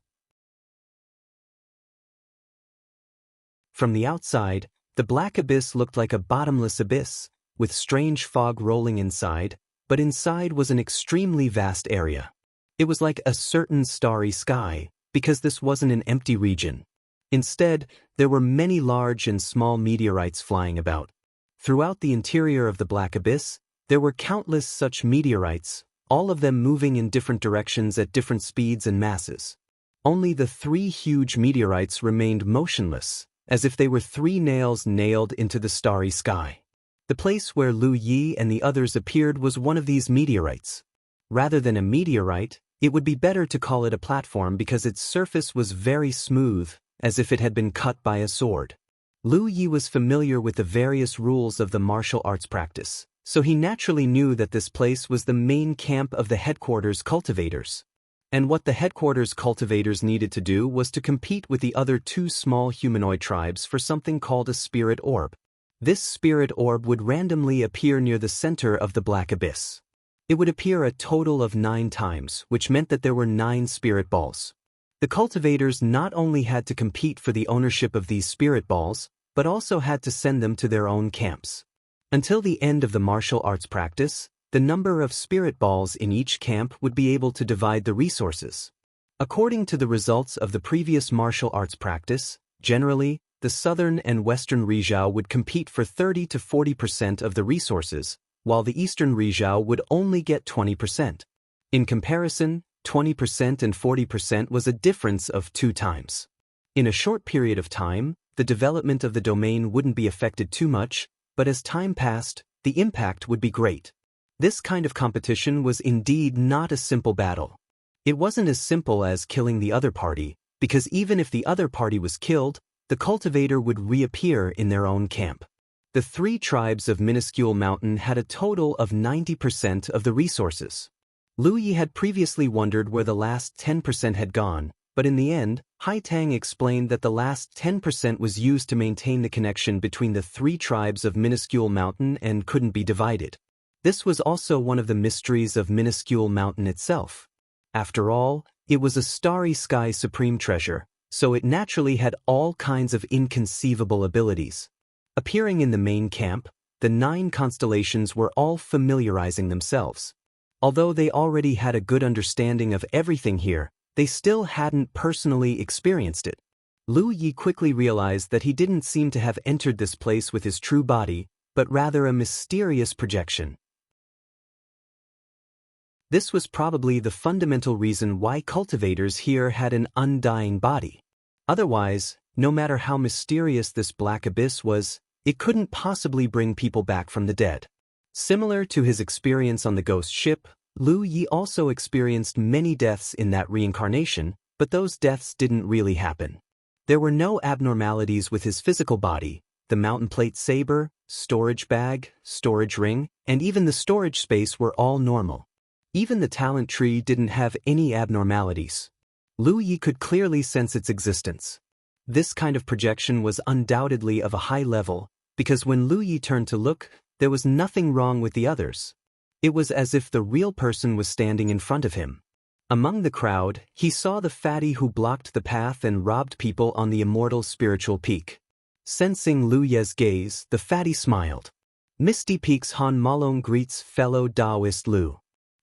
From the outside, the black abyss looked like a bottomless abyss, with strange fog rolling inside, but inside was an extremely vast area. It was like a certain starry sky, because this wasn't an empty region. Instead, there were many large and small meteorites flying about. Throughout the interior of the black abyss, There were countless such meteorites, all of them moving in different directions at different speeds and masses. Only the 3 huge meteorites remained motionless, as if they were 3 nails nailed into the starry sky. The place where Lu Yi and the others appeared was one of these meteorites. Rather than a meteorite, it would be better to call it a platform because its surface was very smooth, as if it had been cut by a sword. Lu Yi was familiar with the various rules of the martial arts practice, so he naturally knew that this place was the main camp of the headquarters cultivators. And what the headquarters cultivators needed to do was to compete with the other 2 small humanoid tribes for something called a spirit orb. This spirit orb would randomly appear near the center of the Black Abyss. It would appear a total of 9 times, which meant that there were 9 spirit balls. The cultivators not only had to compete for the ownership of these spirit balls, but also had to send them to their own camps. Until the end of the martial arts practice, the number of spirit balls in each camp would be able to divide the resources. According to the results of the previous martial arts practice, generally, the southern and western Rizhao would compete for 30 to 40% of the resources, while the eastern Rizhao would only get 20%. In comparison, 20% and 40% was a difference of 2 times. In a short period of time, the development of the domain wouldn't be affected too much, but as time passed, the impact would be great. This kind of competition was indeed not a simple battle. It wasn't as simple as killing the other party, because even if the other party was killed, the cultivator would reappear in their own camp. The 3 tribes of Minuscule Mountain had a total of 90% of the resources. Lu Yi had previously wondered where the last 10% had gone, but in the end, Hai Tang explained that the last 10% was used to maintain the connection between the 3 tribes of Minuscule Mountain and couldn't be divided. This was also one of the mysteries of Minuscule Mountain itself. After all, it was a starry sky supreme treasure, so it naturally had all kinds of inconceivable abilities. Appearing in the main camp, the 9 constellations were all familiarizing themselves. Although they already had a good understanding of everything here, they still hadn't personally experienced it. Lu Yi quickly realized that he didn't seem to have entered this place with his true body, but rather a mysterious projection. This was probably the fundamental reason why cultivators here had an undying body. Otherwise, no matter how mysterious this Black Abyss was, it couldn't possibly bring people back from the dead. Similar to his experience on the ghost ship, Lu Yi also experienced many deaths in that reincarnation, but those deaths didn't really happen. There were no abnormalities with his physical body. The mountain plate saber, storage bag, storage ring, and even the storage space were all normal. Even the talent tree didn't have any abnormalities. Lu Yi could clearly sense its existence. This kind of projection was undoubtedly of a high level, because when Lu Yi turned to look, there was nothing wrong with the others. It was as if the real person was standing in front of him. Among the crowd, he saw the fatty who blocked the path and robbed people on the immortal spiritual peak. Sensing Lu Ye's gaze, the fatty smiled. Misty Peak's Han Malong greets fellow Taoist Lu.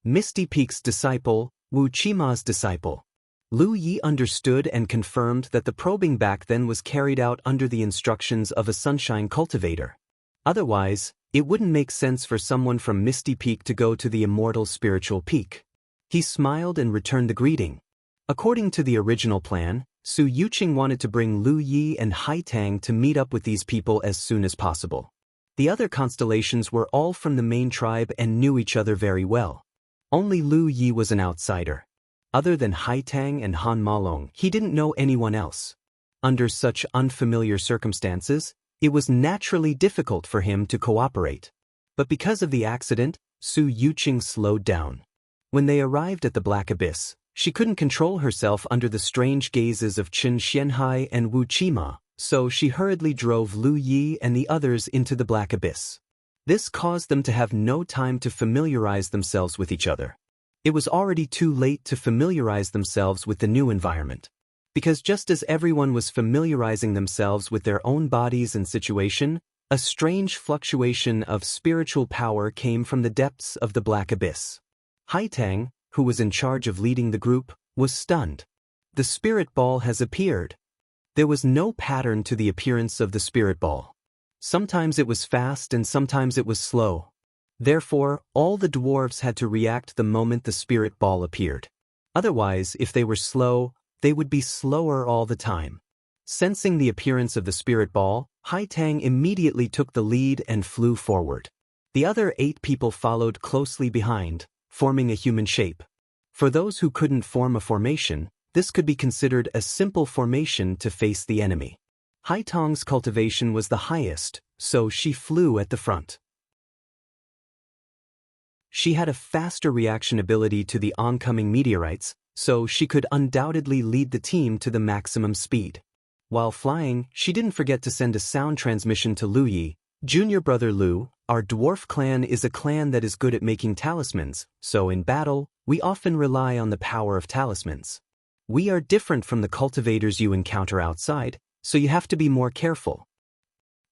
Misty Peak's disciple, Wu Chima's disciple. Lu Yi understood and confirmed that the probing back then was carried out under the instructions of a sunshine cultivator. Otherwise, it wouldn't make sense for someone from Misty Peak to go to the immortal spiritual peak. He smiled and returned the greeting. According to the original plan, Su Yuqing wanted to bring Lu Yi and Hai Tang to meet up with these people as soon as possible. The other constellations were all from the main tribe and knew each other very well. Only Lu Yi was an outsider. Other than Hai Tang and Han Malong, he didn't know anyone else. Under such unfamiliar circumstances, it was naturally difficult for him to cooperate. But because of the accident, Su Yuqing slowed down. When they arrived at the Black Abyss, she couldn't control herself under the strange gazes of Chen Xianhai and Wu Qima, so she hurriedly drove Lu Yi and the others into the Black Abyss. This caused them to have no time to familiarize themselves with each other. It was already too late to familiarize themselves with the new environment. Because just as everyone was familiarizing themselves with their own bodies and situation, a strange fluctuation of spiritual power came from the depths of the Black Abyss. Hai Tang, who was in charge of leading the group, was stunned. The spirit ball has appeared. There was no pattern to the appearance of the spirit ball. Sometimes it was fast and sometimes it was slow. Therefore, all the dwarves had to react the moment the spirit ball appeared. Otherwise, if they were slow, they would be slower all the time. Sensing the appearance of the spirit ball, Hai Tang immediately took the lead and flew forward. The other 8 people followed closely behind, forming a human shape. For those who couldn't form a formation, this could be considered a simple formation to face the enemy. Hai Tang's cultivation was the highest, so she flew at the front. She had a faster reaction ability to the oncoming meteorites, so she could undoubtedly lead the team to the maximum speed. While flying, she didn't forget to send a sound transmission to Lu Yi. Junior brother Lu, our dwarf clan is a clan that is good at making talismans, so in battle, we often rely on the power of talismans. We are different from the cultivators you encounter outside, so you have to be more careful.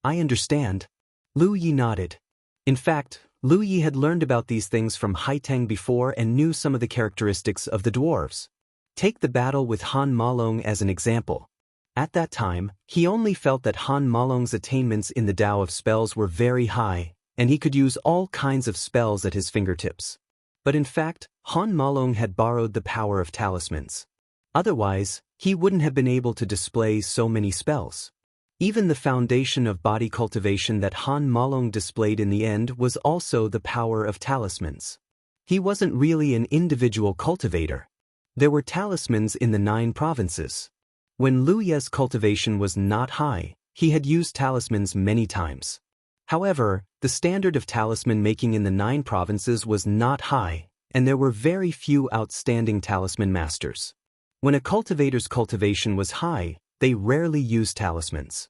I understand. Lu Yi nodded. In fact, Lu Yi had learned about these things from Hai Tang before and knew some of the characteristics of the dwarves. Take the battle with Han Malong as an example. At that time, he only felt that Han Malong's attainments in the Tao of spells were very high, and he could use all kinds of spells at his fingertips. But in fact, Han Malong had borrowed the power of talismans. Otherwise, he wouldn't have been able to display so many spells. Even the foundation of body cultivation that Han Malong displayed in the end was also the power of talismans. He wasn't really an individual cultivator. There were talismans in the 9 provinces. When Lu Ye's cultivation was not high, he had used talismans many times. However, the standard of talisman making in the 9 provinces was not high, and there were very few outstanding talisman masters. When a cultivator's cultivation was high, they rarely used talismans.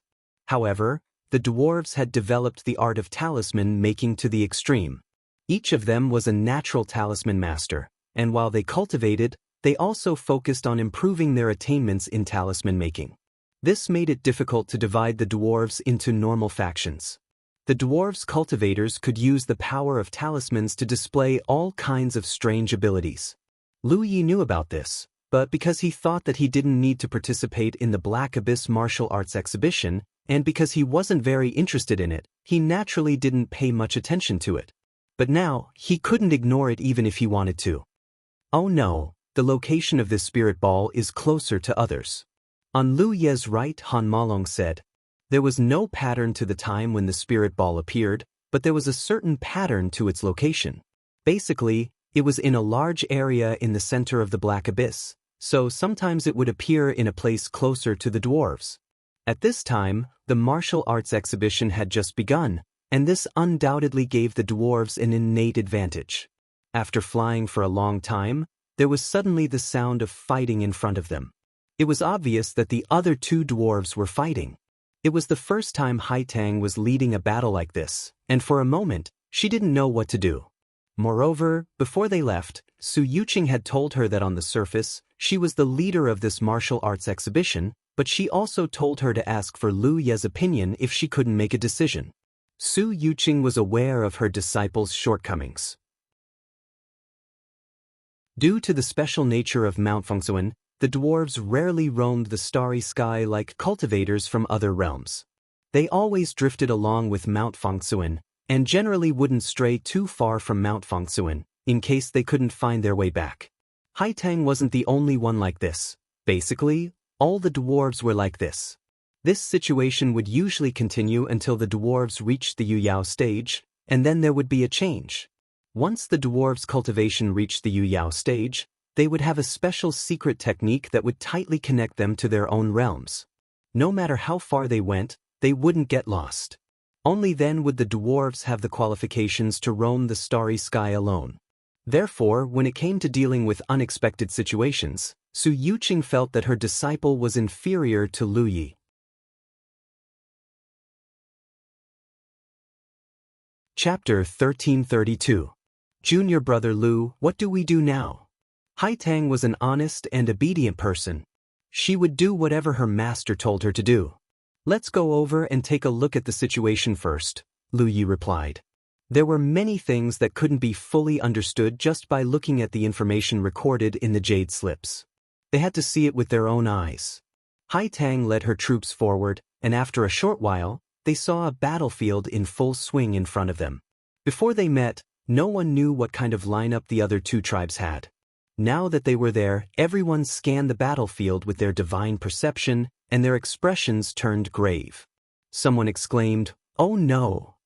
However, the dwarves had developed the art of talisman making to the extreme. Each of them was a natural talisman master, and while they cultivated, they also focused on improving their attainments in talisman making. This made it difficult to divide the dwarves into normal factions. The dwarves' cultivators could use the power of talismans to display all kinds of strange abilities. Lu Yi knew about this, but because he thought that he didn't need to participate in the Black Abyss martial arts exhibition, and because he wasn't very interested in it, he naturally didn't pay much attention to it. But now, he couldn't ignore it even if he wanted to. Oh no, the location of this spirit ball is closer to others. On Lu Ye's right, Han Malong said. There was no pattern to the time when the spirit ball appeared, but there was a certain pattern to its location. Basically, it was in a large area in the center of the Black Abyss, so sometimes it would appear in a place closer to the dwarves. At this time, the martial arts exhibition had just begun, and this undoubtedly gave the dwarves an innate advantage. After flying for a long time, there was suddenly the sound of fighting in front of them. It was obvious that the other 2 dwarves were fighting. It was the first time Hai Tang was leading a battle like this, and for a moment, she didn't know what to do. Moreover, before they left, Su Yuqing had told her that on the surface, she was the leader of this martial arts exhibition, but she also told her to ask for Lu Ye's opinion if she couldn't make a decision. Su Yuqing was aware of her disciple's shortcomings. Due to the special nature of Mount Fengsuan, the dwarves rarely roamed the starry sky like cultivators from other realms. They always drifted along with Mount Fengsuan, and generally wouldn't stray too far from Mount Fengsuan, in case they couldn't find their way back. Hai Tang wasn't the only one like this. Basically, all the dwarves were like this. This situation would usually continue until the dwarves reached the Yuyao stage, and then there would be a change. Once the dwarves' cultivation reached the Yuyao stage, they would have a special secret technique that would tightly connect them to their own realms. No matter how far they went, they wouldn't get lost. Only then would the dwarves have the qualifications to roam the starry sky alone. Therefore, when it came to dealing with unexpected situations, Su Yuqing felt that her disciple was inferior to Lu Yi. Chapter 1332. Junior brother Lu, what do we do now? Hai Tang was an honest and obedient person. She would do whatever her master told her to do. Let's go over and take a look at the situation first, Lu Yi replied. There were many things that couldn't be fully understood just by looking at the information recorded in the jade slips. They had to see it with their own eyes. Hai Tang led her troops forward, and after a short while, they saw a battlefield in full swing in front of them. Before they met, No one knew what kind of lineup the other two tribes had. Now that they were there, everyone scanned the battlefield with their divine perception, and their expressions turned grave. Someone exclaimed, "Oh no!"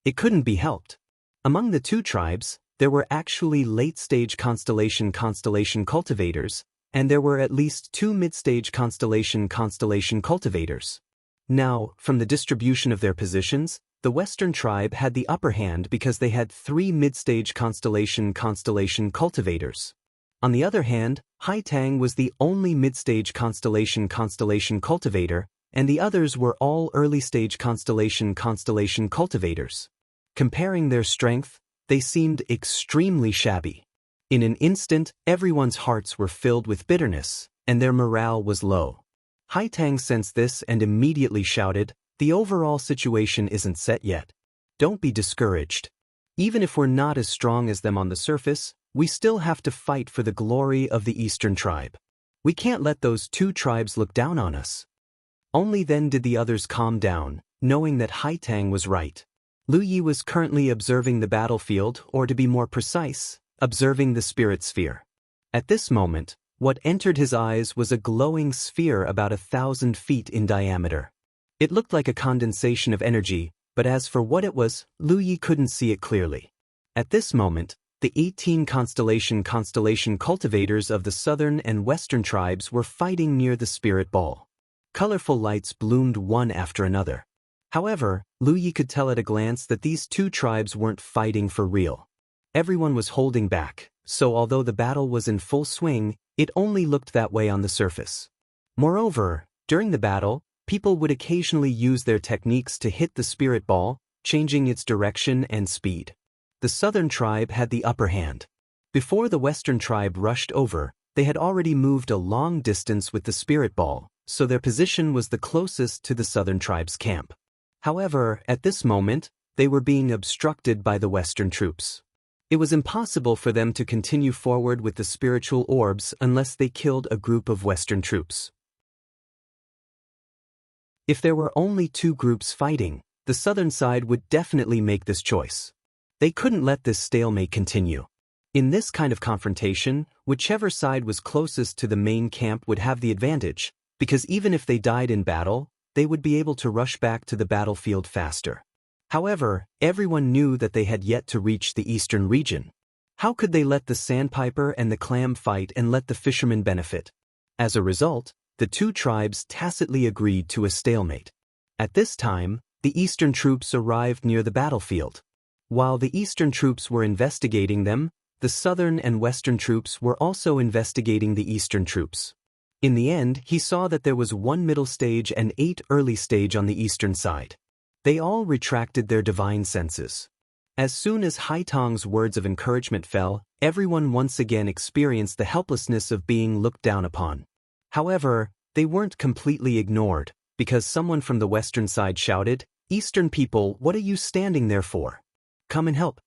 It couldn't be helped. Among the two tribes, there were actually late-stage constellation cultivators, and there were at least two mid-stage constellation cultivators. Now, from the distribution of their positions, the Western tribe had the upper hand because they had three mid-stage constellation cultivators. On the other hand, Haitang was the only mid-stage constellation cultivator, and the others were all early-stage constellation cultivators. Comparing their strength, they seemed extremely shabby. In an instant, everyone's hearts were filled with bitterness, and their morale was low. Haitang sensed this and immediately shouted, "The overall situation isn't set yet. Don't be discouraged. Even if we're not as strong as them on the surface, we still have to fight for the glory of the Eastern tribe. We can't let those two tribes look down on us." Only then did the others calm down, knowing that Haitang was right. Lu Yi was currently observing the battlefield, or to be more precise, observing the spirit sphere. At this moment, what entered his eyes was a glowing sphere about 1,000 feet in diameter. It looked like a condensation of energy, but as for what it was, Lu Yi couldn't see it clearly. At this moment, the 18 constellation cultivators of the southern and western tribes were fighting near the spirit ball. Colorful lights bloomed one after another. However, Lu Yi could tell at a glance that these two tribes weren't fighting for real. Everyone was holding back, so although the battle was in full swing, it only looked that way on the surface. Moreover, during the battle, people would occasionally use their techniques to hit the spirit ball, changing its direction and speed. The southern tribe had the upper hand. Before the western tribe rushed over, they had already moved a long distance with the spirit ball, so their position was the closest to the southern tribe's camp. However, at this moment, they were being obstructed by the western troops. It was impossible for them to continue forward with the spiritual orbs unless they killed a group of western troops. If there were only two groups fighting, the southern side would definitely make this choice. They couldn't let this stalemate continue. In this kind of confrontation, whichever side was closest to the main camp would have the advantage, because even if they died in battle, they would be able to rush back to the battlefield faster. However, everyone knew that they had yet to reach the eastern region. How could they let the sandpiper and the clam fight and let the fishermen benefit? As a result, the two tribes tacitly agreed to a stalemate. At this time, the eastern troops arrived near the battlefield. While the eastern troops were investigating them, the southern and western troops were also investigating the eastern troops. In the end, he saw that there was 1 middle stage and 8 early stage on the eastern side. They all retracted their divine senses. As soon as Haitang's words of encouragement fell, everyone once again experienced the helplessness of being looked down upon. However, they weren't completely ignored, because someone from the western side shouted, "Eastern people, what are you standing there for? Come and help."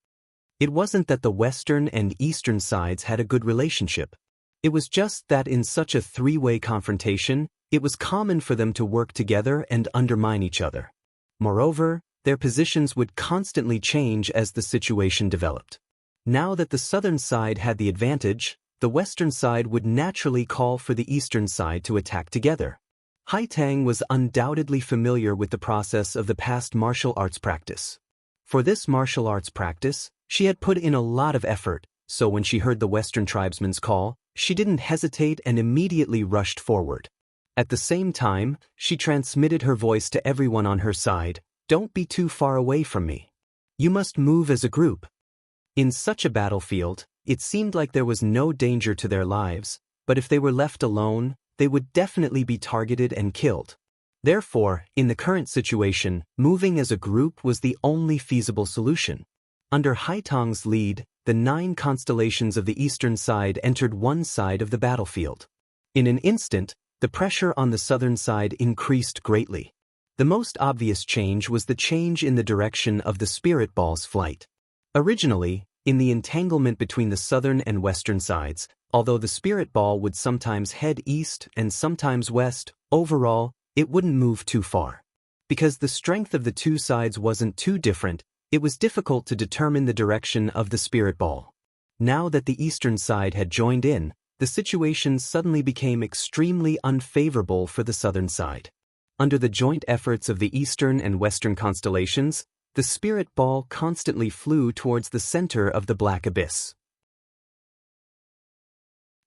It wasn't that the western and eastern sides had a good relationship. It was just that in such a three-way confrontation, it was common for them to work together and undermine each other. Moreover, their positions would constantly change as the situation developed. Now that the southern side had the advantage, the western side would naturally call for the eastern side to attack together. Haitang was undoubtedly familiar with the process of the past martial arts practice. For this martial arts practice, she had put in a lot of effort, so when she heard the western tribesman's call, she didn't hesitate and immediately rushed forward. At the same time, she transmitted her voice to everyone on her side, "Don't be too far away from me. You must move as a group." In such a battlefield, it seemed like there was no danger to their lives, but if they were left alone, they would definitely be targeted and killed. Therefore, in the current situation, moving as a group was the only feasible solution. Under Haitang's lead, the 9 constellations of the eastern side entered one side of the battlefield. In an instant, the pressure on the southern side increased greatly. The most obvious change was the change in the direction of the spirit ball's flight. Originally, in the entanglement between the southern and western sides, although the spirit ball would sometimes head east and sometimes west, overall, it wouldn't move too far. Because the strength of the two sides wasn't too different, It was difficult to determine the direction of the spirit ball. Now that the eastern side had joined in, the situation suddenly became extremely unfavorable for the southern side. Under the joint efforts of the eastern and western constellations, the spirit ball constantly flew towards the center of the black abyss.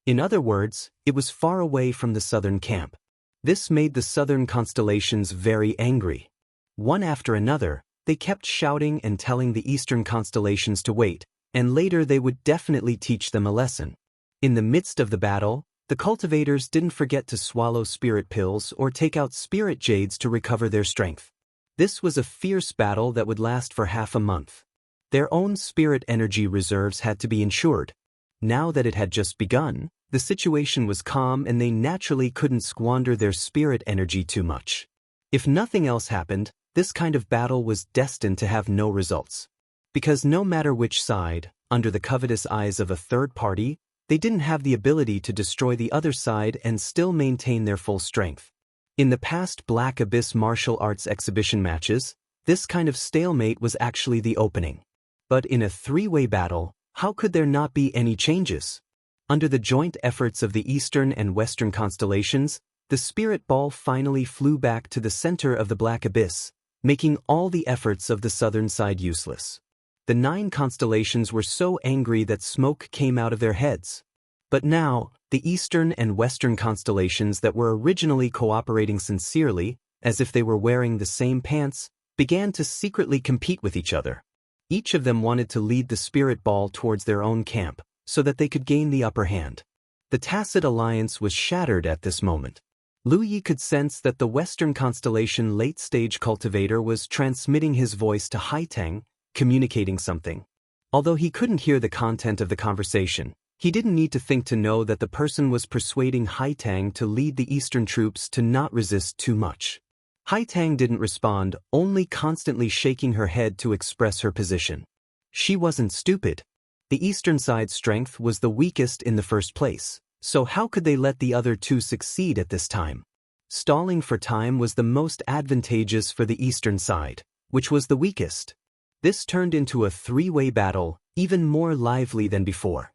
In other words, it was far away from the southern camp. This made the southern constellations very angry. One after another, they kept shouting and telling the eastern constellations to wait, and later they would definitely teach them a lesson. In the midst of the battle, the cultivators didn't forget to swallow spirit pills or take out spirit jades to recover their strength. This was a fierce battle that would last for half a month. Their own spirit energy reserves had to be ensured. Now that it had just begun, the situation was calm and they naturally couldn't squander their spirit energy too much. If nothing else happened, this kind of battle was destined to have no results. Because no matter which side, under the covetous eyes of a third party, they didn't have the ability to destroy the other side and still maintain their full strength. In the past Black Abyss martial arts exhibition matches, this kind of stalemate was actually the opening. But in a three-way battle, how could there not be any changes? Under the joint efforts of the eastern and western constellations, the spirit ball finally flew back to the center of the Black Abyss, making all the efforts of the southern side useless. The 9 constellations were so angry that smoke came out of their heads. But now, the eastern and western constellations that were originally cooperating sincerely, as if they were wearing the same pants, began to secretly compete with each other. Each of them wanted to lead the spirit ball towards their own camp, so that they could gain the upper hand. The tacit alliance was shattered at this moment. Lu Yi could sense that the western constellation late-stage cultivator was transmitting his voice to Haitang, communicating something. Although he couldn't hear the content of the conversation, he didn't need to think to know that the person was persuading Haitang to lead the eastern troops to not resist too much. Haitang didn't respond, only constantly shaking her head to express her position. She wasn't stupid. The eastern side's strength was the weakest in the first place, so how could they let the other two succeed at this time? Stalling for time was the most advantageous for the eastern side, which was the weakest. This turned into a three-way battle, even more lively than before.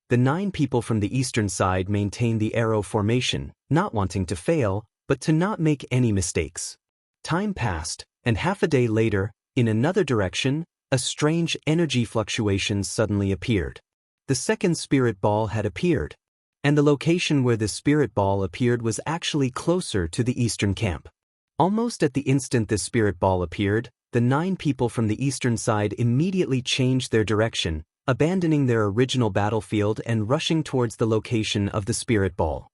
The 9 people from the eastern side maintained the arrow formation, not wanting to fail, but to not make any mistakes. Time passed, and half a day later, in another direction, a strange energy fluctuation suddenly appeared. The second spirit ball had appeared, and the location where the spirit ball appeared was actually closer to the eastern camp. Almost at the instant the spirit ball appeared, the 9 people from the eastern side immediately changed their direction, abandoning their original battlefield and rushing towards the location of the spirit ball.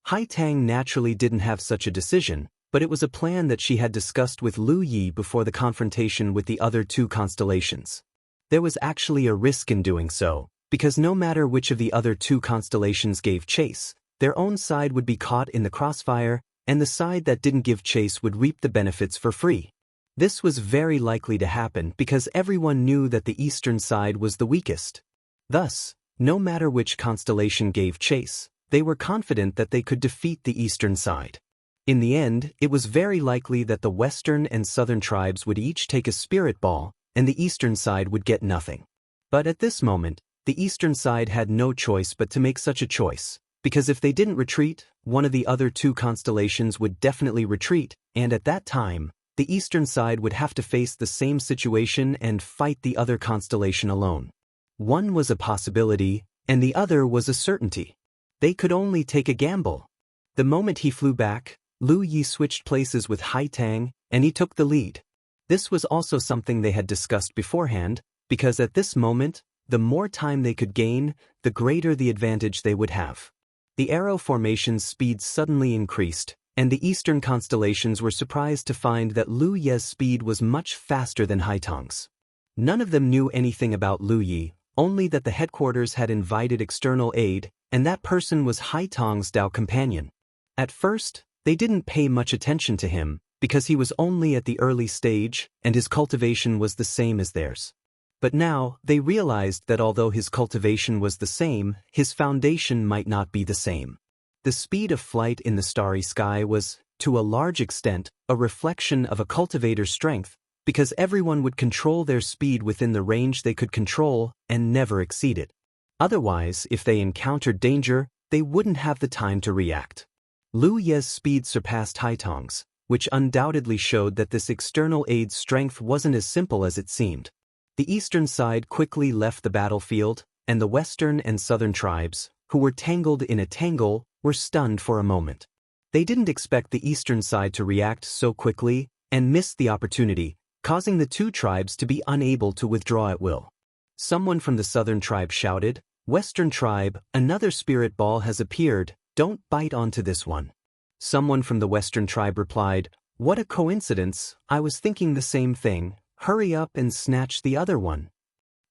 Haitang naturally didn't have such a decision, but it was a plan that she had discussed with Lu Yi before the confrontation with the other 2 constellations. There was actually a risk in doing so, because no matter which of the other 2 constellations gave chase, their own side would be caught in the crossfire, and the side that didn't give chase would reap the benefits for free. This was very likely to happen because everyone knew that the eastern side was the weakest. Thus, no matter which constellation gave chase, they were confident that they could defeat the eastern side. In the end, it was very likely that the western and southern tribes would each take a spirit ball, and the eastern side would get nothing. But at this moment, the eastern side had no choice but to make such a choice, because if they didn't retreat, one of the other 2 constellations would definitely retreat, and at that time, the eastern side would have to face the same situation and fight the other constellation alone. One was a possibility, and the other was a certainty. They could only take a gamble. The moment he flew back, Lu Yi switched places with Haitang, and he took the lead. This was also something they had discussed beforehand, because at this moment, the more time they could gain, the greater the advantage they would have. The arrow formation's speed suddenly increased, and the eastern constellations were surprised to find that Lu Yi's speed was much faster than Haitang's. None of them knew anything about Lu Yi, only that the headquarters had invited external aid, and that person was Haitang's Dao companion. At first, they didn't pay much attention to him, because he was only at the early stage, and his cultivation was the same as theirs. But now, they realized that although his cultivation was the same, his foundation might not be the same. The speed of flight in the starry sky was, to a large extent, a reflection of a cultivator's strength, because everyone would control their speed within the range they could control and never exceed it. Otherwise, if they encountered danger, they wouldn't have the time to react. Lu Ye's speed surpassed Haitong's, which undoubtedly showed that this external aid's strength wasn't as simple as it seemed. The eastern side quickly left the battlefield, and the western and southern tribes, who were tangled in a tangle, were stunned for a moment. They didn't expect the eastern side to react so quickly and missed the opportunity, causing the two tribes to be unable to withdraw at will. Someone from the southern tribe shouted, "Western tribe, another spirit ball has appeared, don't bite onto this one." Someone from the western tribe replied, "What a coincidence, I was thinking the same thing, hurry up and snatch the other one."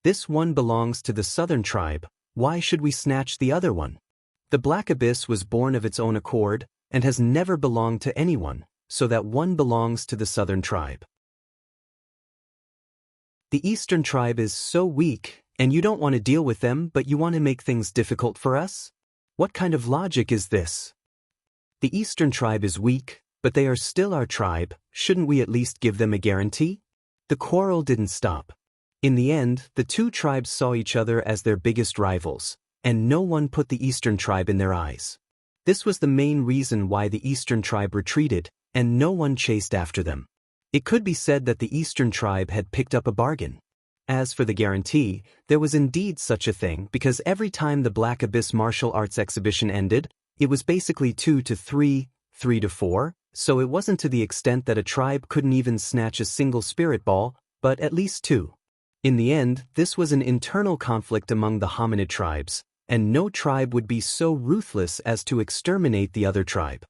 "This one belongs to the southern tribe, why should we snatch the other one?" The Black Abyss was born of its own accord, and has never belonged to anyone, so that one belongs to the southern tribe. The eastern tribe is so weak, and you don't want to deal with them but you want to make things difficult for us? What kind of logic is this? The eastern tribe is weak, but they are still our tribe, shouldn't we at least give them a guarantee? The quarrel didn't stop. In the end, the two tribes saw each other as their biggest rivals, and no one put the eastern tribe in their eyes. This was the main reason why the eastern tribe retreated, and no one chased after them. It could be said that the eastern tribe had picked up a bargain. As for the guarantee, there was indeed such a thing because every time the Black Abyss martial arts exhibition ended, it was basically 2 to 3, 3 to 4, so it wasn't to the extent that a tribe couldn't even snatch a single spirit ball, but at least 2. In the end, this was an internal conflict among the hominid tribes, and no tribe would be so ruthless as to exterminate the other tribe.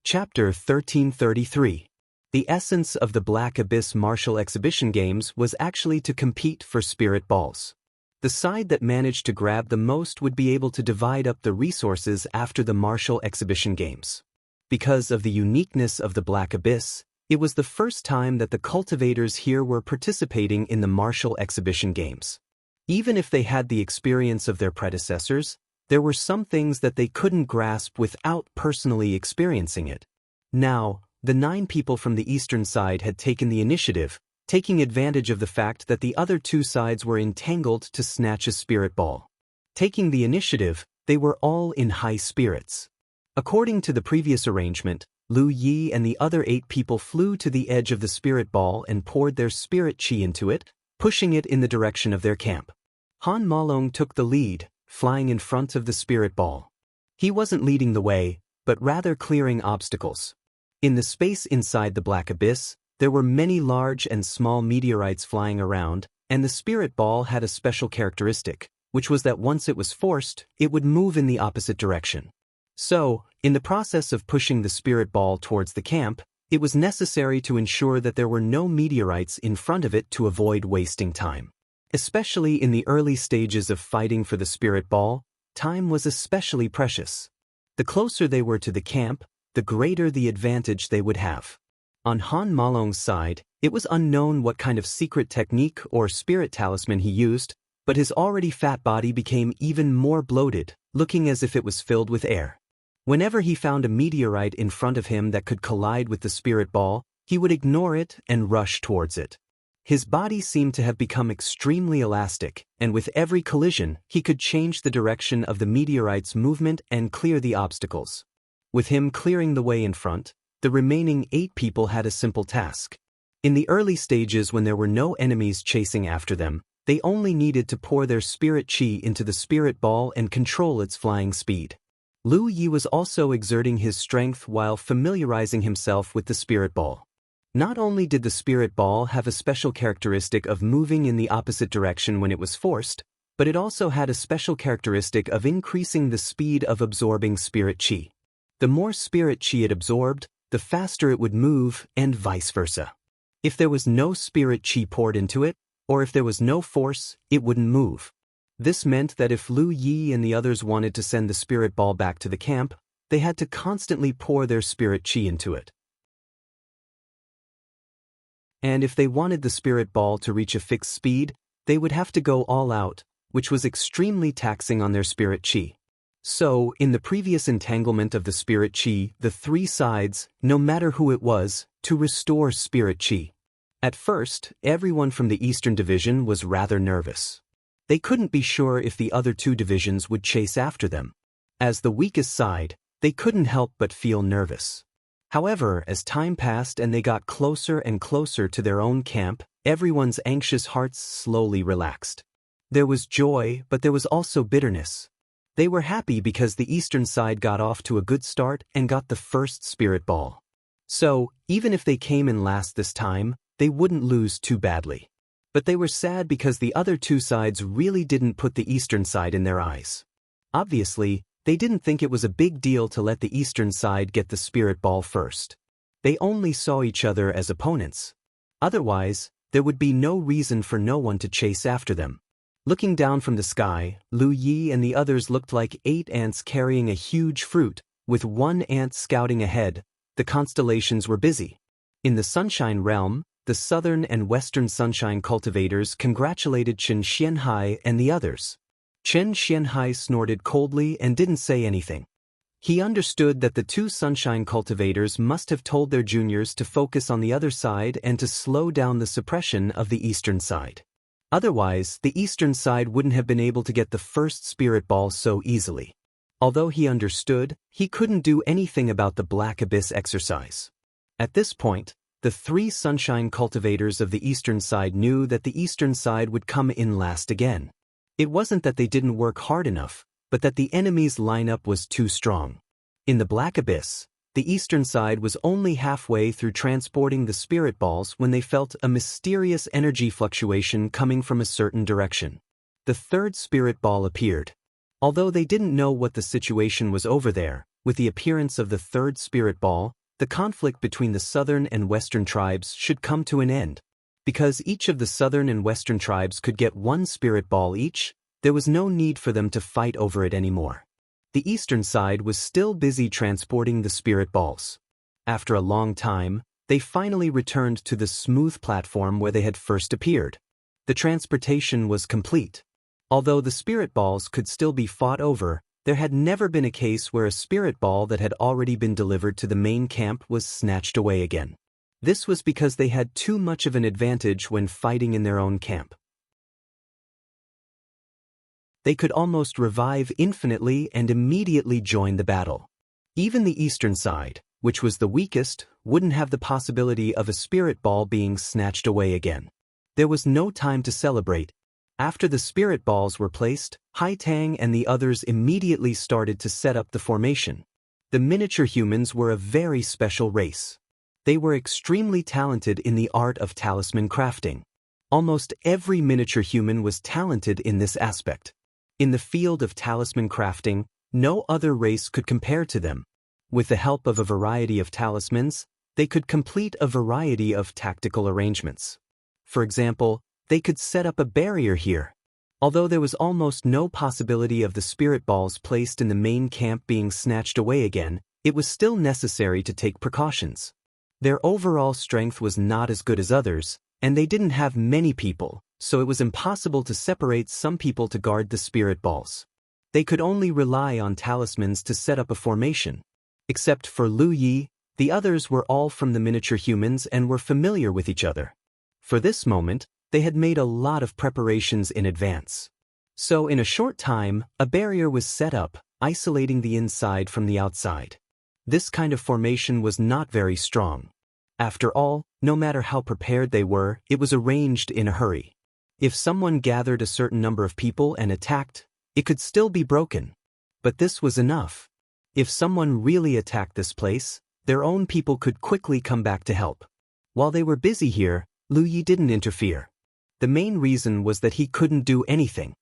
Chapter 1333. The essence of the Black Abyss Martial Exhibition Games was actually to compete for spirit balls. The side that managed to grab the most would be able to divide up the resources after the Martial Exhibition Games. Because of the uniqueness of the Black Abyss, it was the first time that the cultivators here were participating in the Martial Exhibition Games. Even if they had the experience of their predecessors, there were some things that they couldn't grasp without personally experiencing it. Now, the 9 people from the eastern side had taken the initiative, taking advantage of the fact that the other 2 sides were entangled to snatch a spirit ball. Taking the initiative, they were all in high spirits. According to the previous arrangement, Lu Yi and the other 8 people flew to the edge of the spirit ball and poured their spirit chi into it, pushing it in the direction of their camp. Han Malong took the lead, flying in front of the spirit ball. He wasn't leading the way, but rather clearing obstacles. In the space inside the Black Abyss, there were many large and small meteorites flying around, and the spirit ball had a special characteristic, which was that once it was forced, it would move in the opposite direction. So, in the process of pushing the spirit ball towards the camp, it was necessary to ensure that there were no meteorites in front of it to avoid wasting time. Especially in the early stages of fighting for the spirit ball, time was especially precious. The closer they were to the camp, the greater the advantage they would have. On Han Malong's side, it was unknown what kind of secret technique or spirit talisman he used, but his already fat body became even more bloated, looking as if it was filled with air. Whenever he found a meteorite in front of him that could collide with the spirit ball, he would ignore it and rush towards it. His body seemed to have become extremely elastic, and with every collision, he could change the direction of the meteorite's movement and clear the obstacles. With him clearing the way in front, the remaining 8 people had a simple task. In the early stages when there were no enemies chasing after them, they only needed to pour their spirit chi into the spirit ball and control its flying speed. Lu Yi was also exerting his strength while familiarizing himself with the spirit ball. Not only did the spirit ball have a special characteristic of moving in the opposite direction when it was forced, but it also had a special characteristic of increasing the speed of absorbing spirit chi. The more spirit chi it absorbed, the faster it would move, and vice versa. If there was no spirit chi poured into it, or if there was no force, it wouldn't move. This meant that if Lu Yi and the others wanted to send the spirit ball back to the camp, they had to constantly pour their spirit chi into it. And if they wanted the spirit ball to reach a fixed speed, they would have to go all out, which was extremely taxing on their spirit chi. So, in the previous entanglement of the spirit chi, the three sides, no matter who it was, to restore spirit chi. At first, everyone from the Eastern Division was rather nervous. They couldn't be sure if the other two divisions would chase after them. As the weakest side, they couldn't help but feel nervous. However, as time passed and they got closer and closer to their own camp, everyone's anxious hearts slowly relaxed. There was joy, but there was also bitterness. They were happy because the eastern side got off to a good start and got the first spirit ball. So, even if they came in last this time, they wouldn't lose too badly. But they were sad because the other two sides really didn't put the eastern side in their eyes. Obviously, they didn't think it was a big deal to let the eastern side get the spirit ball first. They only saw each other as opponents. Otherwise, there would be no reason for no one to chase after them. Looking down from the sky, Lu Yi and the others looked like 8 ants carrying a huge fruit, with one ant scouting ahead. The constellations were busy. In the Sunshine Realm, the southern and western sunshine cultivators congratulated Chen Xianhai and the others. Chen Xianhai snorted coldly and didn't say anything. He understood that the two sunshine cultivators must have told their juniors to focus on the other side and to slow down the suppression of the eastern side. Otherwise, the eastern side wouldn't have been able to get the first spirit ball so easily. Although he understood, he couldn't do anything about the Black Abyss exercise. At this point, the three sunshine cultivators of the eastern side knew that the eastern side would come in last again. It wasn't that they didn't work hard enough, but that the enemy's lineup was too strong. In the Black Abyss, the eastern side was only halfway through transporting the spirit balls when they felt a mysterious energy fluctuation coming from a certain direction. The third spirit ball appeared. Although they didn't know what the situation was over there, with the appearance of the third spirit ball, the conflict between the southern and western tribes should come to an end. Because each of the southern and western tribes could get one spirit ball each, there was no need for them to fight over it anymore. The eastern side was still busy transporting the spirit balls. After a long time, they finally returned to the smooth platform where they had first appeared. The transportation was complete. Although the spirit balls could still be fought over, there had never been a case where a spirit ball that had already been delivered to the main camp was snatched away again. This was because they had too much of an advantage when fighting in their own camp. They could almost revive infinitely and immediately join the battle. Even the eastern side, which was the weakest, wouldn't have the possibility of a spirit ball being snatched away again. There was no time to celebrate. After the spirit balls were placed, Hai Tang and the others immediately started to set up the formation. The miniature humans were a very special race. They were extremely talented in the art of talisman crafting. Almost every miniature human was talented in this aspect. In the field of talisman crafting, no other race could compare to them. With the help of a variety of talismans, they could complete a variety of tactical arrangements. For example, they could set up a barrier here. Although there was almost no possibility of the spirit balls placed in the main camp being snatched away again, it was still necessary to take precautions. Their overall strength was not as good as others, and they didn't have many people, so it was impossible to separate some people to guard the spirit balls. They could only rely on talismans to set up a formation. Except for Lu Yi, the others were all from the miniature humans and were familiar with each other. For this moment, they had made a lot of preparations in advance. So in a short time, a barrier was set up, isolating the inside from the outside. This kind of formation was not very strong. After all, no matter how prepared they were, it was arranged in a hurry. If someone gathered a certain number of people and attacked, it could still be broken. But this was enough. If someone really attacked this place, their own people could quickly come back to help. While they were busy here, Lu Yi didn't interfere. The main reason was that he couldn't do anything.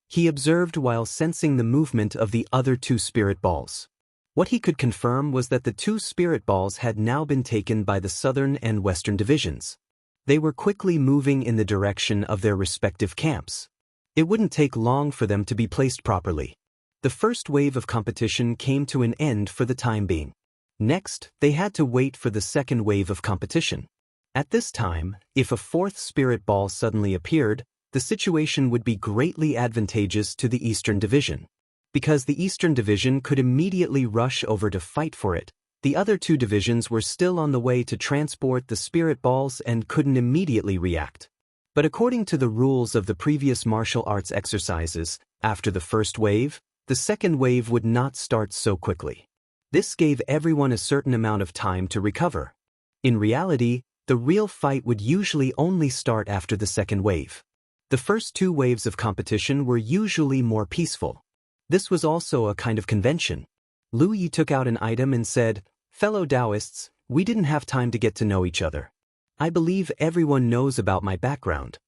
He observed while sensing the movement of the other two spirit balls. What he could confirm was that the two spirit balls had now been taken by the southern and western divisions. They were quickly moving in the direction of their respective camps. It wouldn't take long for them to be placed properly. The first wave of competition came to an end for the time being. Next, they had to wait for the second wave of competition. At this time, if a fourth spirit ball suddenly appeared, the situation would be greatly advantageous to the Eastern Division. Because the Eastern Division could immediately rush over to fight for it, the other two divisions were still on the way to transport the spirit balls and couldn't immediately react. But according to the rules of the previous martial arts exercises, after the first wave, the second wave would not start so quickly. This gave everyone a certain amount of time to recover. In reality, the real fight would usually only start after the second wave. The first two waves of competition were usually more peaceful. This was also a kind of convention. Lu Yi took out an item and said, "Fellow Taoists, we didn't have time to get to know each other. I believe everyone knows about my background.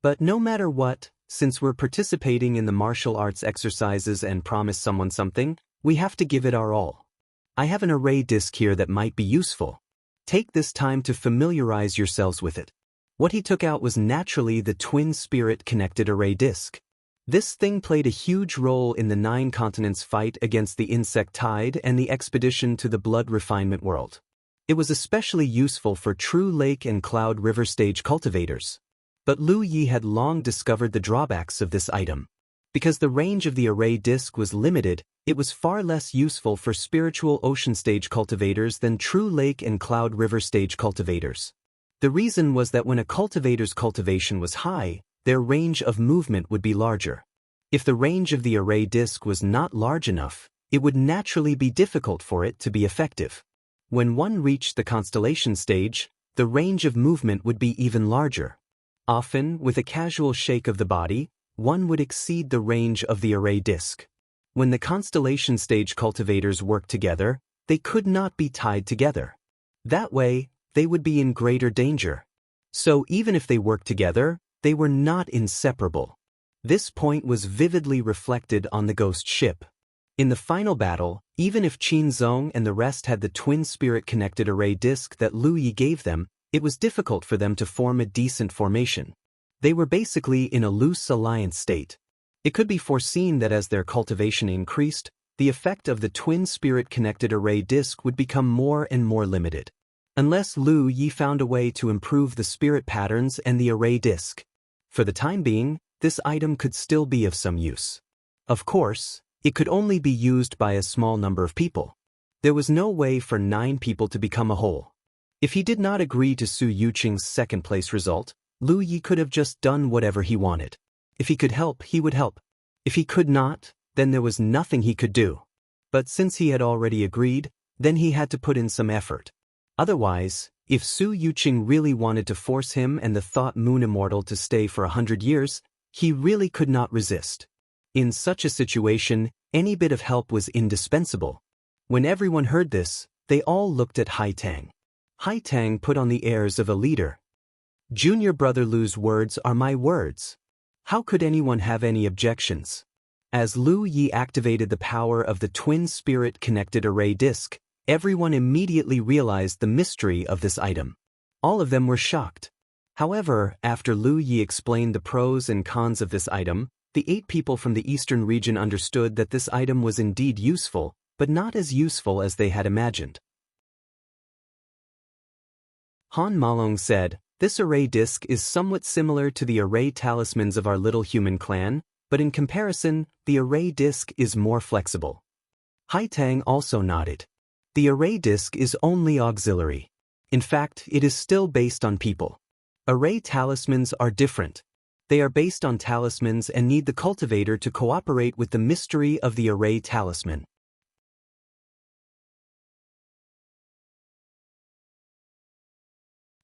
But no matter what, since we're participating in the martial arts exercises and promise someone something, we have to give it our all. I have an array disc here that might be useful. Take this time to familiarize yourselves with it." What he took out was naturally the twin spirit connected array disc. This thing played a huge role in the 9 continents fight against the insect tide and the expedition to the blood refinement world. It was especially useful for true lake and cloud river stage cultivators. But Lu Yi had long discovered the drawbacks of this item. Because the range of the array disc was limited, it was far less useful for spiritual ocean stage cultivators than true lake and cloud river stage cultivators. The reason was that when a cultivator's cultivation was high, their range of movement would be larger. If the range of the array disc was not large enough, it would naturally be difficult for it to be effective. When one reached the constellation stage, the range of movement would be even larger. Often, with a casual shake of the body, one would exceed the range of the array disc. When the constellation stage cultivators worked together, they could not be tied together. That way, they would be in greater danger. So even if they worked together, they were not inseparable. This point was vividly reflected on the ghost ship. In the final battle, even if Qin Zong and the rest had the twin spirit connected array disc that Lu Yi gave them, it was difficult for them to form a decent formation. They were basically in a loose alliance state. It could be foreseen that as their cultivation increased, the effect of the twin spirit connected array disc would become more and more limited. Unless Lu Yi found a way to improve the spirit patterns and the array disc. For the time being, this item could still be of some use. Of course, it could only be used by a small number of people. There was no way for 9 people to become a whole. If he did not agree to Su Yuqing's second-place result, Lu Yi could have just done whatever he wanted. If he could help, he would help. If he could not, then there was nothing he could do. But since he had already agreed, then he had to put in some effort. Otherwise, if Su Yuqing really wanted to force him and the Thought Moon Immortal to stay for 100 years, he really could not resist. In such a situation, any bit of help was indispensable. When everyone heard this, they all looked at Haitang. Haitang put on the airs of a leader. "Junior brother Lu's words are my words. How could anyone have any objections?" As Lu Yi activated the power of the twin spirit connected array disc, everyone immediately realized the mystery of this item. All of them were shocked. However, after Lu Yi explained the pros and cons of this item, the 8 people from the eastern region understood that this item was indeed useful, but not as useful as they had imagined. Han Malong said, "This array disc is somewhat similar to the array talismans of our little human clan, but in comparison, the array disc is more flexible." Haitang also nodded. The array disc is only auxiliary. In fact, it is still based on people. Array talismans are different. They are based on talismans and need the cultivator to cooperate with the mystery of the array talisman.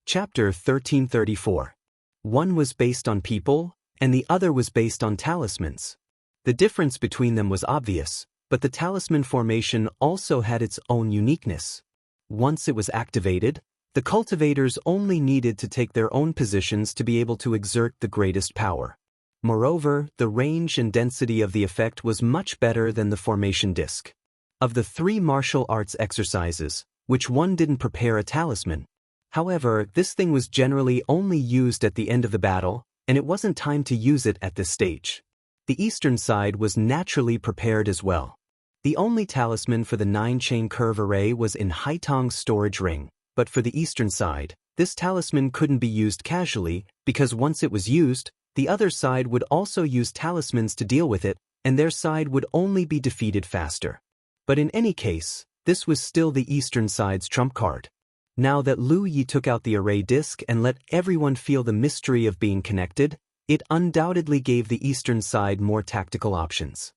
Chapter 1334. One was based on people, and the other was based on talismans. The difference between them was obvious, but the talisman formation also had its own uniqueness. Once it was activated, the cultivators only needed to take their own positions to be able to exert the greatest power. Moreover, the range and density of the effect was much better than the formation disc. Of the 3 martial arts exercises, which one didn't prepare a talisman? However, this thing was generally only used at the end of the battle, and it wasn't time to use it at this stage. The eastern side was naturally prepared as well. The only talisman for the 9-chain curve array was in Haitang's storage ring, but for the eastern side, this talisman couldn't be used casually, because once it was used, the other side would also use talismans to deal with it, and their side would only be defeated faster. But in any case, this was still the eastern side's trump card. Now that Lu Yi took out the array disc and let everyone feel the mystery of being connected, it undoubtedly gave the eastern side more tactical options.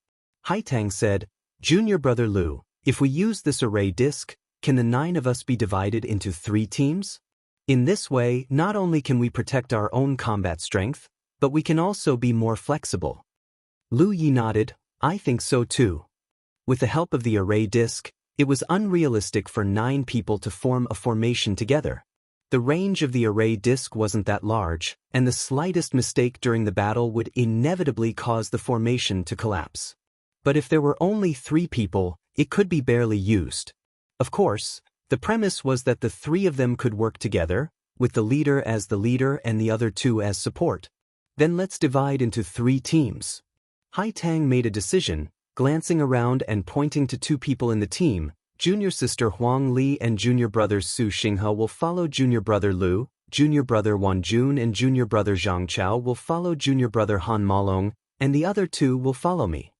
Haitang said, "Junior brother Lu, if we use this array disc, can the 9 of us be divided into 3 teams? In this way, not only can we protect our own combat strength, but we can also be more flexible." Lu Yi nodded, "I think so too." With the help of the array disc, it was unrealistic for 9 people to form a formation together. The range of the array disc wasn't that large, and the slightest mistake during the battle would inevitably cause the formation to collapse. But if there were only 3 people, it could be barely used. Of course, the premise was that the 3 of them could work together, with the leader as the leader and the other 2 as support. Then let's divide into 3 teams. Haitang made a decision, glancing around and pointing to 2 people in the team. Junior sister Huang Li and junior brother Su Xinghe will follow junior brother Lu, junior brother Wan Jun and junior brother Zhang Chao will follow junior brother Han Malong, and the other 2 will follow me.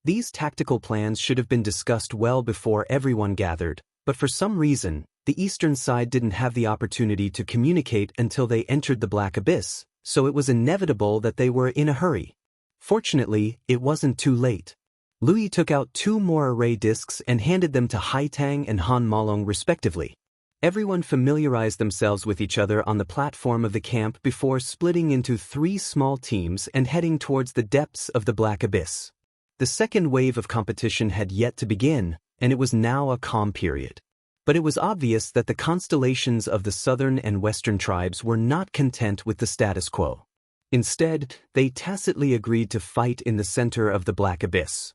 These tactical plans should have been discussed well before everyone gathered, but for some reason, the eastern side didn't have the opportunity to communicate until they entered the Black Abyss, so it was inevitable that they were in a hurry. Fortunately, it wasn't too late. Lu Yi took out 2 more array discs and handed them to Haitang and Han Malong respectively. Everyone familiarized themselves with each other on the platform of the camp before splitting into 3 small teams and heading towards the depths of the Black Abyss. The second wave of competition had yet to begin, and it was now a calm period. But it was obvious that the constellations of the southern and western tribes were not content with the status quo. Instead, they tacitly agreed to fight in the center of the Black Abyss.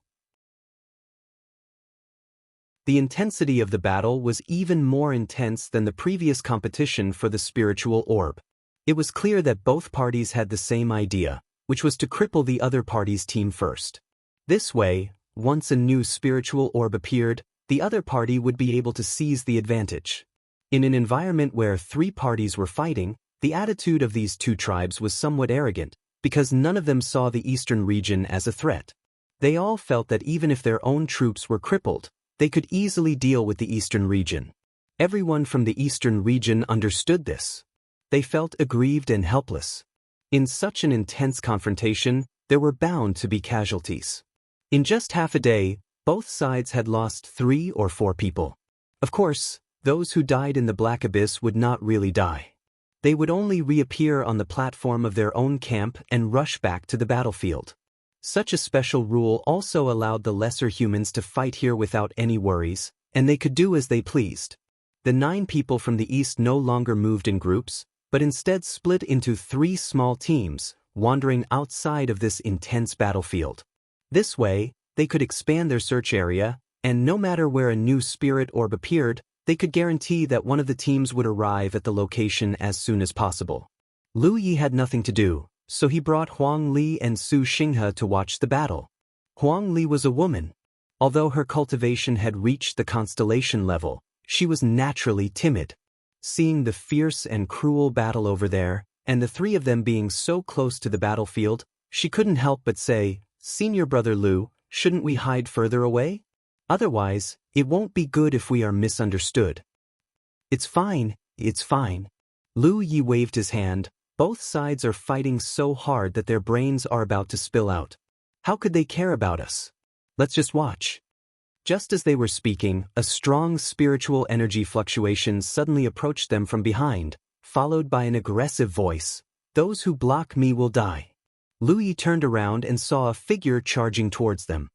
The intensity of the battle was even more intense than the previous competition for the spiritual orb. It was clear that both parties had the same idea, which was to cripple the other party's team first. This way, once a new spiritual orb appeared, the other party would be able to seize the advantage. In an environment where 3 parties were fighting, the attitude of these 2 tribes was somewhat arrogant, because none of them saw the eastern region as a threat. They all felt that even if their own troops were crippled, they could easily deal with the eastern region. Everyone from the eastern region understood this. They felt aggrieved and helpless. In such an intense confrontation, there were bound to be casualties. In just half a day, both sides had lost 3 or 4 people. Of course, those who died in the Black Abyss would not really die. They would only reappear on the platform of their own camp and rush back to the battlefield. Such a special rule also allowed the lesser humans to fight here without any worries, and they could do as they pleased. The 9 people from the east no longer moved in groups, but instead split into 3 small teams, wandering outside of this intense battlefield. This way, they could expand their search area, and no matter where a new spirit orb appeared, they could guarantee that one of the teams would arrive at the location as soon as possible. Lu Yi had nothing to do, so he brought Huang Li and Su Xinghe to watch the battle. Huang Li was a woman. Although her cultivation had reached the constellation level, she was naturally timid. Seeing the fierce and cruel battle over there, and the 3 of them being so close to the battlefield, she couldn't help but say, "Senior brother Lu, shouldn't we hide further away? Otherwise, it won't be good if we are misunderstood." It's fine. Lu Yi waved his hand. Both sides are fighting so hard that their brains are about to spill out. How could they care about us? Let's just watch. Just as they were speaking, a strong spiritual energy fluctuation suddenly approached them from behind, followed by an aggressive voice. "Those who block me will die." Lu Yi turned around and saw a figure charging towards them.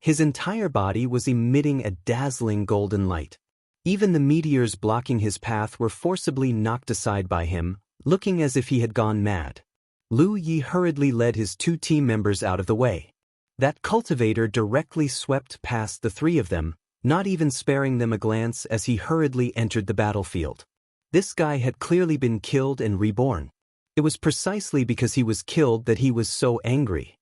His entire body was emitting a dazzling golden light. Even the meteors blocking his path were forcibly knocked aside by him, looking as if he had gone mad. Lu Yi hurriedly led his 2 team members out of the way. That cultivator directly swept past the 3 of them, not even sparing them a glance as he hurriedly entered the battlefield. This guy had clearly been killed and reborn. It was precisely because he was killed that he was so angry.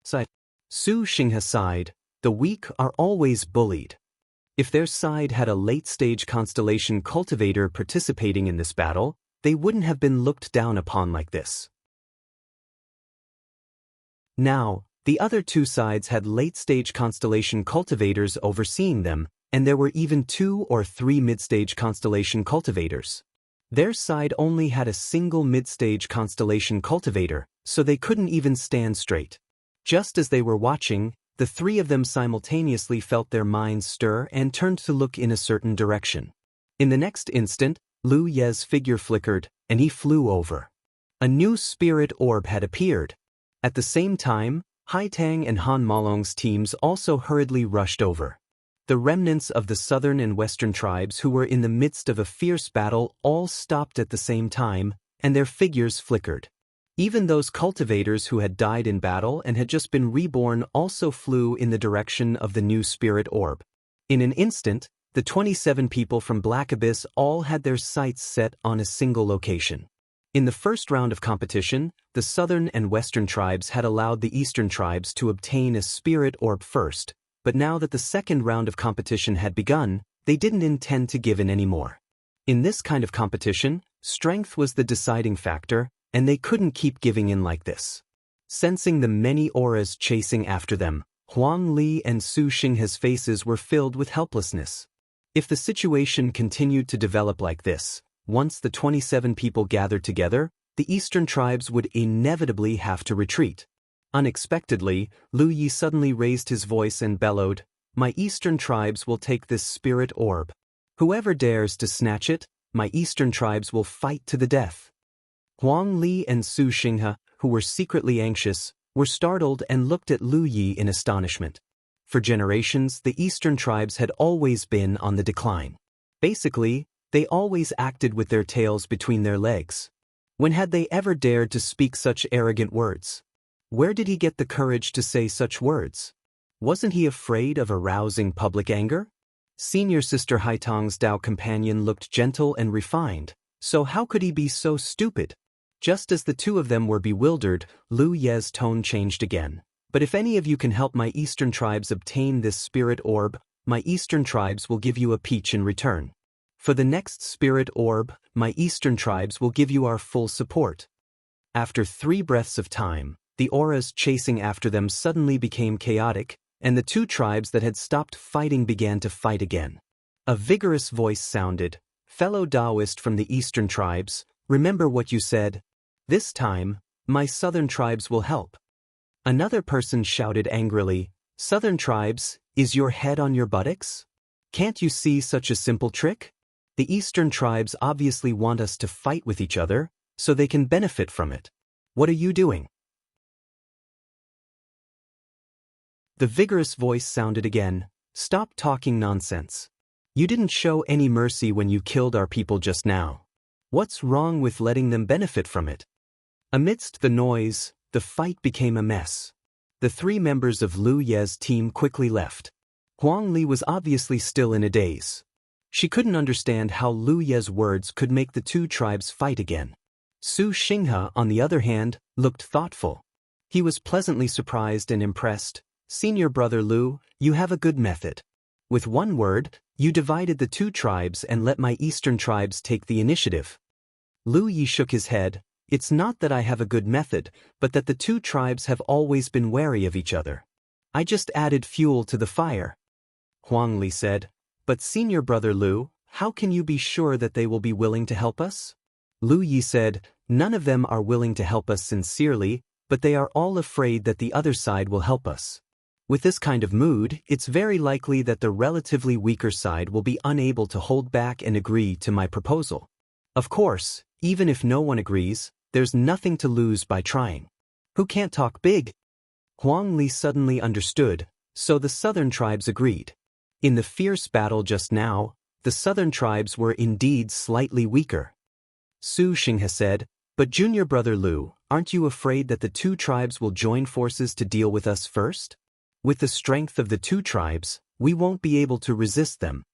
Su Xinghe sighed, "The weak are always bullied." If their side had a late-stage constellation cultivator participating in this battle, they wouldn't have been looked down upon like this. Now, the other two sides had late-stage constellation cultivators overseeing them, and there were even 2 or 3 mid-stage constellation cultivators. Their side only had a single mid-stage constellation cultivator, so they couldn't even stand straight. Just as they were watching, the 3 of them simultaneously felt their minds stir and turned to look in a certain direction. In the next instant, Lu Ye's figure flickered, and he flew over. A new spirit orb had appeared. At the same time, Haitang and Han Malong's teams also hurriedly rushed over. The remnants of the southern and western tribes who were in the midst of a fierce battle all stopped at the same time, and their figures flickered. Even those cultivators who had died in battle and had just been reborn also flew in the direction of the new spirit orb. In an instant, the 27 people from Black Abyss all had their sights set on a single location. In the first round of competition, the southern and western tribes had allowed the eastern tribes to obtain a spirit orb first, but now that the second round of competition had begun, they didn't intend to give in anymore. In this kind of competition, strength was the deciding factor, and they couldn't keep giving in like this. Sensing the many auras chasing after them, Huang Li and Su Xinghe's faces were filled with helplessness. If the situation continued to develop like this, once the 27 people gathered together, the eastern tribes would inevitably have to retreat. Unexpectedly, Lu Yi suddenly raised his voice and bellowed, "My eastern tribes will take this spirit orb. Whoever dares to snatch it, my eastern tribes will fight to the death." Huang Li and Su Xinghe, who were secretly anxious, were startled and looked at Lu Yi in astonishment. For generations, the eastern tribes had always been on the decline. Basically, they always acted with their tails between their legs. When had they ever dared to speak such arrogant words? Where did he get the courage to say such words? Wasn't he afraid of arousing public anger? Senior Sister Haitang's Dao companion looked gentle and refined, so how could he be so stupid? Just as the two of them were bewildered, Lu Ye's tone changed again. "But if any of you can help my eastern tribes obtain this spirit orb, my eastern tribes will give you a peach in return. For the next spirit orb, my eastern tribes will give you our full support." After 3 breaths of time, the auras chasing after them suddenly became chaotic, and the 2 tribes that had stopped fighting began to fight again. A vigorous voice sounded, "Fellow Taoist from the eastern tribes, remember what you said. This time, my southern tribes will help." Another person shouted angrily, "Southern tribes, is your head on your buttocks? Can't you see such a simple trick? The eastern tribes obviously want us to fight with each other, so they can benefit from it. What are you doing?" The vigorous voice sounded again, "Stop talking nonsense. You didn't show any mercy when you killed our people just now. What's wrong with letting them benefit from it?" Amidst the noise, the fight became a mess. The 3 members of Lu Ye's team quickly left. Huang Li was obviously still in a daze. She couldn't understand how Lu Ye's words could make the 2 tribes fight again. Su Xinghe, on the other hand, looked thoughtful. He was pleasantly surprised and impressed. "Senior brother Lu, you have a good method. With one word, you divided the 2 tribes and let my eastern tribes take the initiative." Lu Yi shook his head. "It's not that I have a good method, but that the 2 tribes have always been wary of each other. I just added fuel to the fire." Huang Li said, "But senior brother Lu, how can you be sure that they will be willing to help us?" Lu Yi said, "None of them are willing to help us sincerely, but they are all afraid that the other side will help us. With this kind of mood, it's very likely that the relatively weaker side will be unable to hold back and agree to my proposal. Of course, even if no one agrees, there's nothing to lose by trying. Who can't talk big?" Huang Li suddenly understood, so the southern tribes agreed. In the fierce battle just now, the southern tribes were indeed slightly weaker. Su Xinghe said, "But junior brother Lu, aren't you afraid that the 2 tribes will join forces to deal with us first? With the strength of the 2 tribes, we won't be able to resist them."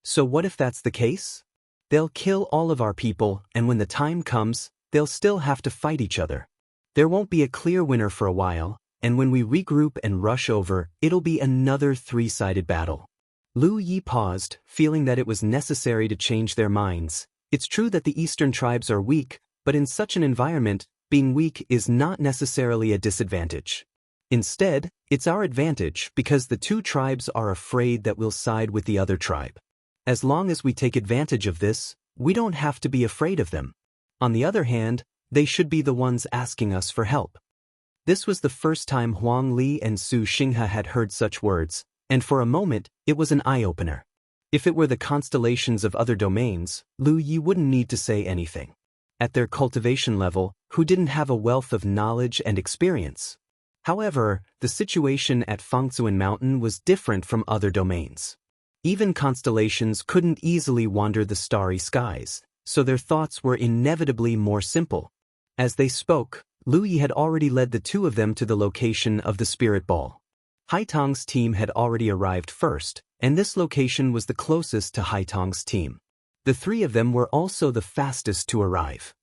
"So what if that's the case? They'll kill all of our people, and when the time comes, they'll still have to fight each other. There won't be a clear winner for a while, and when we regroup and rush over, it'll be another 3-sided battle." Lu Yi paused, feeling that it was necessary to change their minds. It's true that the eastern tribes are weak, but in such an environment, being weak is not necessarily a disadvantage. Instead, it's our advantage because the two tribes are afraid that we'll side with the other tribe. As long as we take advantage of this, we don't have to be afraid of them. On the other hand, they should be the ones asking us for help. This was the first time Huang Li and Su Xinghe had heard such words, and for a moment, it was an eye-opener. If it were the constellations of other domains, Lu Yi wouldn't need to say anything. At their cultivation level, who didn't have a wealth of knowledge and experience? However, the situation at Fangzuan Mountain was different from other domains. Even constellations couldn't easily wander the starry skies, so their thoughts were inevitably more simple. As they spoke, Lu Yi had already led the two of them to the location of the spirit ball. Haitong's team had already arrived first, and this location was the closest to Haitong's team. The three of them were also the fastest to arrive.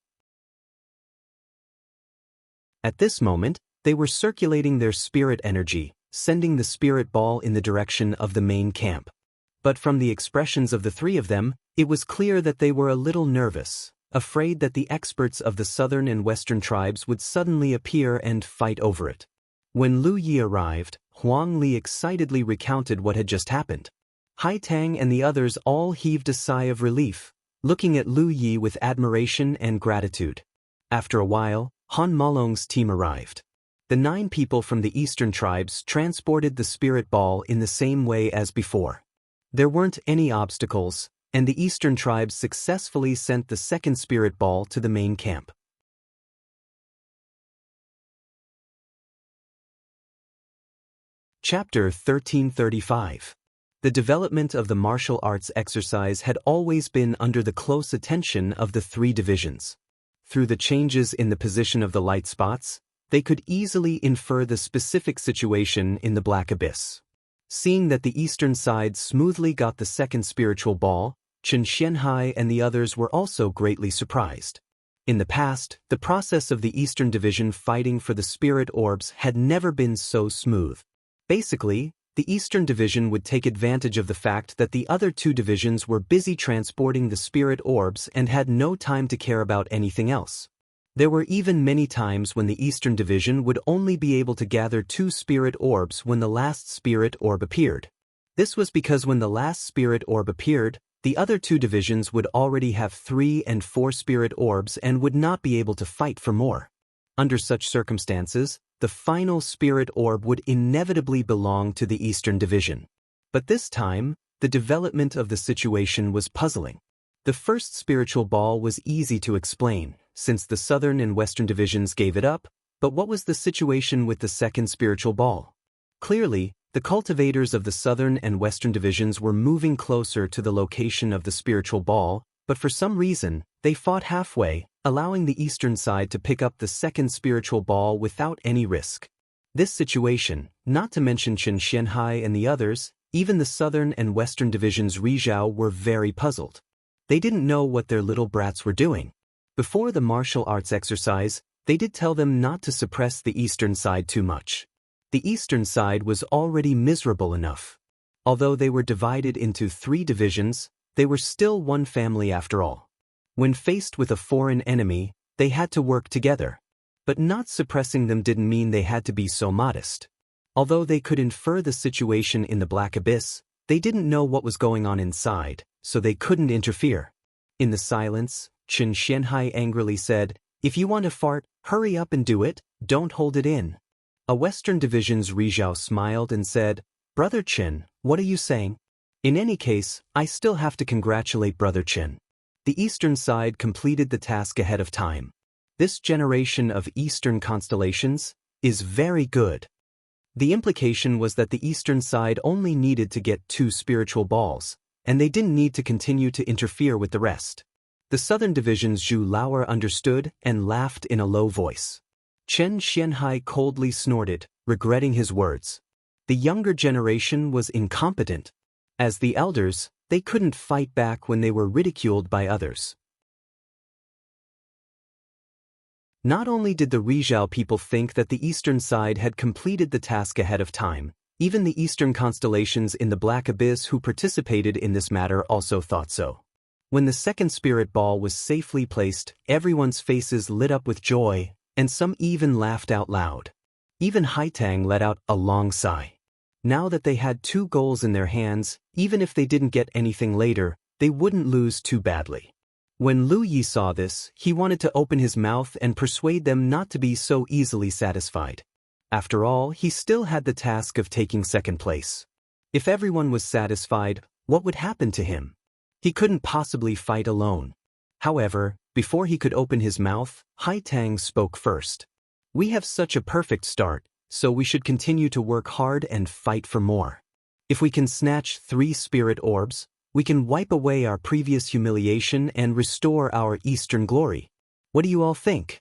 At this moment, they were circulating their spirit energy, sending the spirit ball in the direction of the main camp. But from the expressions of the three of them, it was clear that they were a little nervous, afraid that the experts of the southern and western tribes would suddenly appear and fight over it. When Lu Yi arrived, Huang Li excitedly recounted what had just happened. Haitang and the others all heaved a sigh of relief, looking at Lu Yi with admiration and gratitude. After a while, Han Malong's team arrived. The 9 people from the eastern tribes transported the spirit ball in the same way as before. There weren't any obstacles, and the eastern tribes successfully sent the second spirit ball to the main camp. Chapter 1335. The development of the martial arts exercise had always been under the close attention of the 3 divisions. Through the changes in the position of the light spots, they could easily infer the specific situation in the Black Abyss. Seeing that the eastern side smoothly got the second spiritual ball, Chen Xianhai and the others were also greatly surprised. In the past, the process of the Eastern Division fighting for the spirit orbs had never been so smooth. Basically, the Eastern Division would take advantage of the fact that the other 2 divisions were busy transporting the spirit orbs and had no time to care about anything else. There were even many times when the Eastern Division would only be able to gather 2 spirit orbs when the last spirit orb appeared. This was because when the last spirit orb appeared, the other 2 divisions would already have 3 and 4 spirit orbs and would not be able to fight for more. Under such circumstances, the final spirit orb would inevitably belong to the Eastern Division. But this time, the development of the situation was puzzling. The first spiritual ball was easy to explain, since the Southern and Western divisions gave it up, but what was the situation with the second spiritual ball? Clearly, the cultivators of the Southern and Western divisions were moving closer to the location of the spiritual ball, but for some reason, they fought halfway, allowing the eastern side to pick up the second spiritual ball without any risk. This situation, not to mention Chen Xianhai and the others, even the Southern and Western divisions Rizhao were very puzzled. They didn't know what their little brats were doing. Before the martial arts exercise, they did tell them not to suppress the eastern side too much. The eastern side was already miserable enough. Although they were divided into 3 divisions, they were still one family after all. When faced with a foreign enemy, they had to work together. But not suppressing them didn't mean they had to be so modest. Although they could infer the situation in the Black Abyss, they didn't know what was going on inside, so they couldn't interfere. In the silence, Chen Xianhai angrily said, "If you want to fart, hurry up and do it, don't hold it in." A Western Division's Rizhao smiled and said, "Brother Chen, what are you saying? In any case, I still have to congratulate Brother Chen. The eastern side completed the task ahead of time. This generation of eastern constellations is very good." The implication was that the eastern side only needed to get 2 spiritual balls, and they didn't need to continue to interfere with the rest. The southern division's Zhu Laoer understood and laughed in a low voice. Chen Xianhai coldly snorted, regretting his words. The younger generation was incompetent. As the elders, they couldn't fight back when they were ridiculed by others. Not only did the Rizhao people think that the eastern side had completed the task ahead of time, even the eastern constellations in the Black Abyss who participated in this matter also thought so. When the second spirit ball was safely placed, everyone's faces lit up with joy, and some even laughed out loud. Even Haitang let out a long sigh. Now that they had 2 goals in their hands, even if they didn't get anything later, they wouldn't lose too badly. When Lu Yi saw this, he wanted to open his mouth and persuade them not to be so easily satisfied. After all, he still had the task of taking second place. If everyone was satisfied, what would happen to him? He couldn't possibly fight alone. However, before he could open his mouth, Haitang spoke first. "We have such a perfect start, so we should continue to work hard and fight for more. If we can snatch 3 spirit orbs, we can wipe away our previous humiliation and restore our Eastern glory. What do you all think?"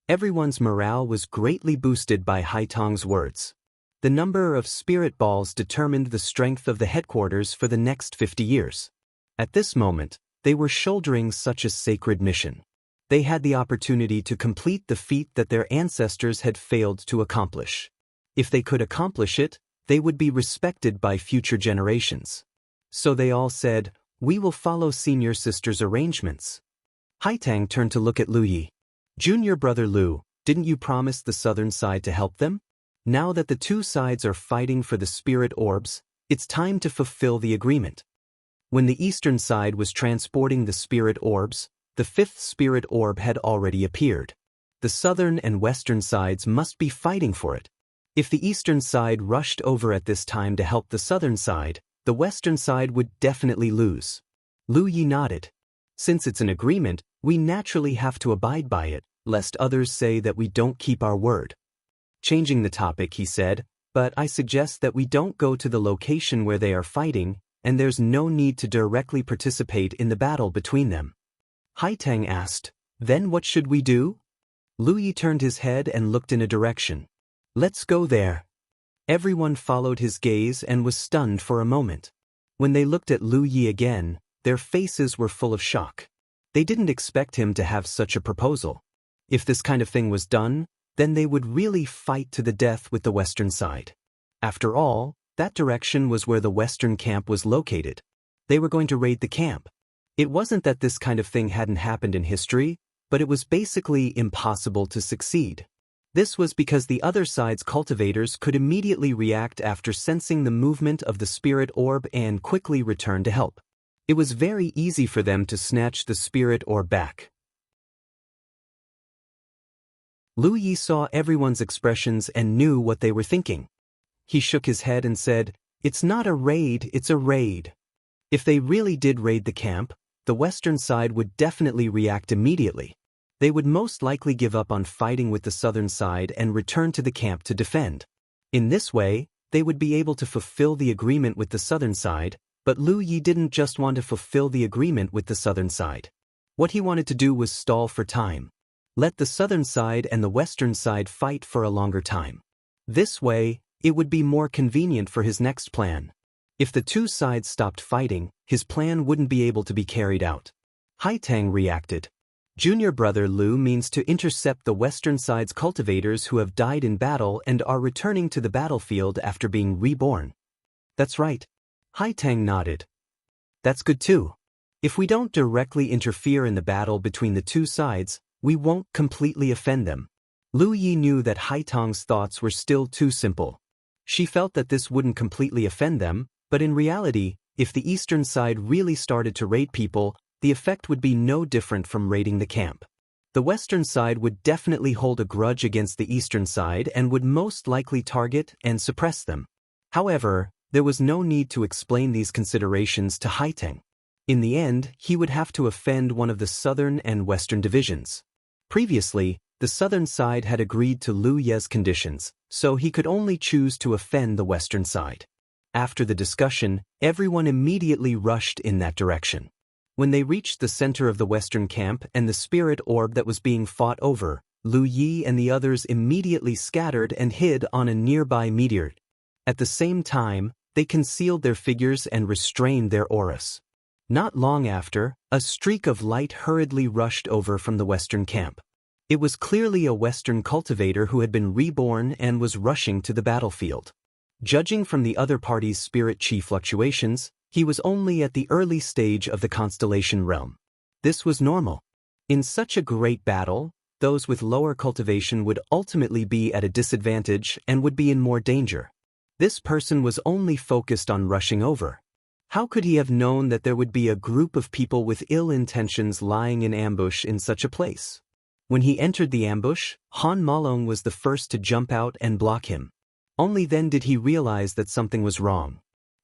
Everyone's morale was greatly boosted by Haitang's words. The number of spirit balls determined the strength of the headquarters for the next 50 years. At this moment, they were shouldering such a sacred mission. They had the opportunity to complete the feat that their ancestors had failed to accomplish. If they could accomplish it, they would be respected by future generations. So they all said, "We will follow senior sister's arrangements." Haitang turned to look at Lu Yi. "Junior brother Lu, didn't you promise the southern side to help them? Now that the 2 sides are fighting for the spirit orbs, it's time to fulfill the agreement." When the eastern side was transporting the spirit orbs, the 5th spirit orb had already appeared. The southern and western sides must be fighting for it. If the eastern side rushed over at this time to help the southern side, the western side would definitely lose. Lu Yi nodded. "Since it's an agreement, we naturally have to abide by it, lest others say that we don't keep our word." Changing the topic, he said, "But I suggest that we don't go to the location where they are fighting, and there's no need to directly participate in the battle between them." Haitang asked, "Then what should we do?" Lu Yi turned his head and looked in a direction. "Let's go there." Everyone followed his gaze and was stunned for a moment. When they looked at Lu Yi again, their faces were full of shock. They didn't expect him to have such a proposal. If this kind of thing was done, then they would really fight to the death with the western side. After all, that direction was where the western camp was located. They were going to raid the camp. It wasn't that this kind of thing hadn't happened in history, but it was basically impossible to succeed. This was because the other side's cultivators could immediately react after sensing the movement of the spirit orb and quickly return to help. It was very easy for them to snatch the spirit orb back. Lu Yi saw everyone's expressions and knew what they were thinking. He shook his head and said, "It's not a raid, it's a raid." If they really did raid the camp, the western side would definitely react immediately. They would most likely give up on fighting with the southern side and return to the camp to defend. In this way, they would be able to fulfill the agreement with the southern side, but Lu Yi didn't just want to fulfill the agreement with the southern side. What he wanted to do was stall for time. Let the southern side and the western side fight for a longer time. This way, it would be more convenient for his next plan. If the 2 sides stopped fighting, his plan wouldn't be able to be carried out. Haitang reacted. "Junior brother Lu means to intercept the western side's cultivators who have died in battle and are returning to the battlefield after being reborn." "That's right." Haitang nodded. "That's good too. If we don't directly interfere in the battle between the 2 sides, we won't completely offend them." Lu Yi knew that Haitang's thoughts were still too simple. She felt that this wouldn't completely offend them, but in reality, if the eastern side really started to raid people, the effect would be no different from raiding the camp. The western side would definitely hold a grudge against the eastern side and would most likely target and suppress them. However, there was no need to explain these considerations to Haitang. In the end, he would have to offend one of the southern and western divisions. Previously, the southern side had agreed to Lu Ye's conditions, so he could only choose to offend the western side. After the discussion, everyone immediately rushed in that direction. When they reached the center of the western camp and the spirit orb that was being fought over, Lu Yi and the others immediately scattered and hid on a nearby meteor. At the same time, they concealed their figures and restrained their auras. Not long after, a streak of light hurriedly rushed over from the western camp. It was clearly a western cultivator who had been reborn and was rushing to the battlefield. Judging from the other party's spirit chi fluctuations, he was only at the early stage of the constellation realm. This was normal. In such a great battle, those with lower cultivation would ultimately be at a disadvantage and would be in more danger. This person was only focused on rushing over. How could he have known that there would be a group of people with ill intentions lying in ambush in such a place? When he entered the ambush, Han Malong was the first to jump out and block him. Only then did he realize that something was wrong.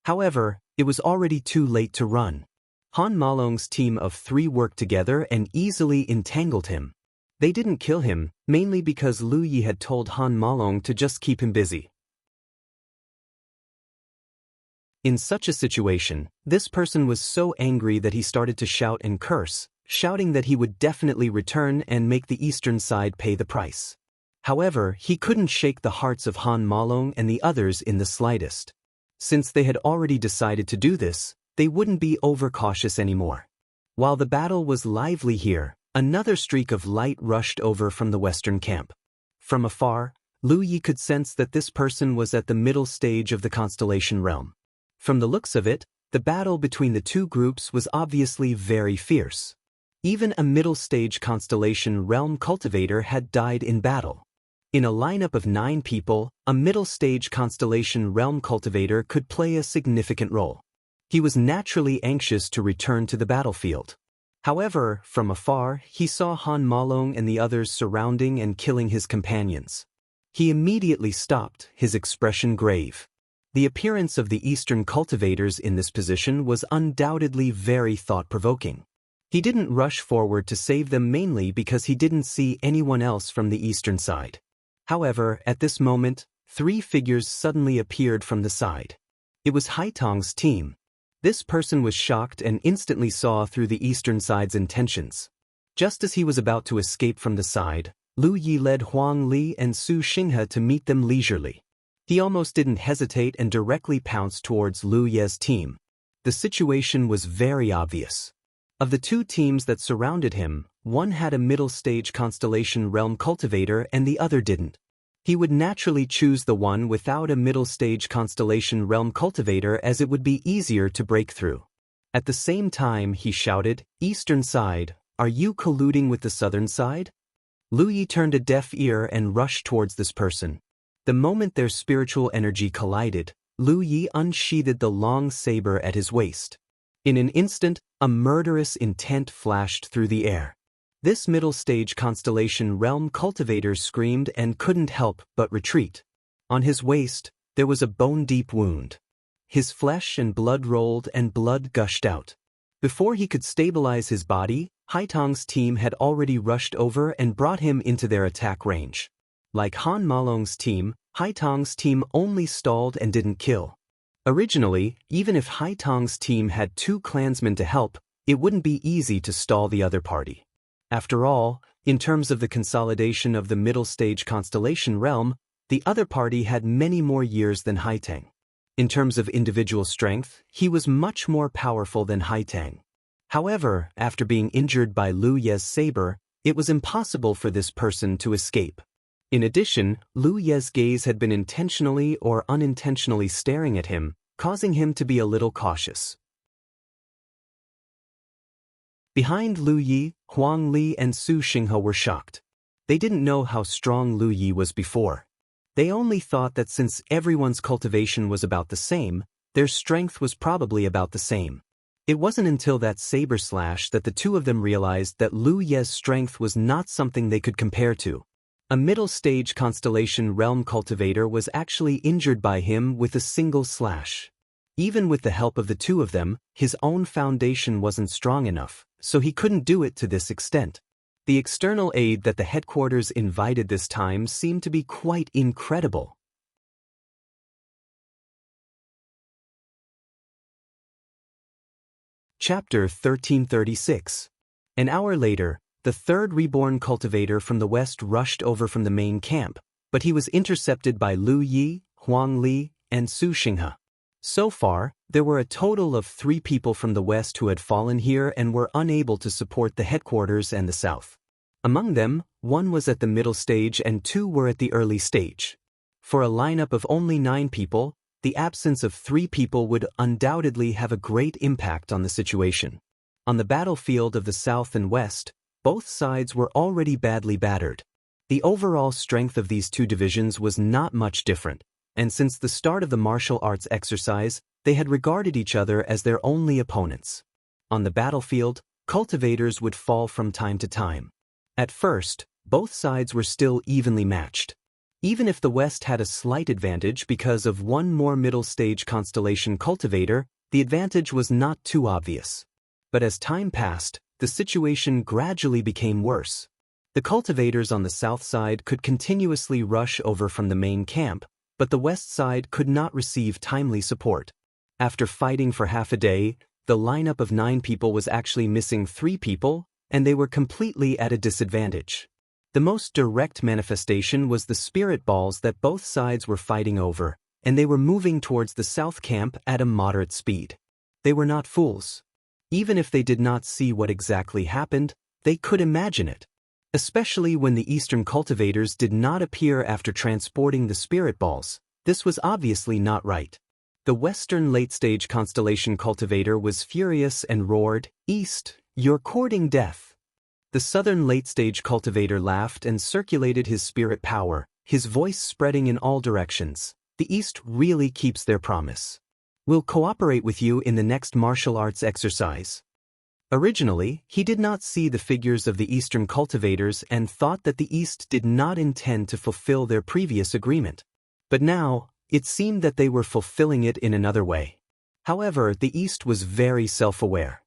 However, it was already too late to run. Han Malong's team of 3 worked together and easily entangled him. They didn't kill him, mainly because Lu Yi had told Han Malong to just keep him busy. In such a situation, this person was so angry that he started to shout and curse, shouting that he would definitely return and make the eastern side pay the price. However, he couldn't shake the hearts of Han Malong and the others in the slightest. Since they had already decided to do this, they wouldn't be overcautious anymore. While the battle was lively here, another streak of light rushed over from the western camp. From afar, Lu Yi could sense that this person was at the middle stage of the constellation realm. From the looks of it, the battle between the two groups was obviously very fierce. Even a middle-stage constellation realm cultivator had died in battle. In a lineup of 9 people, a middle-stage constellation realm cultivator could play a significant role. He was naturally anxious to return to the battlefield. However, from afar, he saw Han Malong and the others surrounding and killing his companions. He immediately stopped, his expression grave. The appearance of the Eastern cultivators in this position was undoubtedly very thought-provoking. He didn't rush forward to save them mainly because he didn't see anyone else from the eastern side. However, at this moment, 3 figures suddenly appeared from the side. It was Haitong's team. This person was shocked and instantly saw through the eastern side's intentions. Just as he was about to escape from the side, Lu Yi led Huang Li and Su Xinghe to meet them leisurely. He almost didn't hesitate and directly pounced towards Lu Ye's team. The situation was very obvious. Of the 2 teams that surrounded him, one had a middle-stage constellation realm cultivator and the other didn't. He would naturally choose the one without a middle-stage constellation realm cultivator as it would be easier to break through. At the same time, he shouted, "Eastern side, are you colluding with the southern side?" Lu Yi turned a deaf ear and rushed towards this person. The moment their spiritual energy collided, Lu Yi unsheathed the long saber at his waist. In an instant, a murderous intent flashed through the air. This middle-stage constellation realm cultivator screamed and couldn't help but retreat. On his waist, there was a bone-deep wound. His flesh and blood rolled and blood gushed out. Before he could stabilize his body, Haitong's team had already rushed over and brought him into their attack range. Like Han Malong's team, Haitong's team only stalled and didn't kill. Originally, even if Haitong's team had 2 clansmen to help, it wouldn't be easy to stall the other party. After all, in terms of the consolidation of the middle-stage constellation realm, the other party had many more years than Haitang. In terms of individual strength, he was much more powerful than Haitang. However, after being injured by Lu Ye's saber, it was impossible for this person to escape. In addition, Lu Ye's gaze had been intentionally or unintentionally staring at him, causing him to be a little cautious. Behind Lu Yi, Huang Li and Su Xinghe were shocked. They didn't know how strong Lu Yi was before. They only thought that since everyone's cultivation was about the same, their strength was probably about the same. It wasn't until that saber slash that the 2 of them realized that Lu Ye's strength was not something they could compare to. A middle-stage constellation realm cultivator was actually injured by him with a single slash. Even with the help of the 2 of them, his own foundation wasn't strong enough, so he couldn't do it to this extent. The external aid that the headquarters invited this time seemed to be quite incredible. Chapter 1336. An hour later, the 3rd reborn cultivator from the west rushed over from the main camp, but he was intercepted by Lu Yi, Huang Li, and Su Xinghe. So far, there were a total of 3 people from the west who had fallen here and were unable to support the headquarters and the south. Among them, 1 was at the middle stage and 2 were at the early stage. For a lineup of only 9 people, the absence of 3 people would undoubtedly have a great impact on the situation. On the battlefield of the south and west, both sides were already badly battered. The overall strength of these two divisions was not much different, and since the start of the martial arts exercise, they had regarded each other as their only opponents. On the battlefield, cultivators would fall from time to time. At first, both sides were still evenly matched. Even if the West had a slight advantage because of one more middle-stage constellation cultivator, the advantage was not too obvious. But as time passed, the situation gradually became worse. The cultivators on the south side could continuously rush over from the main camp, but the west side could not receive timely support. After fighting for half a day, the lineup of 9 people was actually missing 3 people, and they were completely at a disadvantage. The most direct manifestation was the spirit balls that both sides were fighting over, and they were moving towards the south camp at a moderate speed. They were not fools. Even if they did not see what exactly happened, they could imagine it. Especially when the eastern cultivators did not appear after transporting the spirit balls, this was obviously not right. The western late-stage constellation cultivator was furious and roared, "East, you're courting death." The southern late-stage cultivator laughed and circulated his spirit power, his voice spreading in all directions. The East really keeps their promise. We'll cooperate with you in the next martial arts exercise. Originally, he did not see the figures of the eastern cultivators and thought that the East did not intend to fulfill their previous agreement. But now, it seemed that they were fulfilling it in another way. However, the East was very self-aware.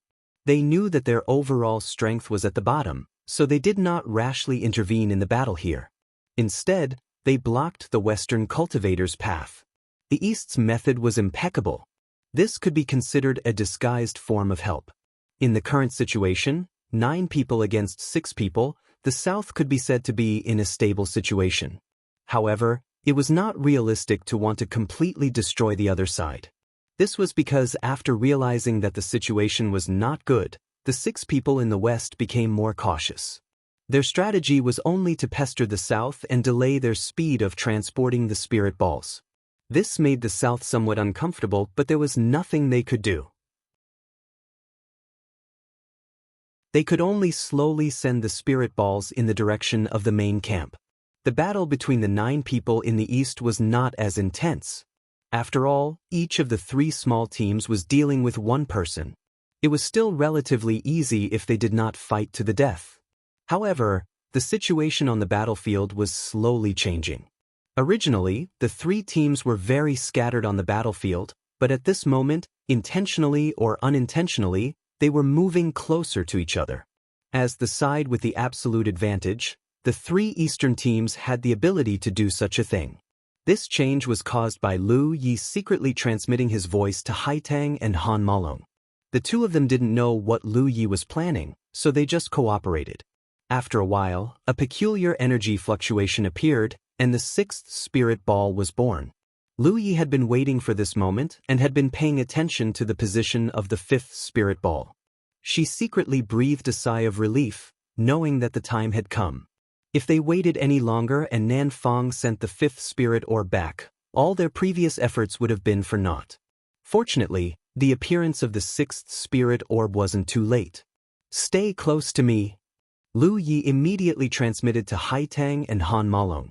They knew that their overall strength was at the bottom, so they did not rashly intervene in the battle here. Instead, they blocked the Western cultivators' path. The East's method was impeccable. This could be considered a disguised form of help. In the current situation, 9 people against 6 people, the South could be said to be in a stable situation. However, it was not realistic to want to completely destroy the other side. This was because after realizing that the situation was not good, the 6 people in the West became more cautious. Their strategy was only to pester the South and delay their speed of transporting the spirit balls. This made the South somewhat uncomfortable, but there was nothing they could do. They could only slowly send the spirit balls in the direction of the main camp. The battle between the 9 people in the East was not as intense. After all, each of the 3 small teams was dealing with one person. It was still relatively easy if they did not fight to the death. However, the situation on the battlefield was slowly changing. Originally, the 3 teams were very scattered on the battlefield, but at this moment, intentionally or unintentionally, they were moving closer to each other. As the side with the absolute advantage, the 3 Eastern teams had the ability to do such a thing. This change was caused by Lu Yi secretly transmitting his voice to Haitang and Han Malong. The 2 of them didn't know what Lu Yi was planning, so they just cooperated. After a while, a peculiar energy fluctuation appeared, and the 6th spirit ball was born. Lu Yi had been waiting for this moment and had been paying attention to the position of the 5th spirit ball. She secretly breathed a sigh of relief, knowing that the time had come. If they waited any longer and Nan Fong sent the 5th spirit orb back, all their previous efforts would have been for naught. Fortunately, the appearance of the 6th spirit orb wasn't too late. "Stay close to me," Lu Yi immediately transmitted to Haitang and Han Malong.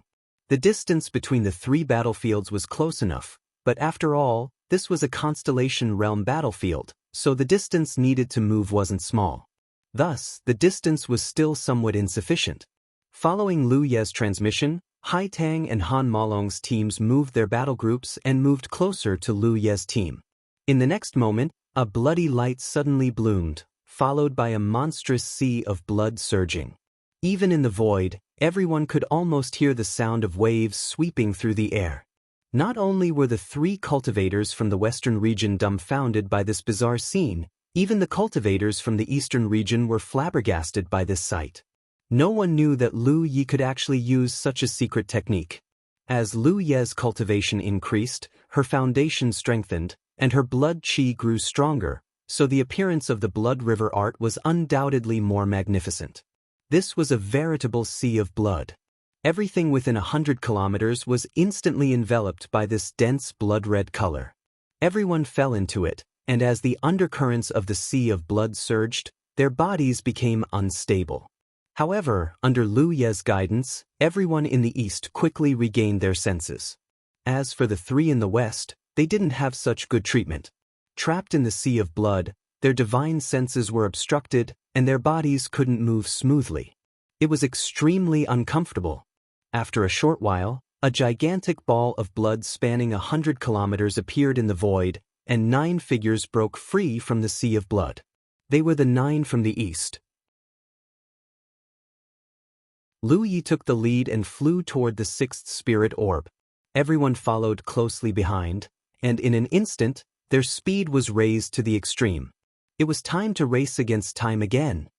The distance between the 3 battlefields was close enough, but after all, this was a constellation realm battlefield, so the distance needed to move wasn't small. Thus, the distance was still somewhat insufficient. Following Lu Ye's transmission, Haitang and Han Malong's teams moved their battle groups and moved closer to Lu Ye's team. In the next moment, a bloody light suddenly bloomed, followed by a monstrous sea of blood surging. Even in the void, everyone could almost hear the sound of waves sweeping through the air. Not only were the 3 cultivators from the western region dumbfounded by this bizarre scene, even the cultivators from the eastern region were flabbergasted by this sight. No one knew that Lu Yi could actually use such a secret technique. As Lu Ye's cultivation increased, her foundation strengthened, and her blood qi grew stronger, so the appearance of the blood river art was undoubtedly more magnificent. This was a veritable sea of blood. Everything within 100 kilometers was instantly enveloped by this dense blood-red color. Everyone fell into it, and as the undercurrents of the sea of blood surged, their bodies became unstable. However, under Lu Ye's guidance, everyone in the east quickly regained their senses. As for the three in the west, they didn't have such good treatment. Trapped in the sea of blood, their divine senses were obstructed, and their bodies couldn't move smoothly. It was extremely uncomfortable. After a short while, a gigantic ball of blood spanning 100 kilometers appeared in the void, and 9 figures broke free from the sea of blood. They were the 9 from the east. Lu Yi took the lead and flew toward the 6th spirit orb. Everyone followed closely behind, and in an instant, their speed was raised to the extreme. It was time to race against time again.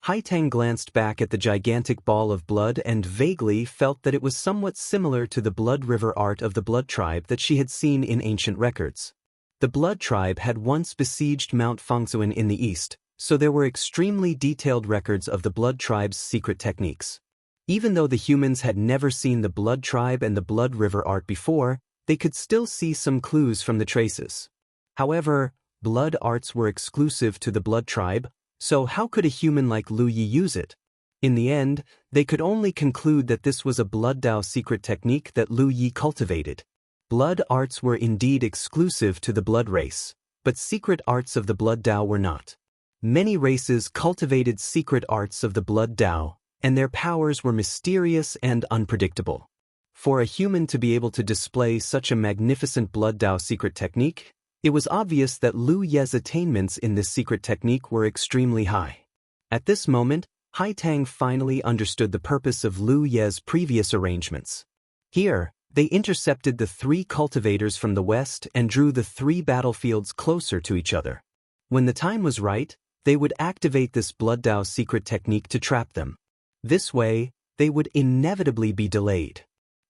Haitang glanced back at the gigantic ball of blood and vaguely felt that it was somewhat similar to the blood river art of the blood tribe that she had seen in ancient records. The blood tribe had once besieged Mount Fengzuan in the east, so there were extremely detailed records of the blood tribe's secret techniques. Even though the humans had never seen the blood tribe and the blood river art before, they could still see some clues from the traces. However, blood arts were exclusive to the blood tribe, so how could a human like Lu Yi use it? In the end, they could only conclude that this was a blood Dao secret technique that Lu Yi cultivated. Blood arts were indeed exclusive to the blood race, but secret arts of the blood Dao were not. Many races cultivated secret arts of the blood Dao, and their powers were mysterious and unpredictable. For a human to be able to display such a magnificent blood Dao secret technique, it was obvious that Lu Ye's attainments in this secret technique were extremely high. At this moment, Haitang finally understood the purpose of Lu Ye's previous arrangements. Here, they intercepted the 3 cultivators from the west and drew the 3 battlefields closer to each other. When the time was right, they would activate this blood Dao secret technique to trap them. This way, they would inevitably be delayed.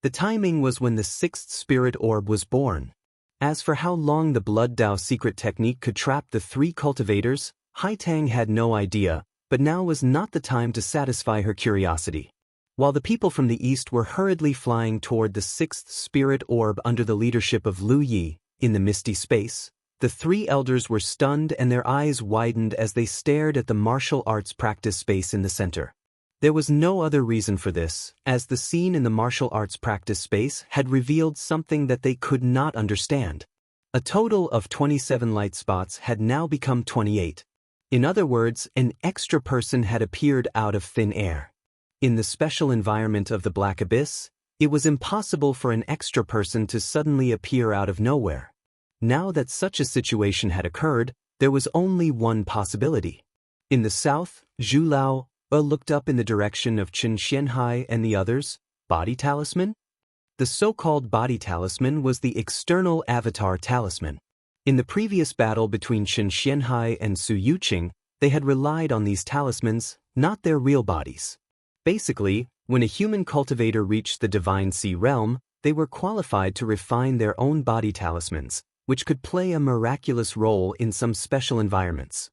The timing was when the 6th spirit orb was born. As for how long the blood Dao secret technique could trap the 3 cultivators, Haitang had no idea, but now was not the time to satisfy her curiosity. While the people from the east were hurriedly flying toward the 6th spirit orb under the leadership of Lu Yi, in the misty space, the 3 elders were stunned and their eyes widened as they stared at the martial arts practice space in the center. There was no other reason for this, as the scene in the martial arts practice space had revealed something that they could not understand. A total of 27 light spots had now become 28. In other words, an extra person had appeared out of thin air. In the special environment of the Black Abyss, it was impossible for an extra person to suddenly appear out of nowhere. Now that such a situation had occurred, there was only one possibility. In the south, Zhu Lao looked up in the direction of Chen Xianhai and the others. Body talisman? The so-called body talisman was the external avatar talisman. In the previous battle between Chen Xianhai and Su Yuqing, they had relied on these talismans, not their real bodies. Basically, when a human cultivator reached the Divine Sea realm, they were qualified to refine their own body talismans, which could play a miraculous role in some special environments.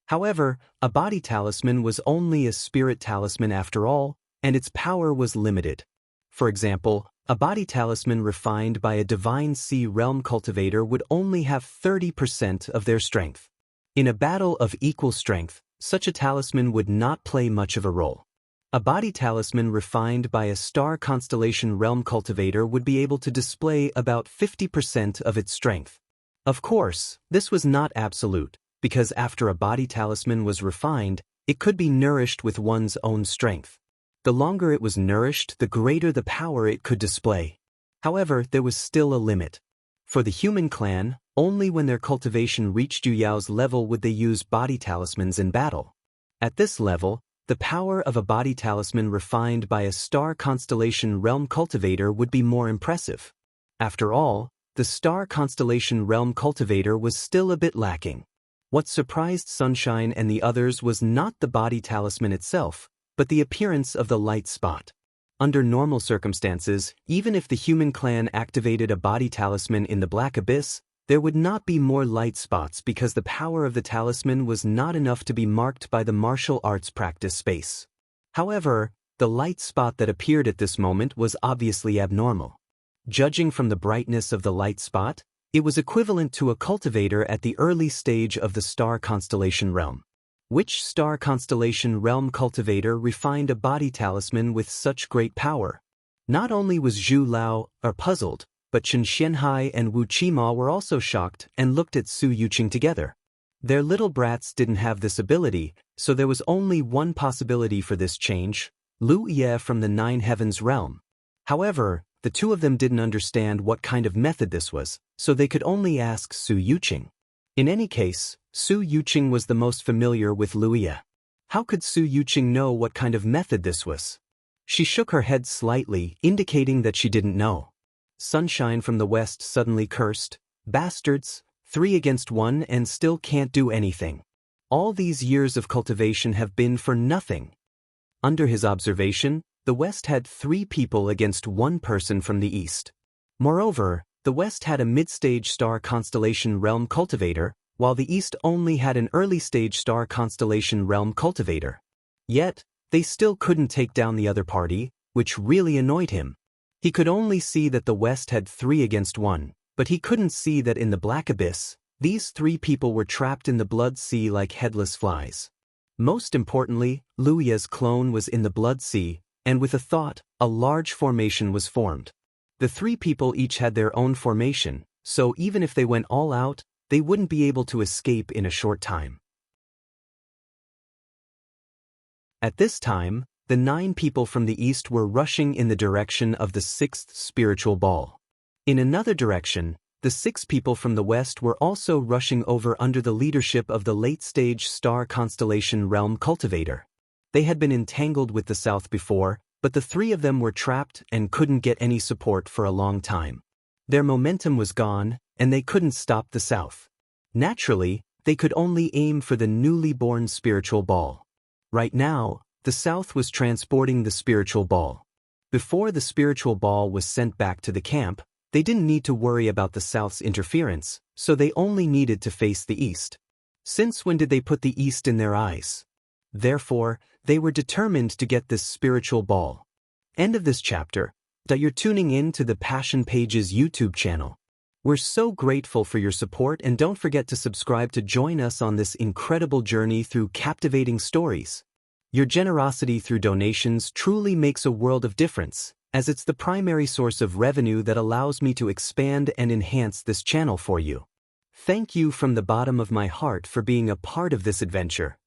However, a body talisman was only a spirit talisman after all, and its power was limited. For example, a body talisman refined by a Divine Sea realm cultivator would only have 30% of their strength. In a battle of equal strength, such a talisman would not play much of a role. A body talisman refined by a star constellation realm cultivator would be able to display about 50% of its strength. Of course, this was not absolute, because after a body talisman was refined, it could be nourished with one's own strength. The longer it was nourished, the greater the power it could display. However, there was still a limit. For the human clan, only when their cultivation reached Yu Yao's level would they use body talismans in battle. At this level, the power of a body talisman refined by a star constellation realm cultivator would be more impressive. After all, the star constellation realm cultivator was still a bit lacking. What surprised Sunshine and the others was not the body talisman itself, but the appearance of the light spot. Under normal circumstances, even if the human clan activated a body talisman in the Black Abyss, there would not be more light spots because the power of the talisman was not enough to be marked by the martial arts practice space. However, the light spot that appeared at this moment was obviously abnormal. Judging from the brightness of the light spot, it was equivalent to a cultivator at the early stage of the star constellation realm. Which star constellation realm cultivator refined a body talisman with such great power? Not only was Zhu Lao puzzled, but Chen Xianhai and Wu Qima were also shocked and looked at Su Yuqing together. Their little brats didn't have this ability, so there was only one possibility for this change: Lu Ye from the Nine Heavens realm. However, the two of them didn't understand what kind of method this was, so they could only ask Su Yuqing. In any case, Su Yuqing was the most familiar with Lu Ye. How could Su Yuqing know what kind of method this was? She shook her head slightly, indicating that she didn't know. Sunshine from the west suddenly cursed, "Bastards, 3 against 1 and still can't do anything. All these years of cultivation have been for nothing." Under his observation, the west had 3 people against 1 person from the east. Moreover, the west had a mid-stage star constellation realm cultivator, while the east only had an early-stage star constellation realm cultivator. Yet, they still couldn't take down the other party, which really annoyed him. He could only see that the west had 3 against 1, but he couldn't see that in the Black Abyss, these 3 people were trapped in the Blood Sea like headless flies. Most importantly, Lu Ye's clone was in the Blood Sea, and with a thought, a large formation was formed. The 3 people each had their own formation, so even if they went all out, they wouldn't be able to escape in a short time. At this time, the 9 people from the east were rushing in the direction of the 6th spiritual ball. In another direction, the 6 people from the west were also rushing over under the leadership of the late-stage star constellation realm cultivator. They had been entangled with the south before, but the 3 of them were trapped and couldn't get any support for a long time. Their momentum was gone, and they couldn't stop the south. Naturally, they could only aim for the newly born spiritual ball. Right now, the south was transporting the spiritual ball. Before the spiritual ball was sent back to the camp, they didn't need to worry about the south's interference, so they only needed to face the east. Since when did they put the east in their eyes? Therefore, they were determined to get this spiritual ball. End of this chapter. You're tuning in to the Passion Pages YouTube channel. We're so grateful for your support, and don't forget to subscribe to join us on this incredible journey through captivating stories. Your generosity through donations truly makes a world of difference, as it's the primary source of revenue that allows me to expand and enhance this channel for you. Thank you from the bottom of my heart for being a part of this adventure.